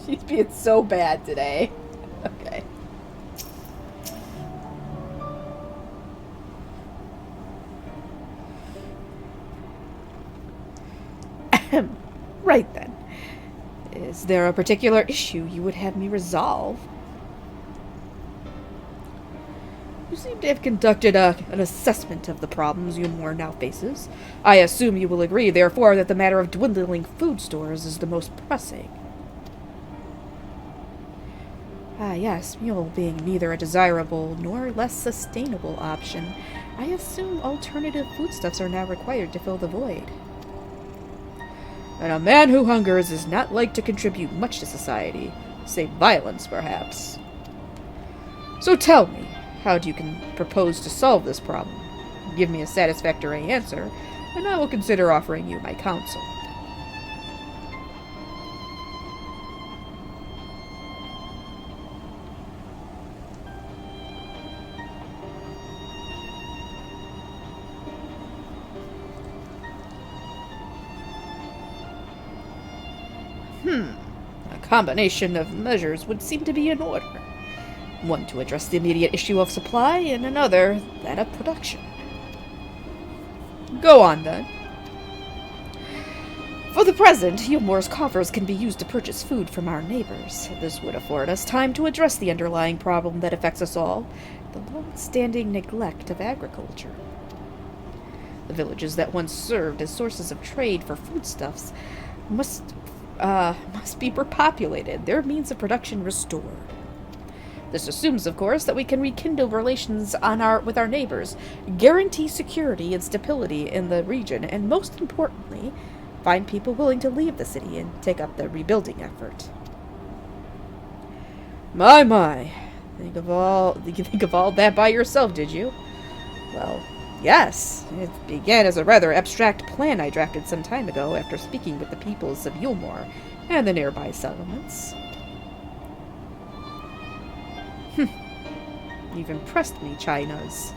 She's being so bad today. Okay. Right then. Is there a particular issue you would have me resolve? You seem to have conducted an assessment of the problems Yulmore now faces. I assume you will agree, therefore, that the matter of dwindling food stores is the most pressing. Ah, yes, mule being neither a desirable nor less sustainable option, I assume alternative foodstuffs are now required to fill the void. And a man who hungers is not like to contribute much to society, save violence, perhaps. So tell me, how do you propose to solve this problem? Give me a satisfactory answer, and I will consider offering you my counsel. A combination of measures would seem to be in order. One to address the immediate issue of supply, and another that of production. Go on, then. For the present, Yulmore's coffers can be used to purchase food from our neighbors. This would afford us time to address the underlying problem that affects us all, the long-standing neglect of agriculture. The villages that once served as sources of trade for foodstuffs must be repopulated, their means of production restored. This assumes, of course, that we can rekindle relations with our neighbors, guarantee security and stability in the region, and most importantly, find people willing to leave the city and take up the rebuilding effort. My. You think of all that by yourself, did you? Well, yes. It began as a rather abstract plan I drafted some time ago after speaking with the peoples of Yulmore and the nearby settlements. You've impressed me, Chinos.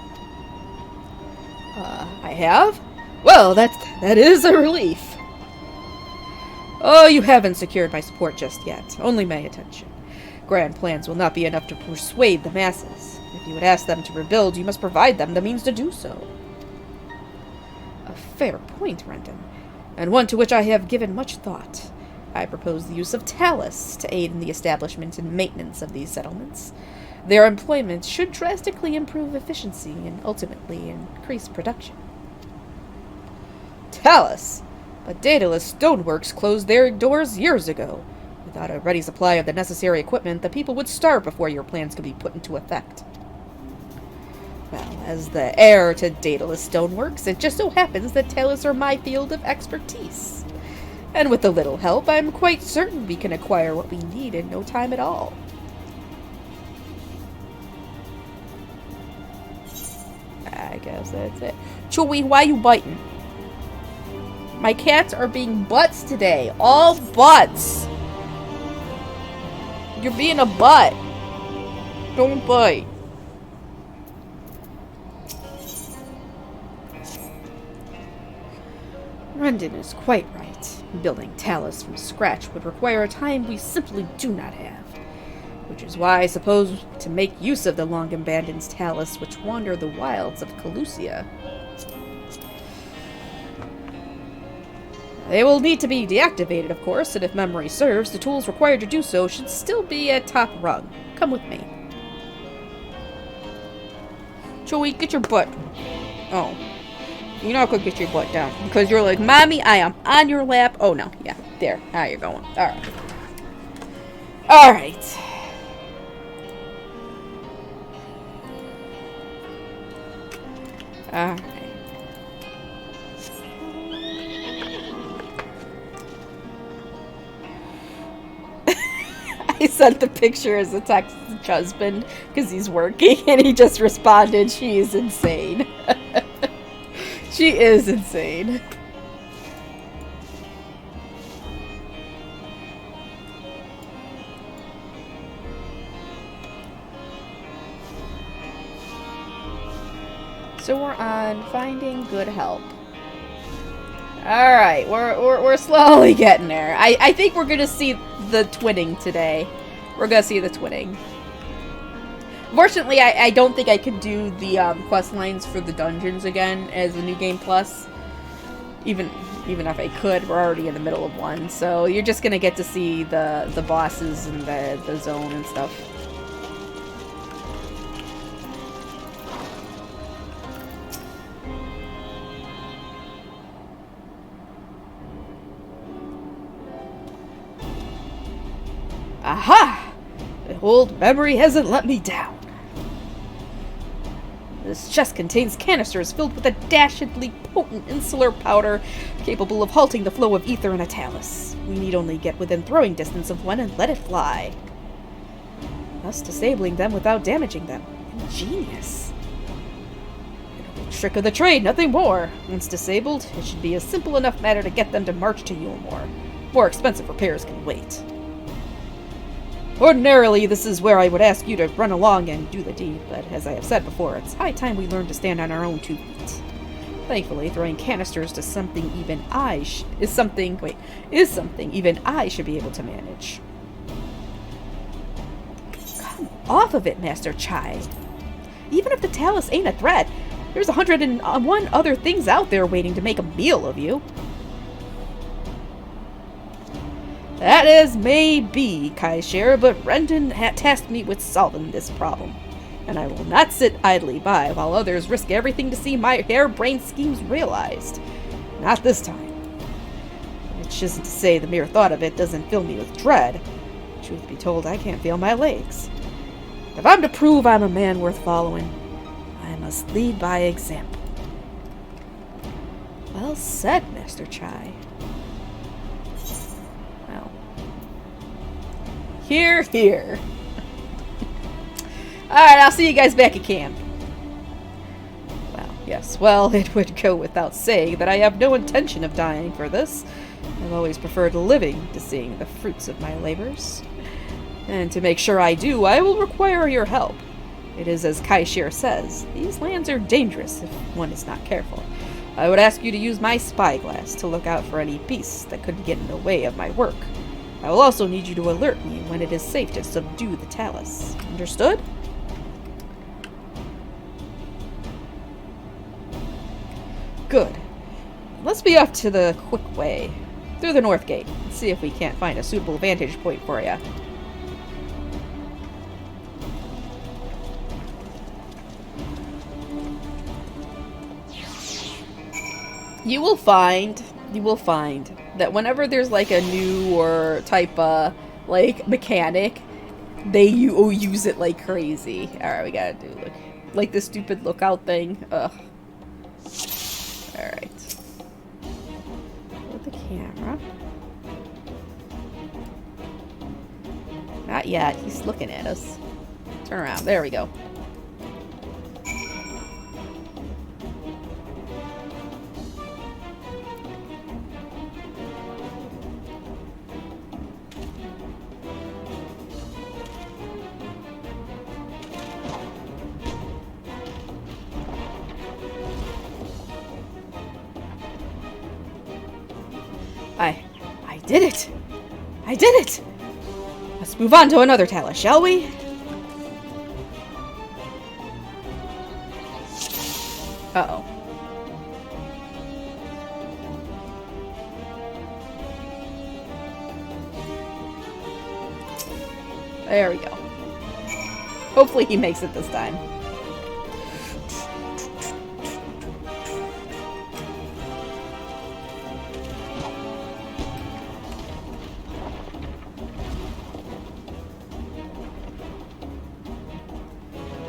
I have? Well, that is a relief. Oh, you haven't secured my support just yet. Only my attention. Grand plans will not be enough to persuade the masses. If you would ask them to rebuild, you must provide them the means to do so. A fair point, Renton, and one to which I have given much thought. I propose the use of talus to aid in the establishment and maintenance of these settlements. Their employment should drastically improve efficiency and ultimately increase production. Talus? But Daedalus Stoneworks closed their doors years ago. Without a ready supply of the necessary equipment, the people would starve before your plans could be put into effect. Well, as the heir to Daedalus Stoneworks, it just so happens that talus are my field of expertise. And with a little help, I'm quite certain we can acquire what we need in no time at all. I guess that's it. Chewie, why you biting? My cats are being butts today. All butts. You're being a butt. Don't bite. Rendon is quite right. Building talus from scratch would require a time we simply do not have. Which is why I suppose to make use of the long-abandoned talus which wander the wilds of Calusia. They will need to be deactivated, of course, and if memory serves, the tools required to do so should still be at top rung. Come with me. Chewie, get your butt. Oh. You're not gonna get your butt down. Because you're like, Mommy, I am on your lap. Oh, no. Yeah. There. Now you're going. Alright. Alright. Alright. I sent the picture as a text to his husband because he's working, and he just responded, "She is insane." She is insane. So we're on finding good help. Alright, we're slowly getting there. I think we're gonna see the twinning today. We're gonna see the twinning. Fortunately, I don't think I could do the quest lines for the dungeons again as a new game plus. Even if I could, we're already in the middle of one. So you're just gonna get to see the bosses and the zone and stuff. Aha! The old memory hasn't let me down. This chest contains canisters filled with a dastardly potent insular powder capable of halting the flow of ether in a talus. We need only get within throwing distance of one and let it fly, thus disabling them without damaging them. Ingenious. It'll be a trick of the trade, nothing more. Once disabled, it should be a simple enough matter to get them to march to Yulmore. More expensive repairs can wait. Ordinarily, this is where I would ask you to run along and do the deed, but as I have said before, it's high time we learn to stand on our own 2 feet. Thankfully, throwing canisters to something even I should be able to manage. Come off of it, Master Chai. Even if the talus ain't a threat, there's 101 other things out there waiting to make a meal of you. That is may be, Kaishir, but Rendon tasked me with solving this problem. And I will not sit idly by while others risk everything to see my harebrained schemes realized. Not this time. Which isn't to say the mere thought of it doesn't fill me with dread. Truth be told, I can't feel my legs. If I'm to prove I'm a man worth following, I must lead by example. Well said, Master Chai. Well. Here, here. Alright, I'll see you guys back at camp. Well, yes, well, it would go without saying that I have no intention of dying for this. I've always preferred living to seeing the fruits of my labors. And to make sure I do, I will require your help. It is as Kaishir says, these lands are dangerous if one is not careful. I would ask you to use my spyglass to look out for any beasts that could get in the way of my work. I will also need you to alert me when it is safe to subdue the talus. Understood? Good. Let's be off to the quick way. Through the north gate. Let's see if we can't find a suitable vantage point for you. You will find that whenever there's like a new or type like mechanic, they use it like crazy. Alright, we gotta do like this stupid lookout thing. Ugh. Alright. With the camera. Not yet. He's looking at us. Turn around. There we go. I did it! I did it! Let's move on to another talus, shall we? Uh-oh. There we go. Hopefully he makes it this time.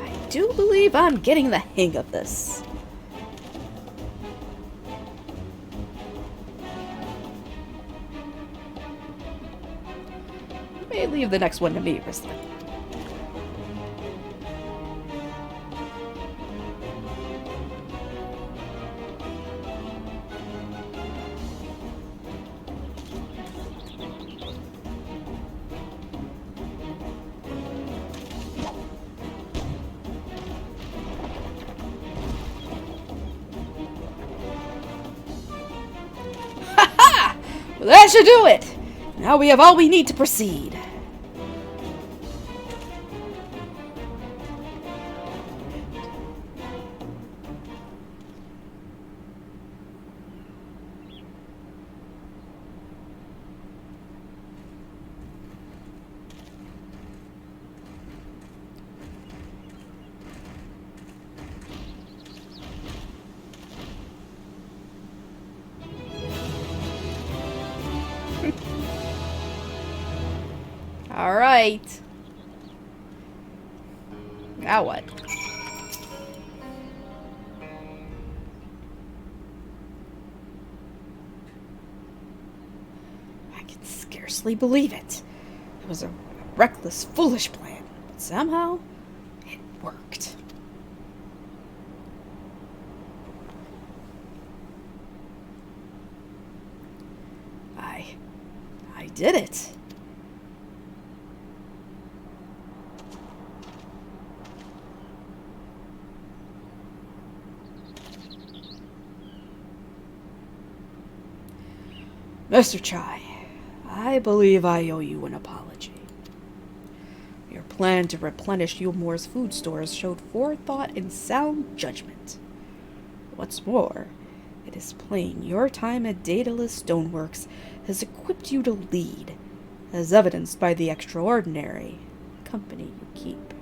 I do believe I'm getting the hang of this. May leave the next one to me, Bristol. Well, that should do it! Now we have all we need to proceed. Alright. Now what? I can scarcely believe it. It was a reckless, foolish plan, but somehow it worked. I did it. Mr. Chai, I believe I owe you an apology. Your plan to replenish Yulmore's food stores showed forethought and sound judgment. What's more, it is plain your time at Daedalus Stoneworks has equipped you to lead, as evidenced by the extraordinary company you keep.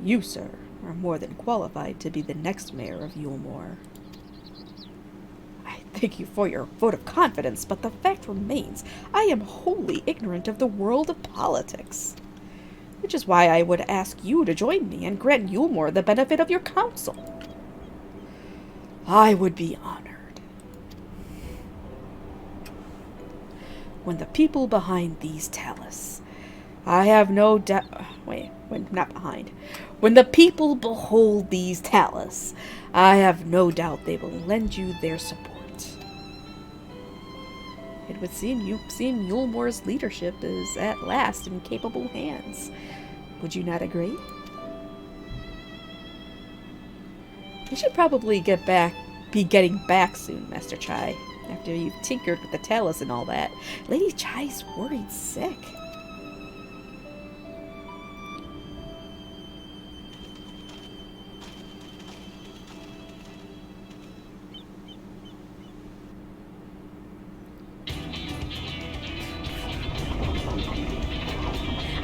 You, sir, are more than qualified to be the next mayor of Yulmore. I thank you for your vote of confidence, but the fact remains I am wholly ignorant of the world of politics. Which is why I would ask you to join me and grant Yulmore the benefit of your counsel. I would be honored. When the people behind these talus, I have no doubt... When the people behold these talus, I have no doubt they will lend you their support. It would seem Yulmore's leadership is at last in capable hands. Would you not agree? You should probably be getting back soon, Master Chai. After you've tinkered with the talus and all that. Lady Chai's worried sick.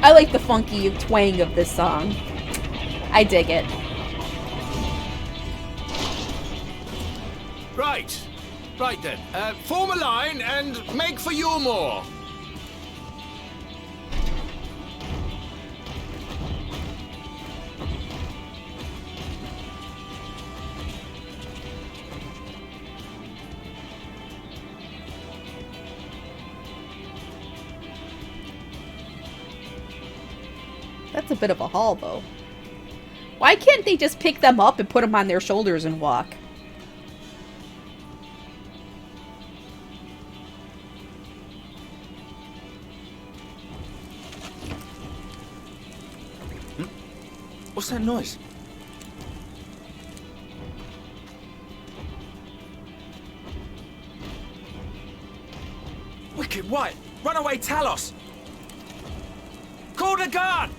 I like the funky twang of this song. I dig it. Right then. Form a line and make for Yulmore. That's a bit of a haul, though. Why can't they just pick them up and put them on their shoulders and walk? What's that noise? Wicked White! Runaway Talos! Call the guard!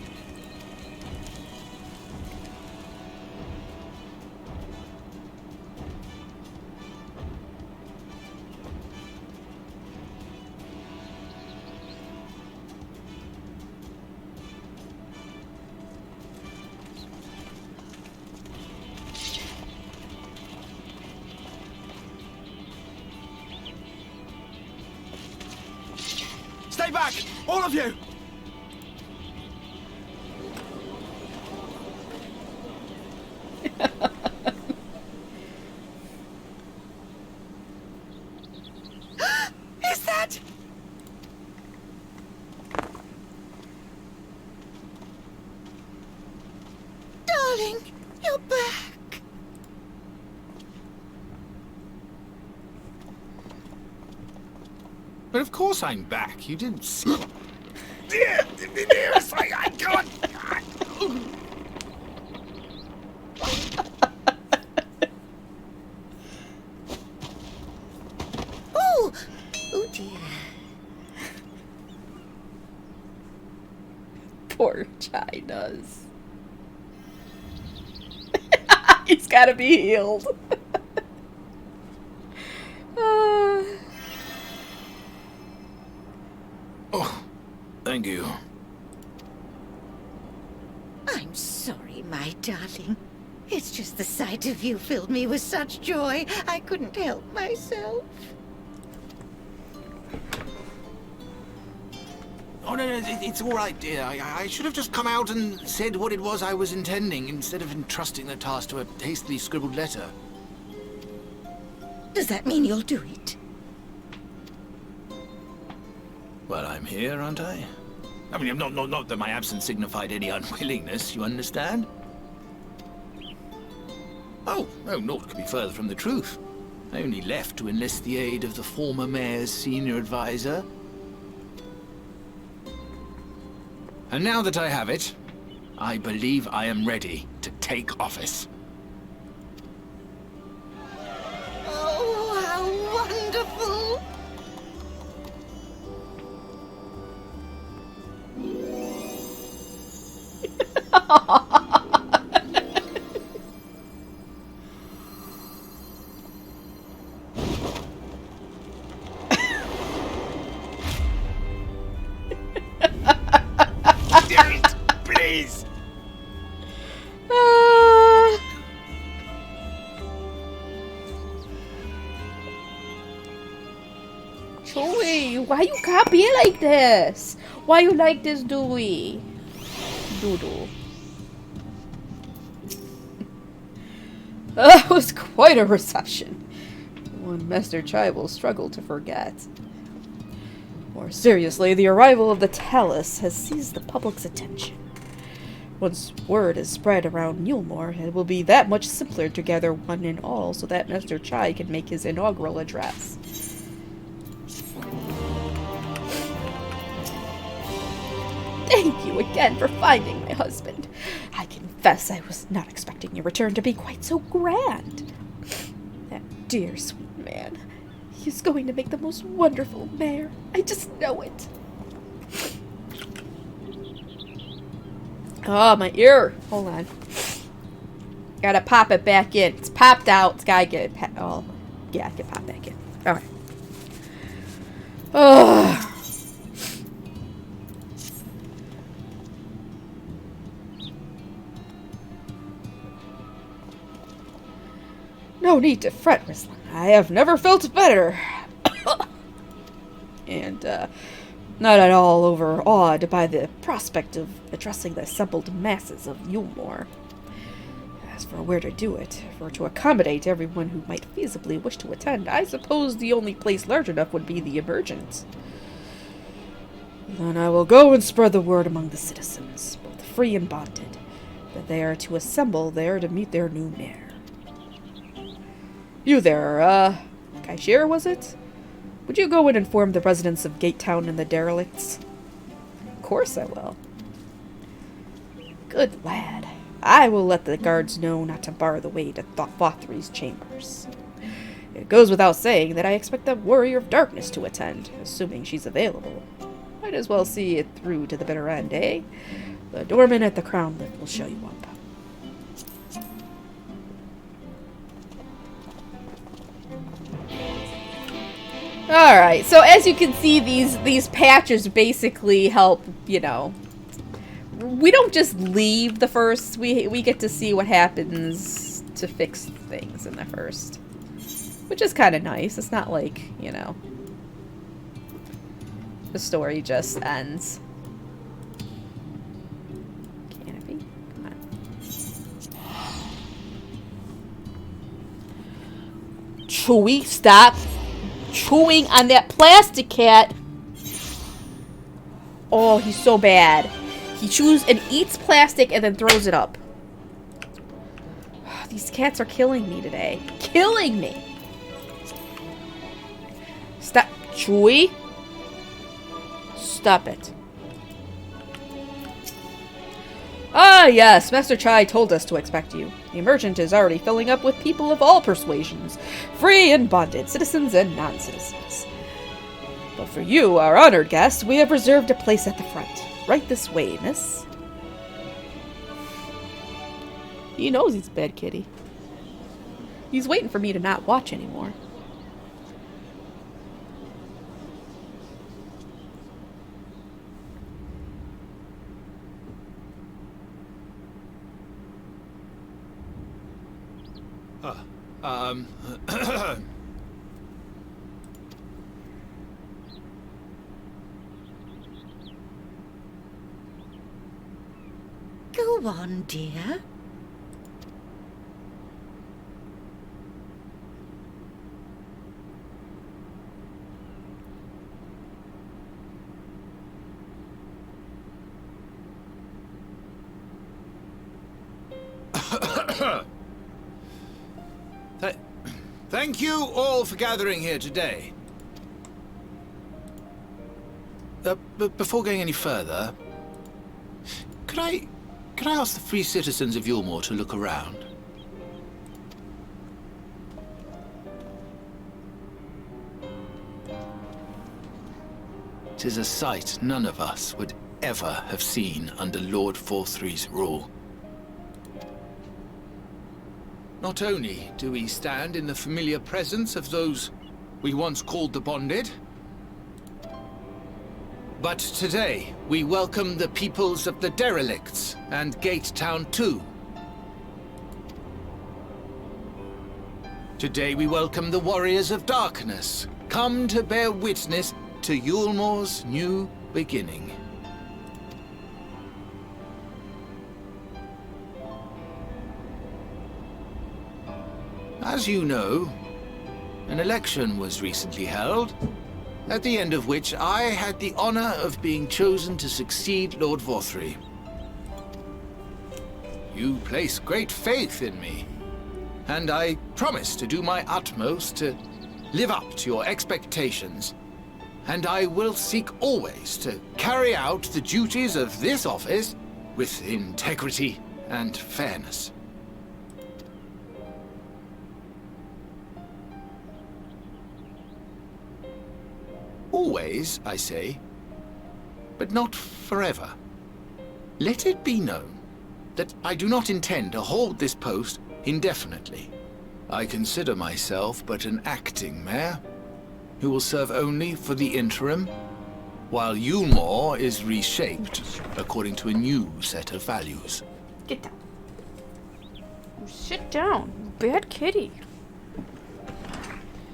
Stay back! All of you! Is that... Darling, you're back. But of course I'm back. You didn't see... Yes, I can't... Oh dear. Poor Chai does. He's gotta be healed. Oh, thank you. I'm sorry, my darling. It's just the sight of you filled me with such joy, I couldn't help myself. Oh, no, it's all right, dear. I should have just come out and said what it was I was intending, instead of entrusting the task to a hastily scribbled letter. Does that mean you'll do it? Well, I'm here, aren't I? I mean, not that my absence signified any unwillingness, you understand? Oh, naught could be further from the truth. I only left to enlist the aid of the former mayor's senior advisor. And now that I have it, I believe I am ready to take office. Oh, how wonderful! Why you copy like this? Why you like this, Dewey? Doodle. It was quite a reception. One Master Chai will struggle to forget. More seriously, the arrival of the Talus has seized the public's attention. Once word is spread around Newlmore, it will be that much simpler to gather one and all so that Master Chai can make his inaugural address. Thank you again for finding my husband. I confess I was not expecting your return to be quite so grand. That dear, sweet man. He's going to make the most wonderful mayor. I just know it. Oh, my ear. Hold on. Gotta pop it back in. It's popped out. It's gotta get it. Oh, yeah, I can pop back in. Alright. Oh. No need to fret, Rislan. I have never felt better. And, not at all overawed by the prospect of addressing the assembled masses of Newlmore. As for where to do it, for to accommodate everyone who might feasibly wish to attend, I suppose the only place large enough would be the Emergent. Then I will go and spread the word among the citizens, both free and bonded, that they are to assemble there to meet their new mayor. You there, Kaishir, was it? Would you go and inform the residents of Gatetown and the derelicts? Of course I will. Good lad. I will let the guards know not to bar the way to Thothri's chambers. It goes without saying that I expect the Warrior of Darkness to attend, assuming she's available. Might as well see it through to the bitter end, eh? The doorman at the Crown Lift will show you up. Alright, so as you can see, these patches basically help, you know. We don't just leave the first, we get to see what happens to fix things in the first. Which is kind of nice. It's not like, you know, the story just ends. Canopy? Come on. Chewie, stop chewing on that plastic, cat. Oh, he's so bad. He chews and eats plastic and then throws it up. These cats are killing me today. Killing me. Stop. Chewie. Stop it. Ah, yes. Master Chai told us to expect you. The Emergent is already filling up with people of all persuasions. Free and bonded, citizens and non-citizens. But for you, our honored guest, we have reserved a place at the front. Right this way, miss. He knows he's a bad kitty. He's waiting for me to not watch anymore. Go on, dear. Thank you all for gathering here today. But before going any further, could I ask the free citizens of Yulmore to look around? Tis a sight none of us would ever have seen under Lord Forthry's rule. Not only do we stand in the familiar presence of those we once called the Bonded, but today we welcome the peoples of the Derelicts and Gatetown too. Today we welcome the Warriors of Darkness, come to bear witness to Yulmore's new beginning. As you know, an election was recently held, at the end of which I had the honor of being chosen to succeed Lord Vorthry. You place great faith in me, and I promise to do my utmost to live up to your expectations, and I will seek always to carry out the duties of this office with integrity and fairness. Always, I say, but not forever. Let it be known that I do not intend to hold this post indefinitely. I consider myself but an acting mayor, who will serve only for the interim, while Yulmore is reshaped according to a new set of values. Get down. Sit down, bad kitty.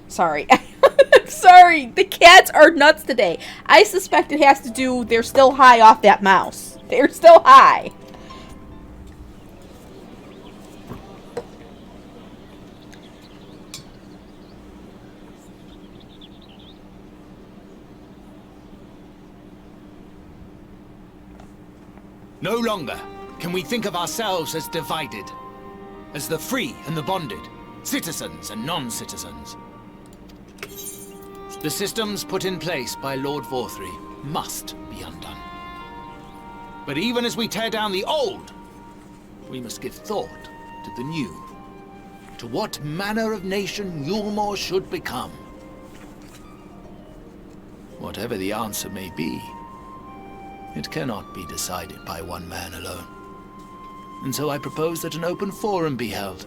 Sorry. I'm sorry. The cats are nuts today. I suspect it has to do, they're still high off that mouse. They're still high. No longer can we think of ourselves as divided, as the free and the bonded, citizens and non-citizens. The systems put in place by Lord Vorthry must be undone. But even as we tear down the old, we must give thought to the new, to what manner of nation Yulmore should become. Whatever the answer may be, it cannot be decided by one man alone. And so I propose that an open forum be held,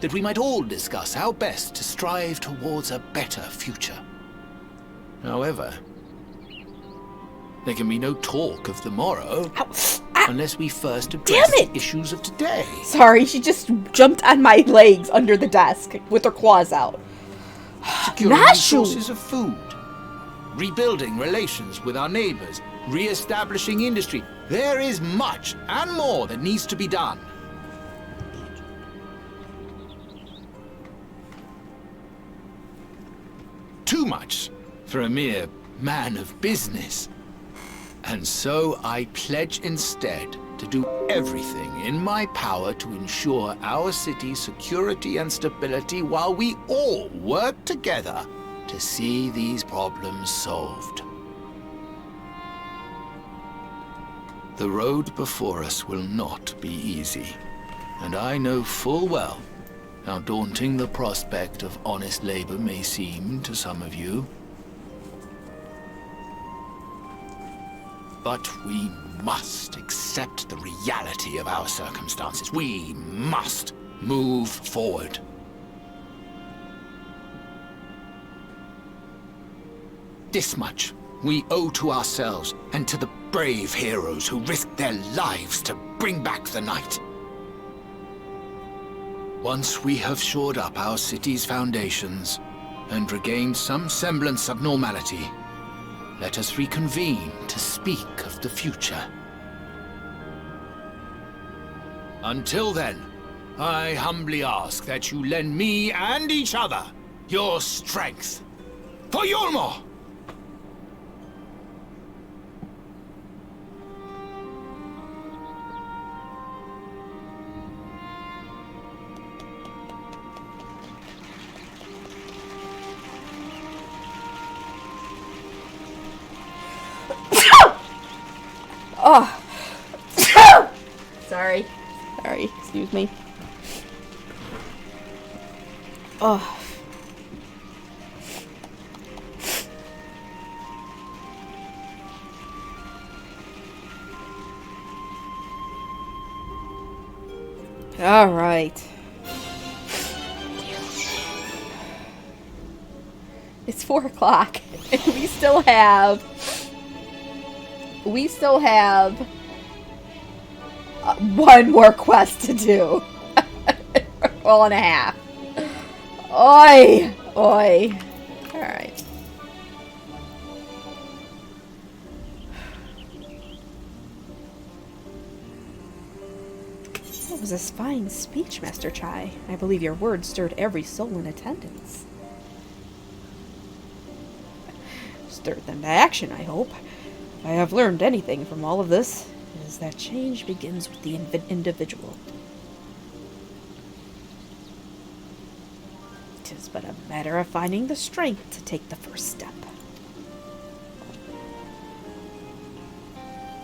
that we might all discuss how best to strive towards a better future. However, there can be no talk of the morrow unless we first address the issues of today. Sorry, she just jumped on my legs under the desk with her claws out. Securing sources of food, rebuilding relations with our neighbors, re-establishing industry. There is much and more that needs to be done. Too much for a mere man of business. And so I pledge instead to do everything in my power to ensure our city's security and stability while we all work together to see these problems solved. The road before us will not be easy, and I know full well how daunting the prospect of honest labor may seem to some of you. But we must accept the reality of our circumstances. We must move forward. This much we owe to ourselves and to the brave heroes who risked their lives to bring back the night. Once we have shored up our city's foundations and regained some semblance of normality, let us reconvene to speak of the future. Until then, I humbly ask that you lend me and each other your strength. For Yulmore! Oh. Sorry. Sorry, excuse me. Oh. All right. It's 4 o'clock, and we still have one more quest to do. Well and a half. Oi! Oi. Alright. was a fine speech, Master Chai. I believe your words stirred every soul in attendance. Stirred them to action, I hope. If I have learned anything from all of this, it is that change begins with the individual. It is but a matter of finding the strength to take the first step.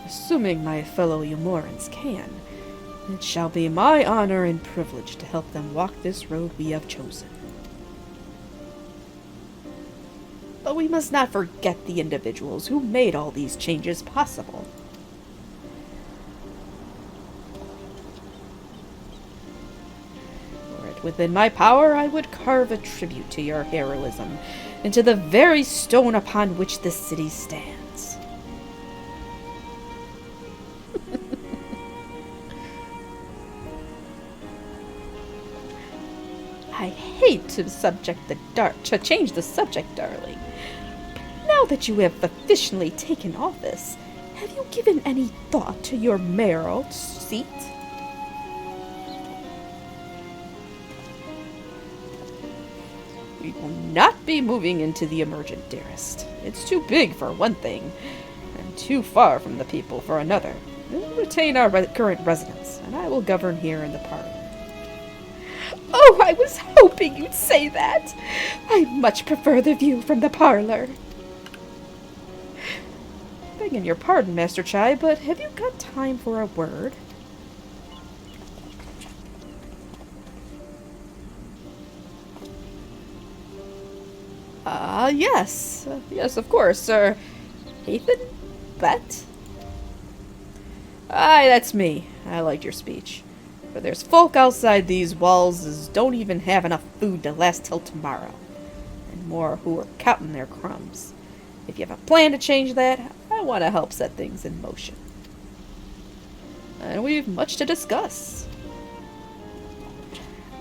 Assuming my fellow Umorans can, it shall be my honor and privilege to help them walk this road we have chosen. But we must not forget the individuals who made all these changes possible. Were it within my power, I would carve a tribute to your heroism into the very stone upon which this city stands. I hate to change the subject, darling. But now that you have officially taken office, have you given any thought to your mayoral seat? We will not be moving into the emergent, dearest. It's too big for one thing, and too far from the people for another. We'll retain our current residence, and I will govern here in the park. Oh, I was hoping you'd say that. I much prefer the view from the parlor. Begging your pardon, Master Chai, but have you got time for a word? Yes. Yes, of course, Sir Ethan? Bet? Aye, that's me. I liked your speech. But there's folk outside these walls as don't even have enough food to last till tomorrow. And more who are counting their crumbs. If you have a plan to change that, I want to help set things in motion. And we've much to discuss.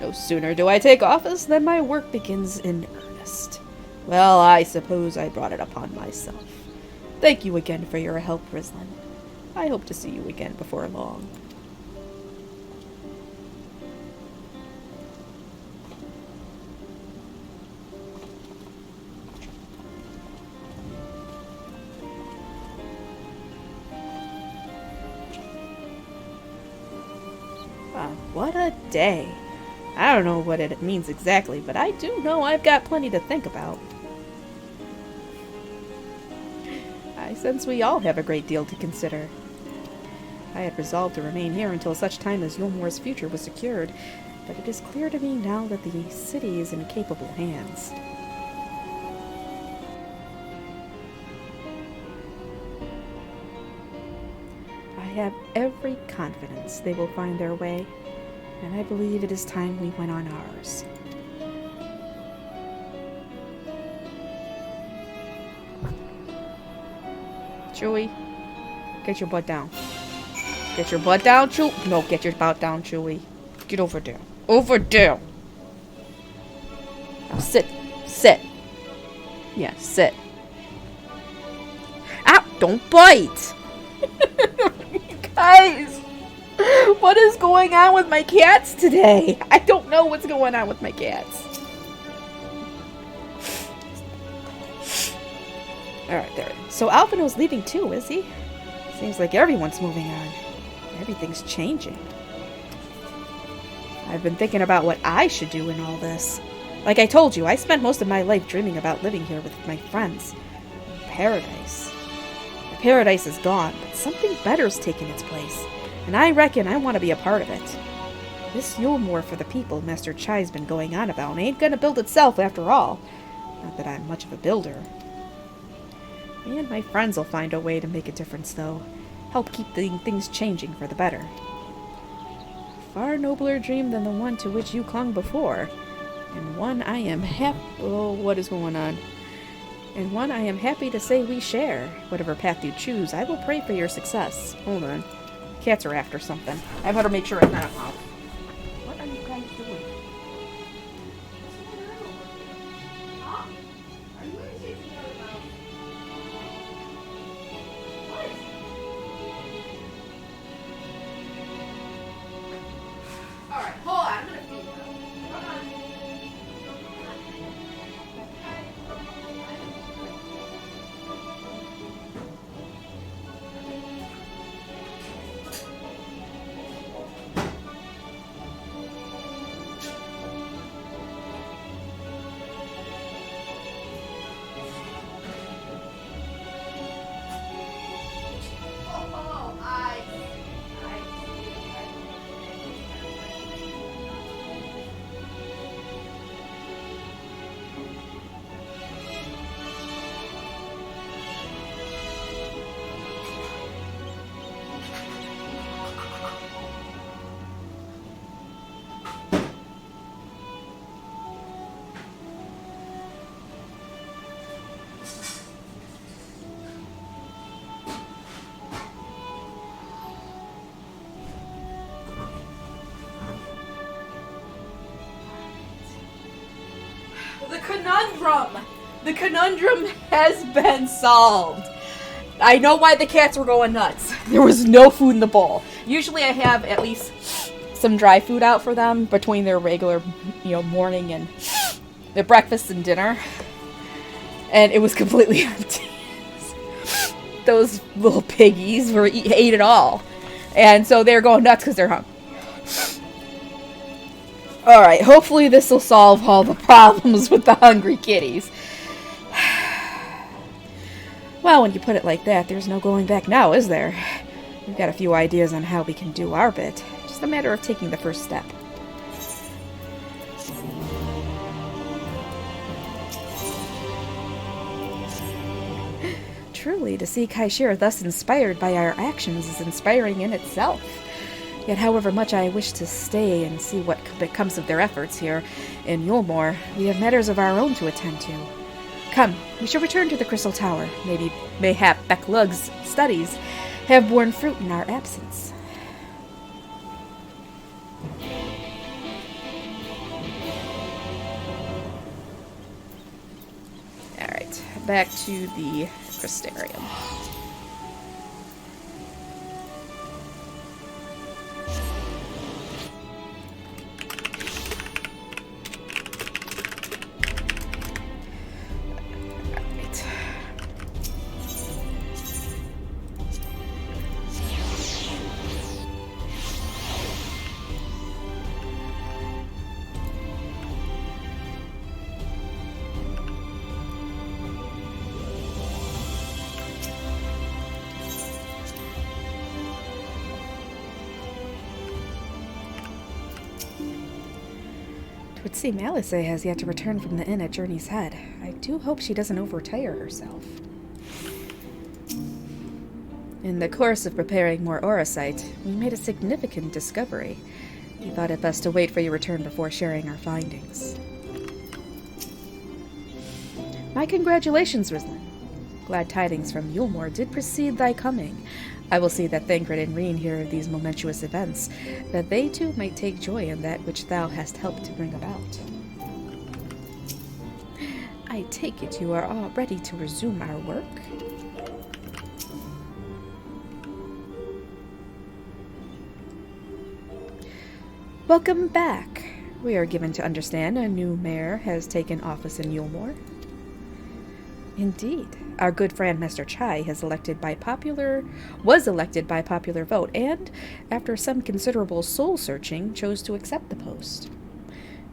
No sooner do I take office than my work begins in earnest. Well, I suppose I brought it upon myself. Thank you again for your help, Rislin. I hope to see you again before long. What a day. I don't know what it means exactly, but I do know I've got plenty to think about. I sense we all have a great deal to consider. I had resolved to remain here until such time as Yulmore's future was secured, but it is clear to me now that the city is in capable hands. I have every confidence they will find their way, and I believe it is time we went on ours. Chewie, get your butt down. Get your butt down, Chewie. No, get your butt down, Chewie. Get over there. Over there. Now sit. Sit. Yeah, sit. Ow! Don't bite! Guys! What is going on with my cats today? I don't know what's going on with my cats. Alright, there. So Alphino's leaving too, is he? Seems like everyone's moving on. Everything's changing. I've been thinking about what I should do in all this. Like I told you, I spent most of my life dreaming about living here with my friends. Paradise. The paradise is gone, but something better's taken its place. And I reckon I want to be a part of it. This Yulmore for the people Master Chai's been going on about ain't gonna build itself after all. Not that I'm much of a builder. Me and my friends will find a way to make a difference, though. Help keep things changing for the better. A far nobler dream than the one to which you clung before. And one I am Oh, what is going on? And one I am happy to say we share. Whatever path you choose, I will pray for your success. Hold on. Cats are after something. I better make sure I'm not out. What are you guys doing? Huh? Are you guys chasing another mouse? What? conundrum! The conundrum has been solved. I know why the cats were going nuts. There was no food in the bowl. Usually I have at least some dry food out for them between their regular, morning and their breakfast and dinner. And it was completely empty. Those little piggies ate it all. And so they're going nuts because they're hungry. Alright, hopefully this will solve all the problems with the hungry kitties. Well, when you put it like that, there's no going back now, is there? We've got a few ideas on how we can do our bit. Just a matter of taking the first step. Truly, to see Kaishir thus inspired by our actions is inspiring in itself. Yet however much I wish to stay and see what becomes of their efforts here in Yulmore, we have matters of our own to attend to. Come, we shall return to the Crystal Tower. Mayhap Beklug's studies have borne fruit in our absence. Alright, back to the Crystarium. It would seem Alice has yet to return from the inn at Journey's Head. I do hope she doesn't overtire herself. In the course of preparing more auracite, we made a significant discovery. We thought it best to wait for your return before sharing our findings. My congratulations, Rislin. Glad tidings from Yulmore did precede thy coming. I will see that Thancred and Reen hear of these momentous events, that they too might take joy in that which thou hast helped to bring about. I take it you are all ready to resume our work? Welcome back. We are given to understand a new mayor has taken office in Yulmore. Indeed. Our good friend Master Chai was elected by popular vote, and, after some considerable soul-searching, chose to accept the post.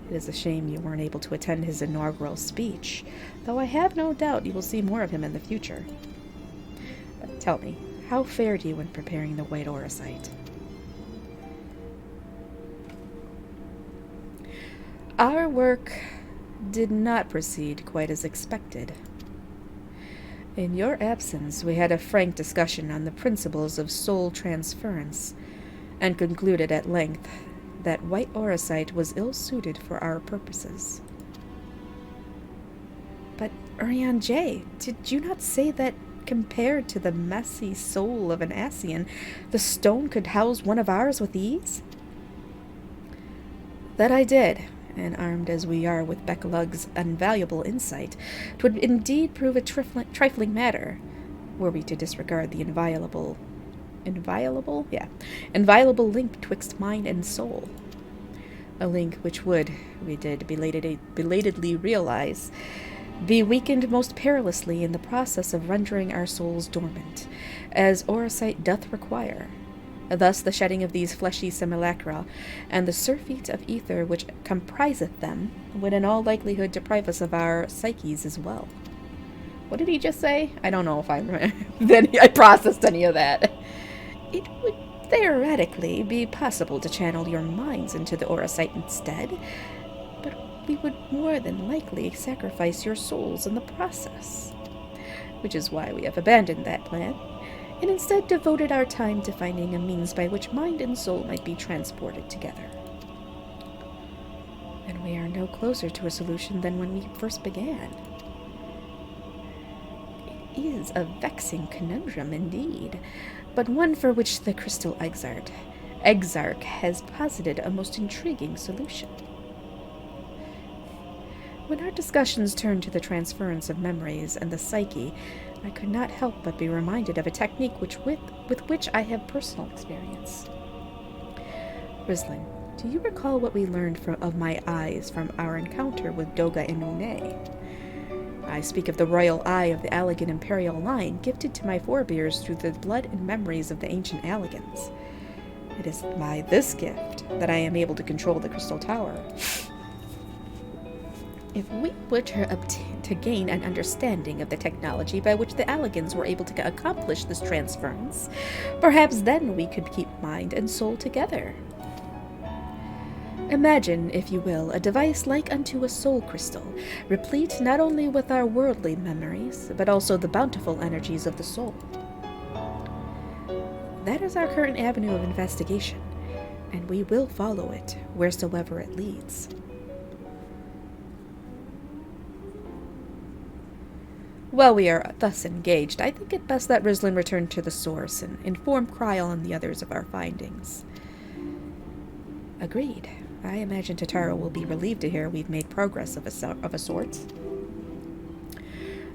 It is a shame you weren't able to attend his inaugural speech, though I have no doubt you will see more of him in the future. But tell me, how fared you when preparing the White Auracite? Our work did not proceed quite as expected. In your absence, we had a frank discussion on the principles of soul transference, and concluded at length that white auracite was ill-suited for our purposes. But, Urian J., did you not say that, compared to the messy soul of an Ascian, the stone could house one of ours with ease? That I did. And armed as we are with Beklug's invaluable insight, 'twould indeed prove a trifling matter, were we to disregard the inviolable link twixt mind and soul. A link which would, we did belatedly realize, be weakened most perilously in the process of rendering our souls dormant, as auracite doth require. Thus the shedding of these fleshy simulacra, and the surfeit of ether which compriseth them, would in all likelihood deprive us of our psyches as well. What did he just say? I don't know if I processed any of that. It would theoretically be possible to channel your minds into the auracite instead, but we would more than likely sacrifice your souls in the process. Which is why we have abandoned that plan, and instead devoted our time to finding a means by which mind and soul might be transported together. And we are no closer to a solution than when we first began. It is a vexing conundrum indeed, but one for which the Crystal Exarch has posited a most intriguing solution. When our discussions turned to the transference of memories and the psyche, I could not help but be reminded of a technique with which I have personal experience. Rislin, do you recall what we learned of my eyes from our encounter with Doga Inune? I speak of the royal eye of the Allegan imperial line gifted to my forebears through the blood and memories of the ancient Allegans. It is by this gift that I am able to control the Crystal Tower. If we were to gain an understanding of the technology by which the Allegans were able to accomplish this transference, perhaps then we could keep mind and soul together. Imagine, if you will, a device like unto a soul crystal, replete not only with our worldly memories, but also the bountiful energies of the soul. That is our current avenue of investigation, and we will follow it wheresoever it leads. While we are thus engaged, I think it best that Rislin return to the source and inform Kryal and the others of our findings. Agreed. I imagine Tataru will be relieved to hear we've made progress of a sort.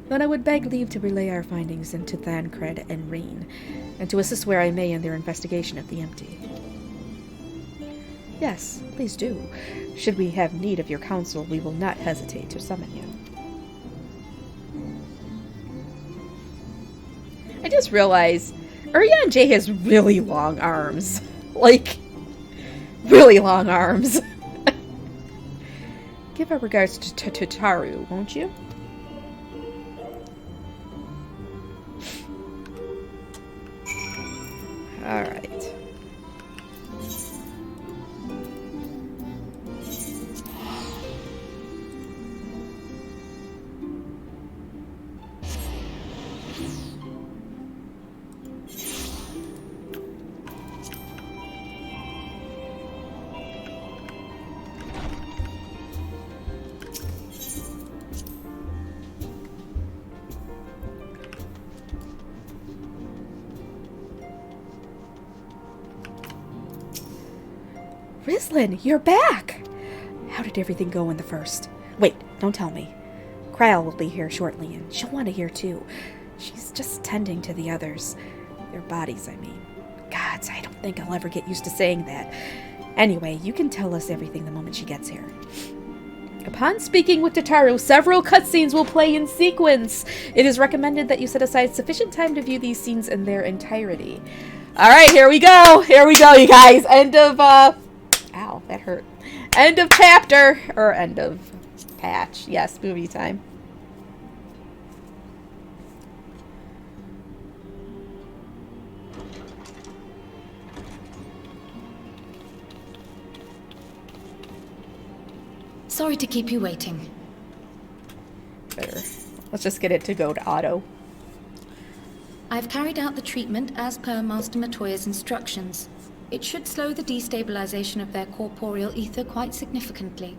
Then I would beg leave to relay our findings into Thancred and Reen, and to assist where I may in their investigation of the empty. Yes, please do. Should we have need of your counsel, we will not hesitate to summon you. I just realized Urian J has really long arms. Like, really long arms. Give our regards to Tataru, won't you? Alright. Rislin, you're back! How did everything go in the first? Wait, don't tell me. Kryal will be here shortly, and she'll want to hear too. She's just tending to the others. Their bodies, I mean. Gods, I don't think I'll ever get used to saying that. Anyway, you can tell us everything the moment she gets here. Upon speaking with Tataru, several cutscenes will play in sequence. It is recommended that you set aside sufficient time to view these scenes in their entirety. Alright, here we go! Here we go, you guys! End of, Ow, that hurt. End of chapter! Or end of patch. Yes, movie time. Sorry to keep you waiting. Better. Let's just get it to go to auto. I've carried out the treatment as per Master Matoya's instructions. It should slow the destabilization of their corporeal ether quite significantly.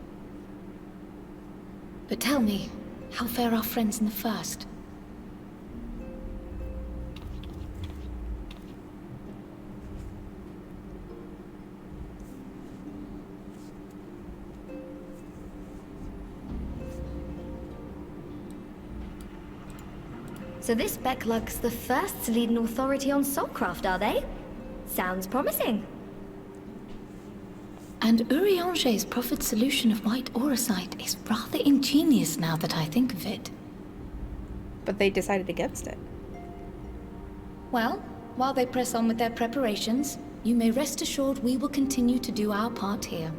But tell me, how fare our friends in the first? So this Becklug's the first to lead an authority on soulcraft, are they? Sounds promising. And Uriange's proffered solution of white auracite is rather ingenious now that I think of it. But they decided against it. Well, while they press on with their preparations, you may rest assured we will continue to do our part here.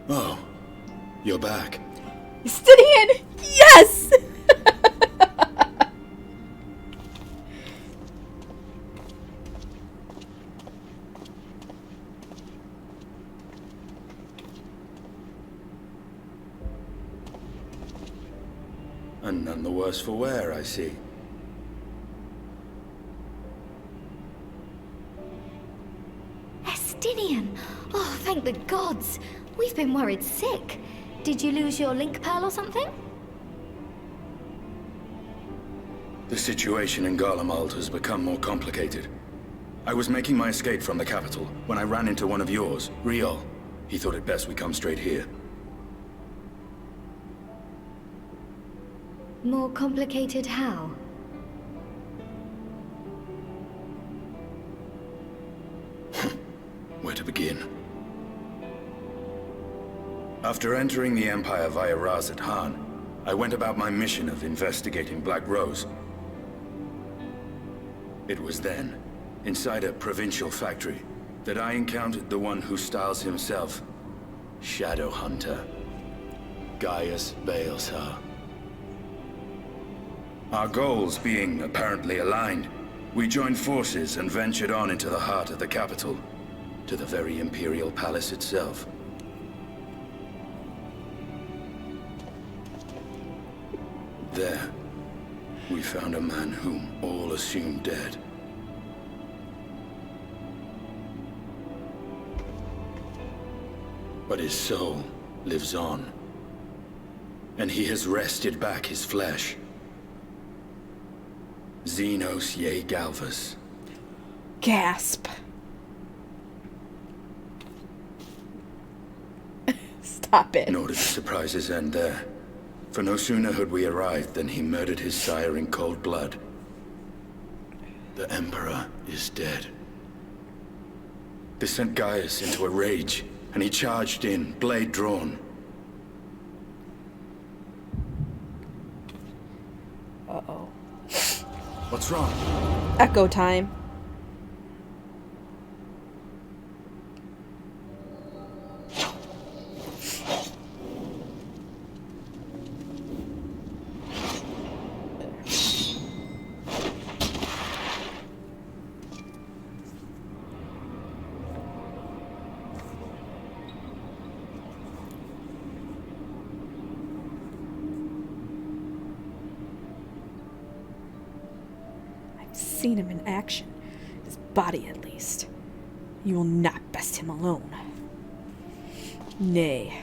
Oh, you're back. Justinian! Yes! And none the worse for wear, I see. Estinian! Oh, thank the gods! We've been worried sick. Did you lose your link pearl or something? The situation in Garlemald has become more complicated. I was making my escape from the capital when I ran into one of yours, Riol. He thought it best we come straight here. More complicated how? Where to begin? After entering the Empire via Razat Han, I went about my mission of investigating Black Rose. It was then, inside a provincial factory, that I encountered the one who styles himself Shadow Hunter, Gaius Baleshar. Our goals being apparently aligned, we joined forces and ventured on into the heart of the capital, to the very Imperial Palace itself. There, we found a man whom all assumed dead. But his soul lives on, and he has wrested back his flesh. Zenos ye Galvus. Gasp. Stop it. Nor did the surprises end there. For no sooner had we arrived than he murdered his sire in cold blood. The Emperor is dead. This sent Gaius into a rage, and he charged in, blade drawn. Uh-oh. What's wrong? Echo time. Seen him in action. His body, at least. You will not best him alone. Nay,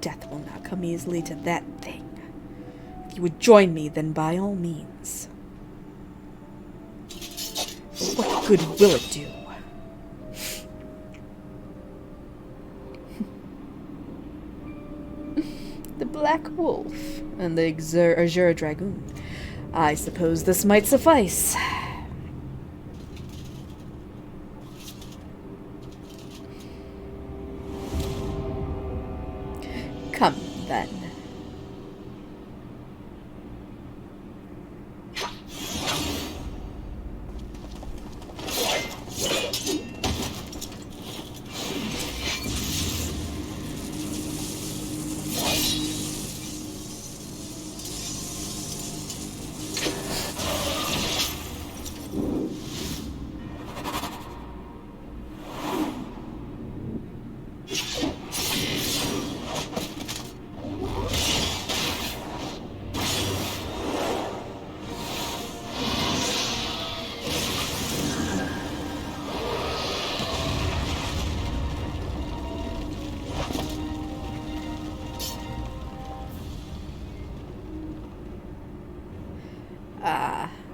death will not come easily to that thing. If you would join me, then by all means. But what good will it do? The Black Wolf and the Azure Dragoon. I suppose this might suffice. Come, then.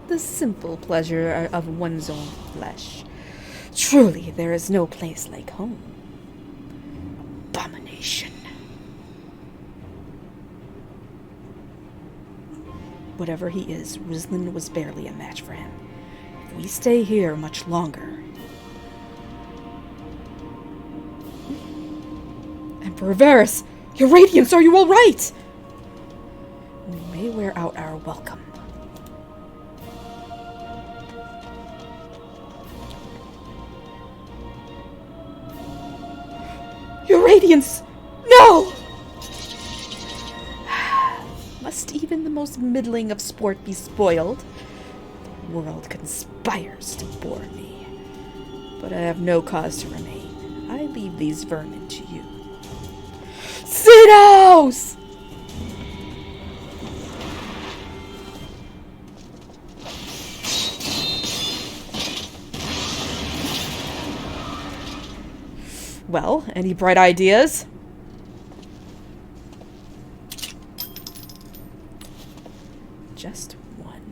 The simple pleasure of one's own flesh. Truly, there is no place like home. Abomination. Whatever he is, Rizlin was barely a match for him. If we stay here much longer... Emperor Varys! Your Radiance, are you all right? We may wear out our welcome. Your Radiance! No! Must even the most middling of sport be spoiled? The world conspires to bore me. But I have no cause to remain. I leave these vermin to you. Zenos! Well, any bright ideas? Just one.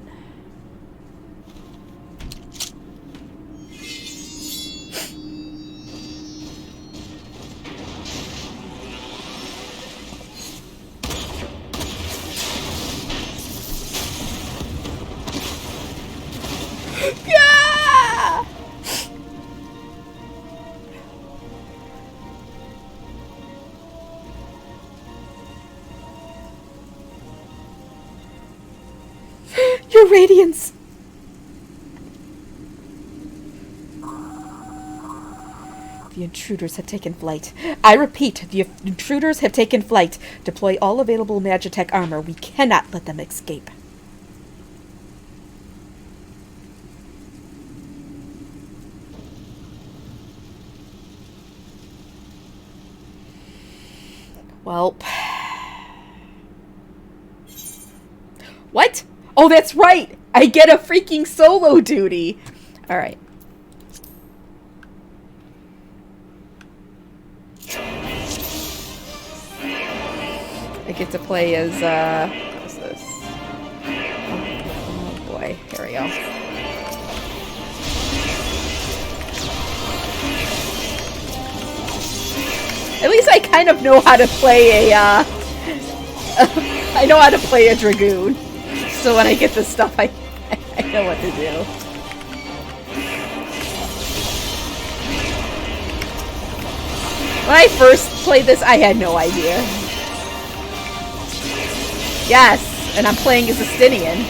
radiance! The intruders have taken flight. I repeat, the intruders have taken flight. Deploy all available Magitech armor. We cannot let them escape. Well. What? Oh, that's right! I get a freaking solo duty! Alright. I get to play as, what's this? Oh boy, here we go. At least I kind of know how to play a, I know how to play a Dragoon. So when I get this stuff, I know what to do. When I first played this, I had no idea. Yes, and I'm playing as a Stinian.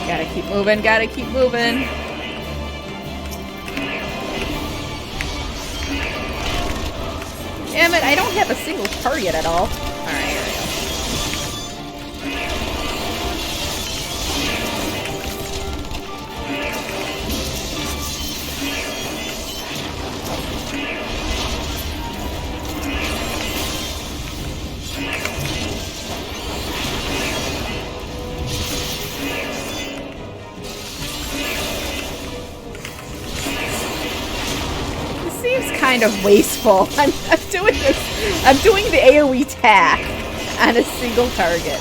Gotta keep moving, gotta keep moving. Damn it, I don't have a single target at all. Alright, here we go. Kind of wasteful. I'm doing this. I'm doing the AoE attack on a single target.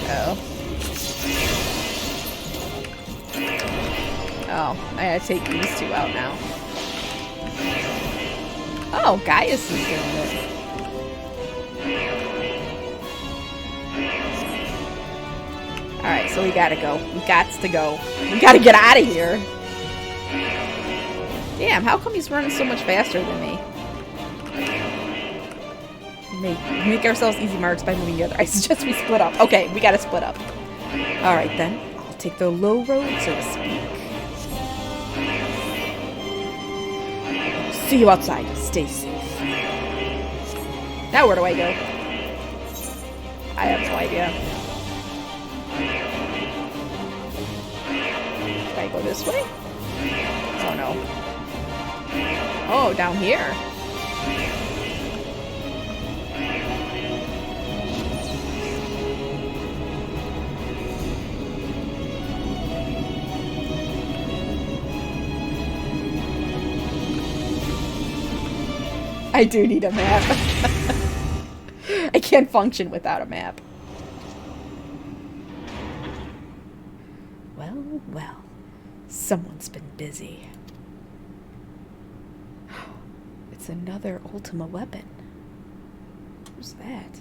Oh. Oh, I gotta take these two out now. Oh, Gaius is doing it. Alright, so we gotta go. We gots to go. We gotta get out of here. Damn, how come he's running so much faster than me? Make ourselves easy marks by moving together. I suggest we split up. Okay, we gotta split up. Alright then. I'll take the low road, so to speak. See you outside. Stay safe. Now where do I go? I have no idea. Should I go this way? Oh no. Oh, down here. I do need a map. I can't function without a map. Well, well. Someone's been busy. It's another Ultima weapon. Who's that?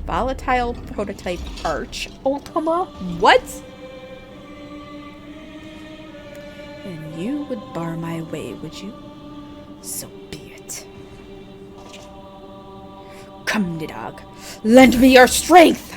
Volatile prototype Arch Ultima? What? And you would bar my way, would you? So be it. Come, Nidhogg. Lend me your strength!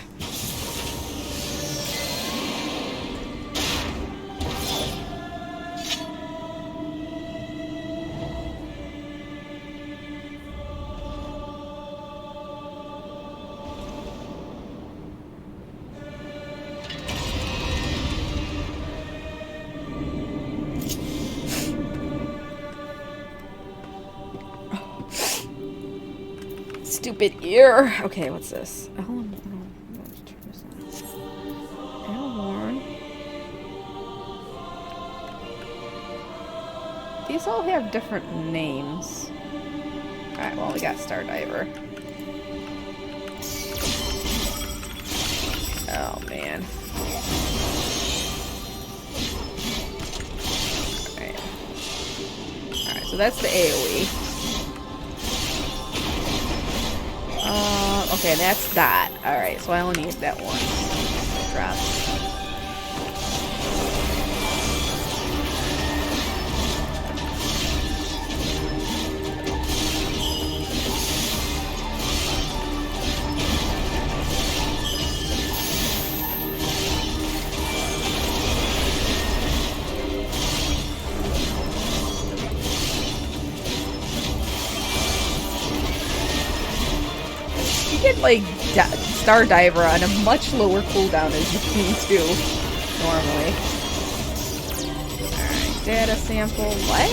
Stupid ear. Okay, what's this? Elmorn. These all have different names. Alright, well, we got Stardiver. Oh, man. Alright. so that's the AoE. Okay, that's that. Alright, so I only need that one. Drop. Get like Star Diver on a much lower cooldown as you can do normally. Alright, data sample. What?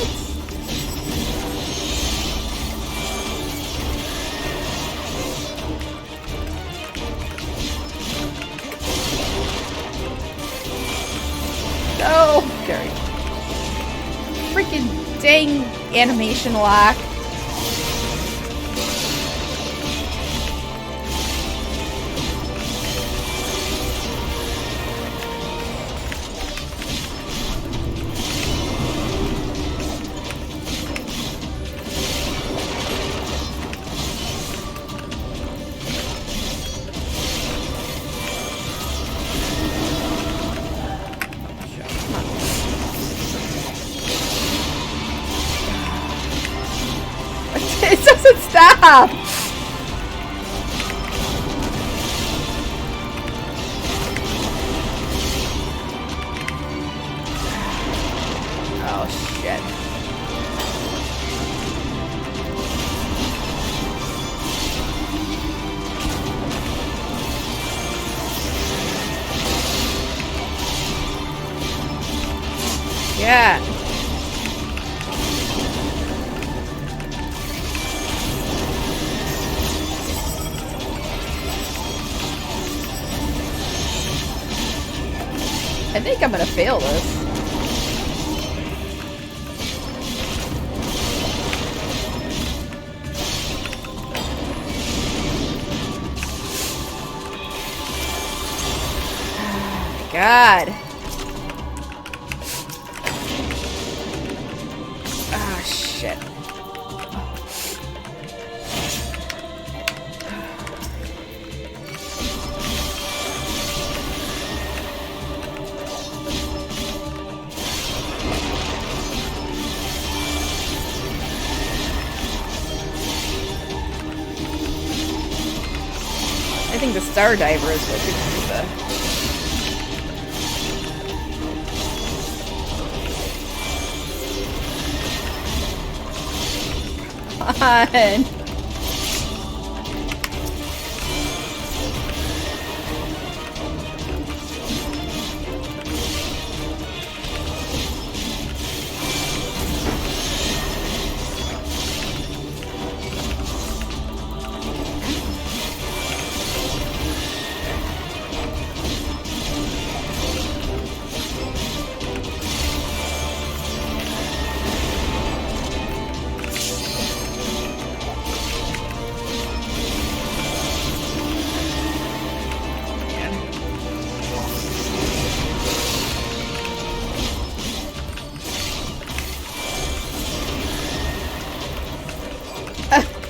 No! Gary. Freaking dang animation lock. It doesn't stop! Oh, shit. Yeah. I think I'm gonna fail this. Oh my god. Ah, shit. I think the Star Diver is what could do the... Come on.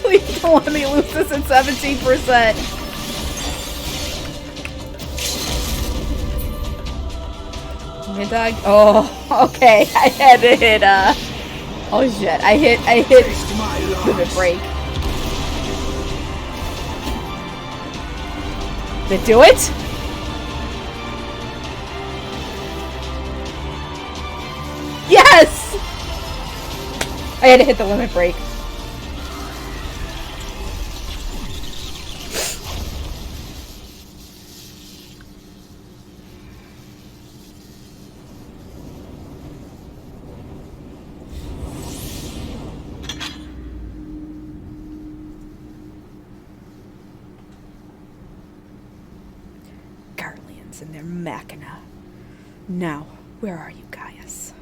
Please don't let me lose this at 17%. Mid dog. Oh, okay. I had to hit. Oh shit! I hit limit break. Did it do it? Yes! I had to hit the limit break. And their machina. Now, where are you, Gaius?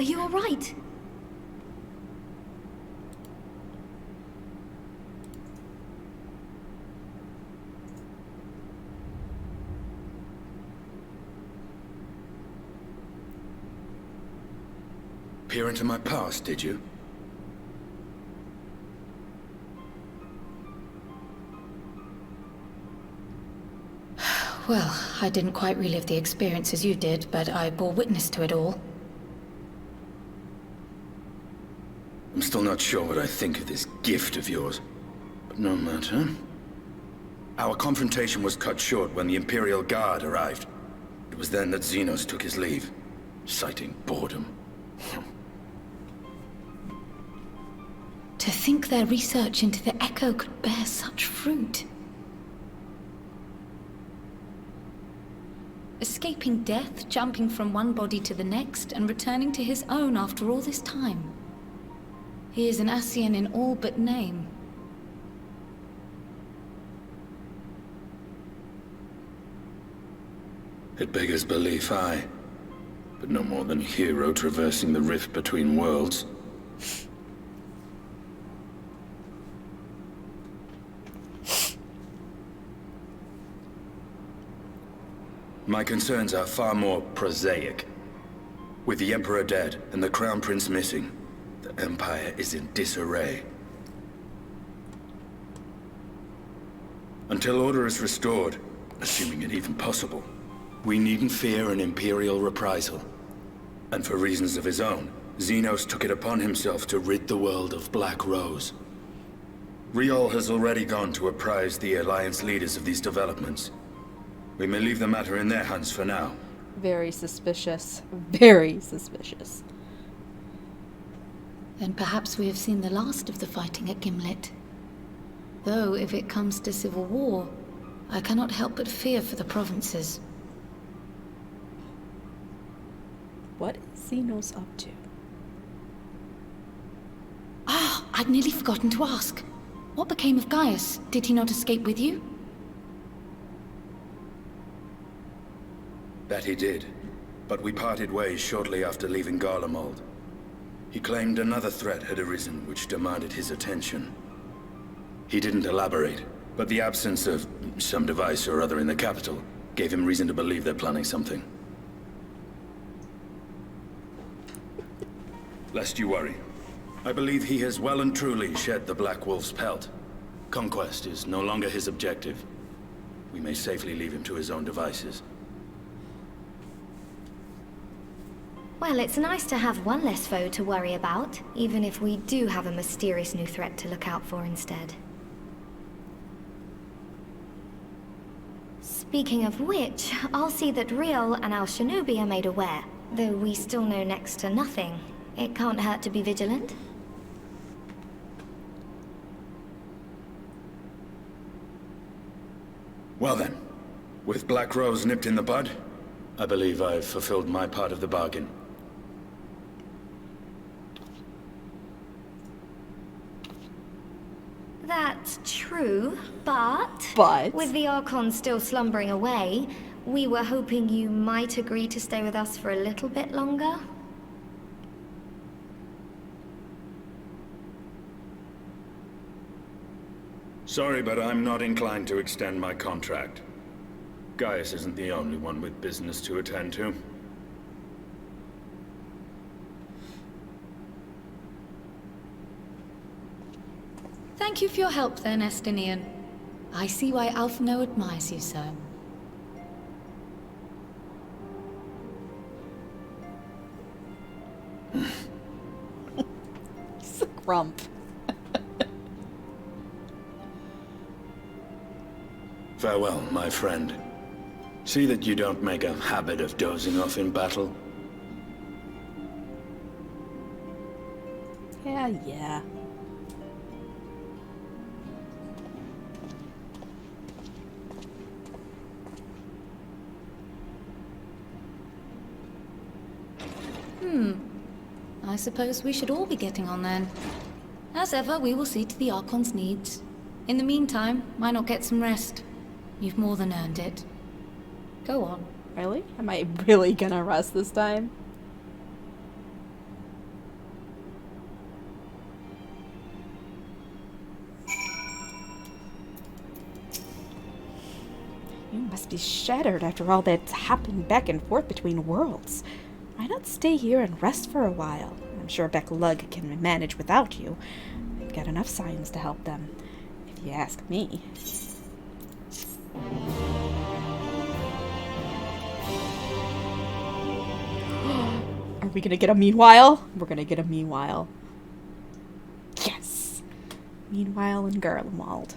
Are you alright? Peer into my past, did you? Well, I didn't quite relive the experience as you did, but I bore witness to it all. I'm still not sure what I think of this gift of yours, but no matter. Our confrontation was cut short when the Imperial Guard arrived. It was then that Zenos took his leave, citing boredom. To think their research into the Echo could bear such fruit. Escaping death, jumping from one body to the next, and returning to his own after all this time. He is an Ascian in all but name. It beggars belief, aye. But no more than a hero traversing the rift between worlds. My concerns are far more prosaic. With the Emperor dead and the Crown Prince missing, the Empire is in disarray. Until order is restored, assuming it even possible, we needn't fear an Imperial reprisal. And for reasons of his own, Zenos took it upon himself to rid the world of Black Rose. Riol has already gone to apprise the Alliance leaders of these developments. We may leave the matter in their hands for now. Very suspicious. Very suspicious. Then perhaps we have seen the last of the fighting at Gimlet. Though, if it comes to civil war, I cannot help but fear for the provinces. What is Zenos up to? Ah, I'd nearly forgotten to ask. What became of Gaius? Did he not escape with you? That he did, but we parted ways shortly after leaving Garlemald. He claimed another threat had arisen which demanded his attention. He didn't elaborate, but the absence of some device or other in the capital gave him reason to believe they're planning something. Lest you worry, I believe he has well and truly shed the Black Wolf's pelt. Conquest is no longer his objective. We may safely leave him to his own devices. Well, it's nice to have one less foe to worry about, even if we do have a mysterious new threat to look out for instead. Speaking of which, I'll see that Riol and our shinobi are made aware. Though we still know next to nothing, it can't hurt to be vigilant. Well then, with Black Rose nipped in the bud, I believe I've fulfilled my part of the bargain. That's true, but with the Archon still slumbering away, we were hoping you might agree to stay with us for a little bit longer. Sorry, but I'm not inclined to extend my contract. Gaius isn't the only one with business to attend to. Thank you for your help then, Estinian. I see why Alphino admires you so. He's a grump. Farewell, my friend. See that you don't make a habit of dozing off in battle. Yeah. I suppose we should all be getting on then. As ever, we will see to the Archon's needs. In the meantime, why not get some rest? You've more than earned it. Go on. Really? Am I really gonna rest this time? be shattered after all that's happened back and forth between worlds. Why not stay here and rest for a while? I'm sure Beck Lug can manage without you. They've got enough science to help them, if you ask me. Are we gonna get a meanwhile? We're gonna get a meanwhile. Yes! Meanwhile in Garlemald.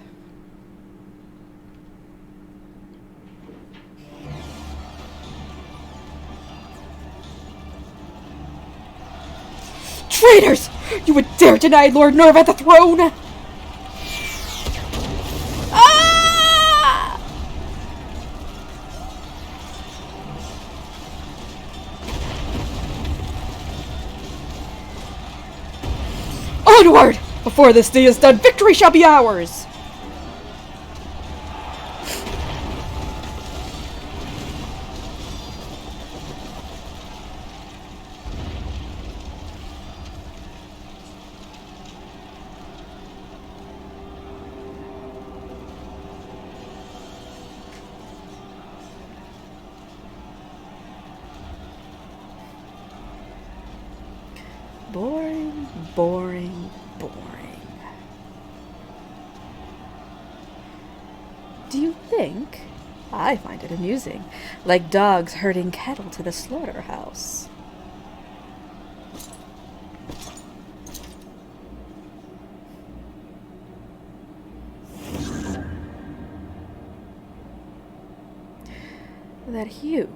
Traitors! You would dare deny Lord Nerva the throne! Ah! Onward! Before this day is done, victory shall be ours! Boring, boring, boring. Do you think? I find it amusing, like dogs herding cattle to the slaughterhouse. That you,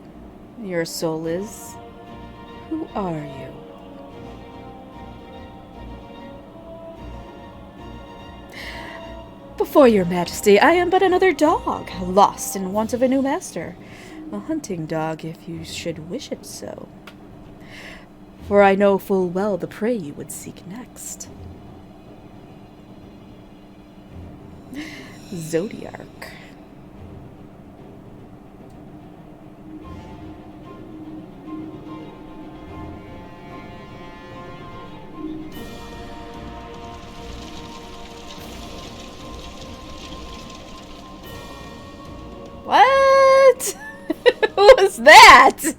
your soul is. Who are you? Before your majesty, I am but another dog, lost in want of a new master. A hunting dog, if you should wish it so. For I know full well the prey you would seek next. Zodiac. What? Who was that?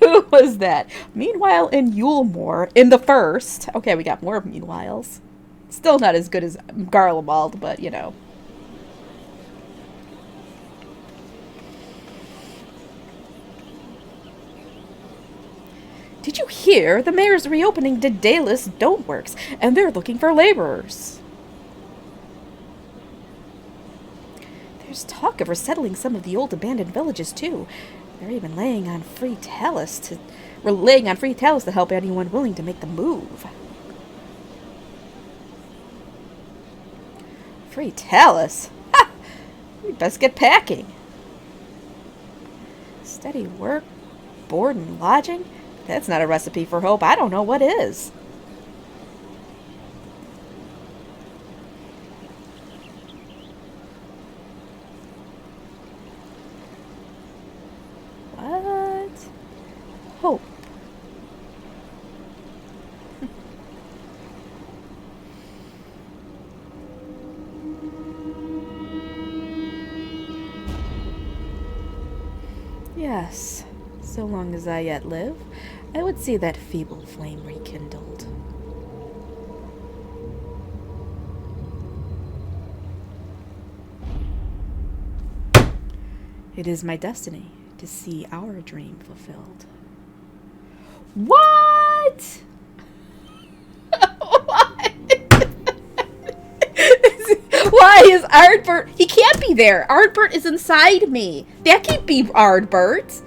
Who was that? Meanwhile, in Yulemoor, in the first... Okay, we got more meanwhiles. Still not as good as Garlemald, but, you know. Did you hear? The mayor's reopening Daedalus Stoneworks, and they're looking for laborers. There's talk of resettling some of the old abandoned villages, too. They're even laying on free talus to help anyone willing to make the move. Free talus? Ha! We best get packing. Steady work, board and lodging? That's not a recipe for hope. I don't know what is. What? Hope. Yes, so long as I yet live, I would see that feeble flame rekindled. It is my destiny to see our dream fulfilled. What? What? Why is Ardbert? He can't be there. Ardbert is inside me. That can't be Ardbert.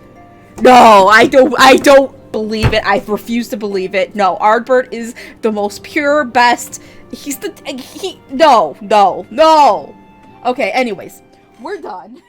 No, I don't believe it. I refuse to believe it. No, Ardbert is the most pure, best. No. Okay, anyways, we're done.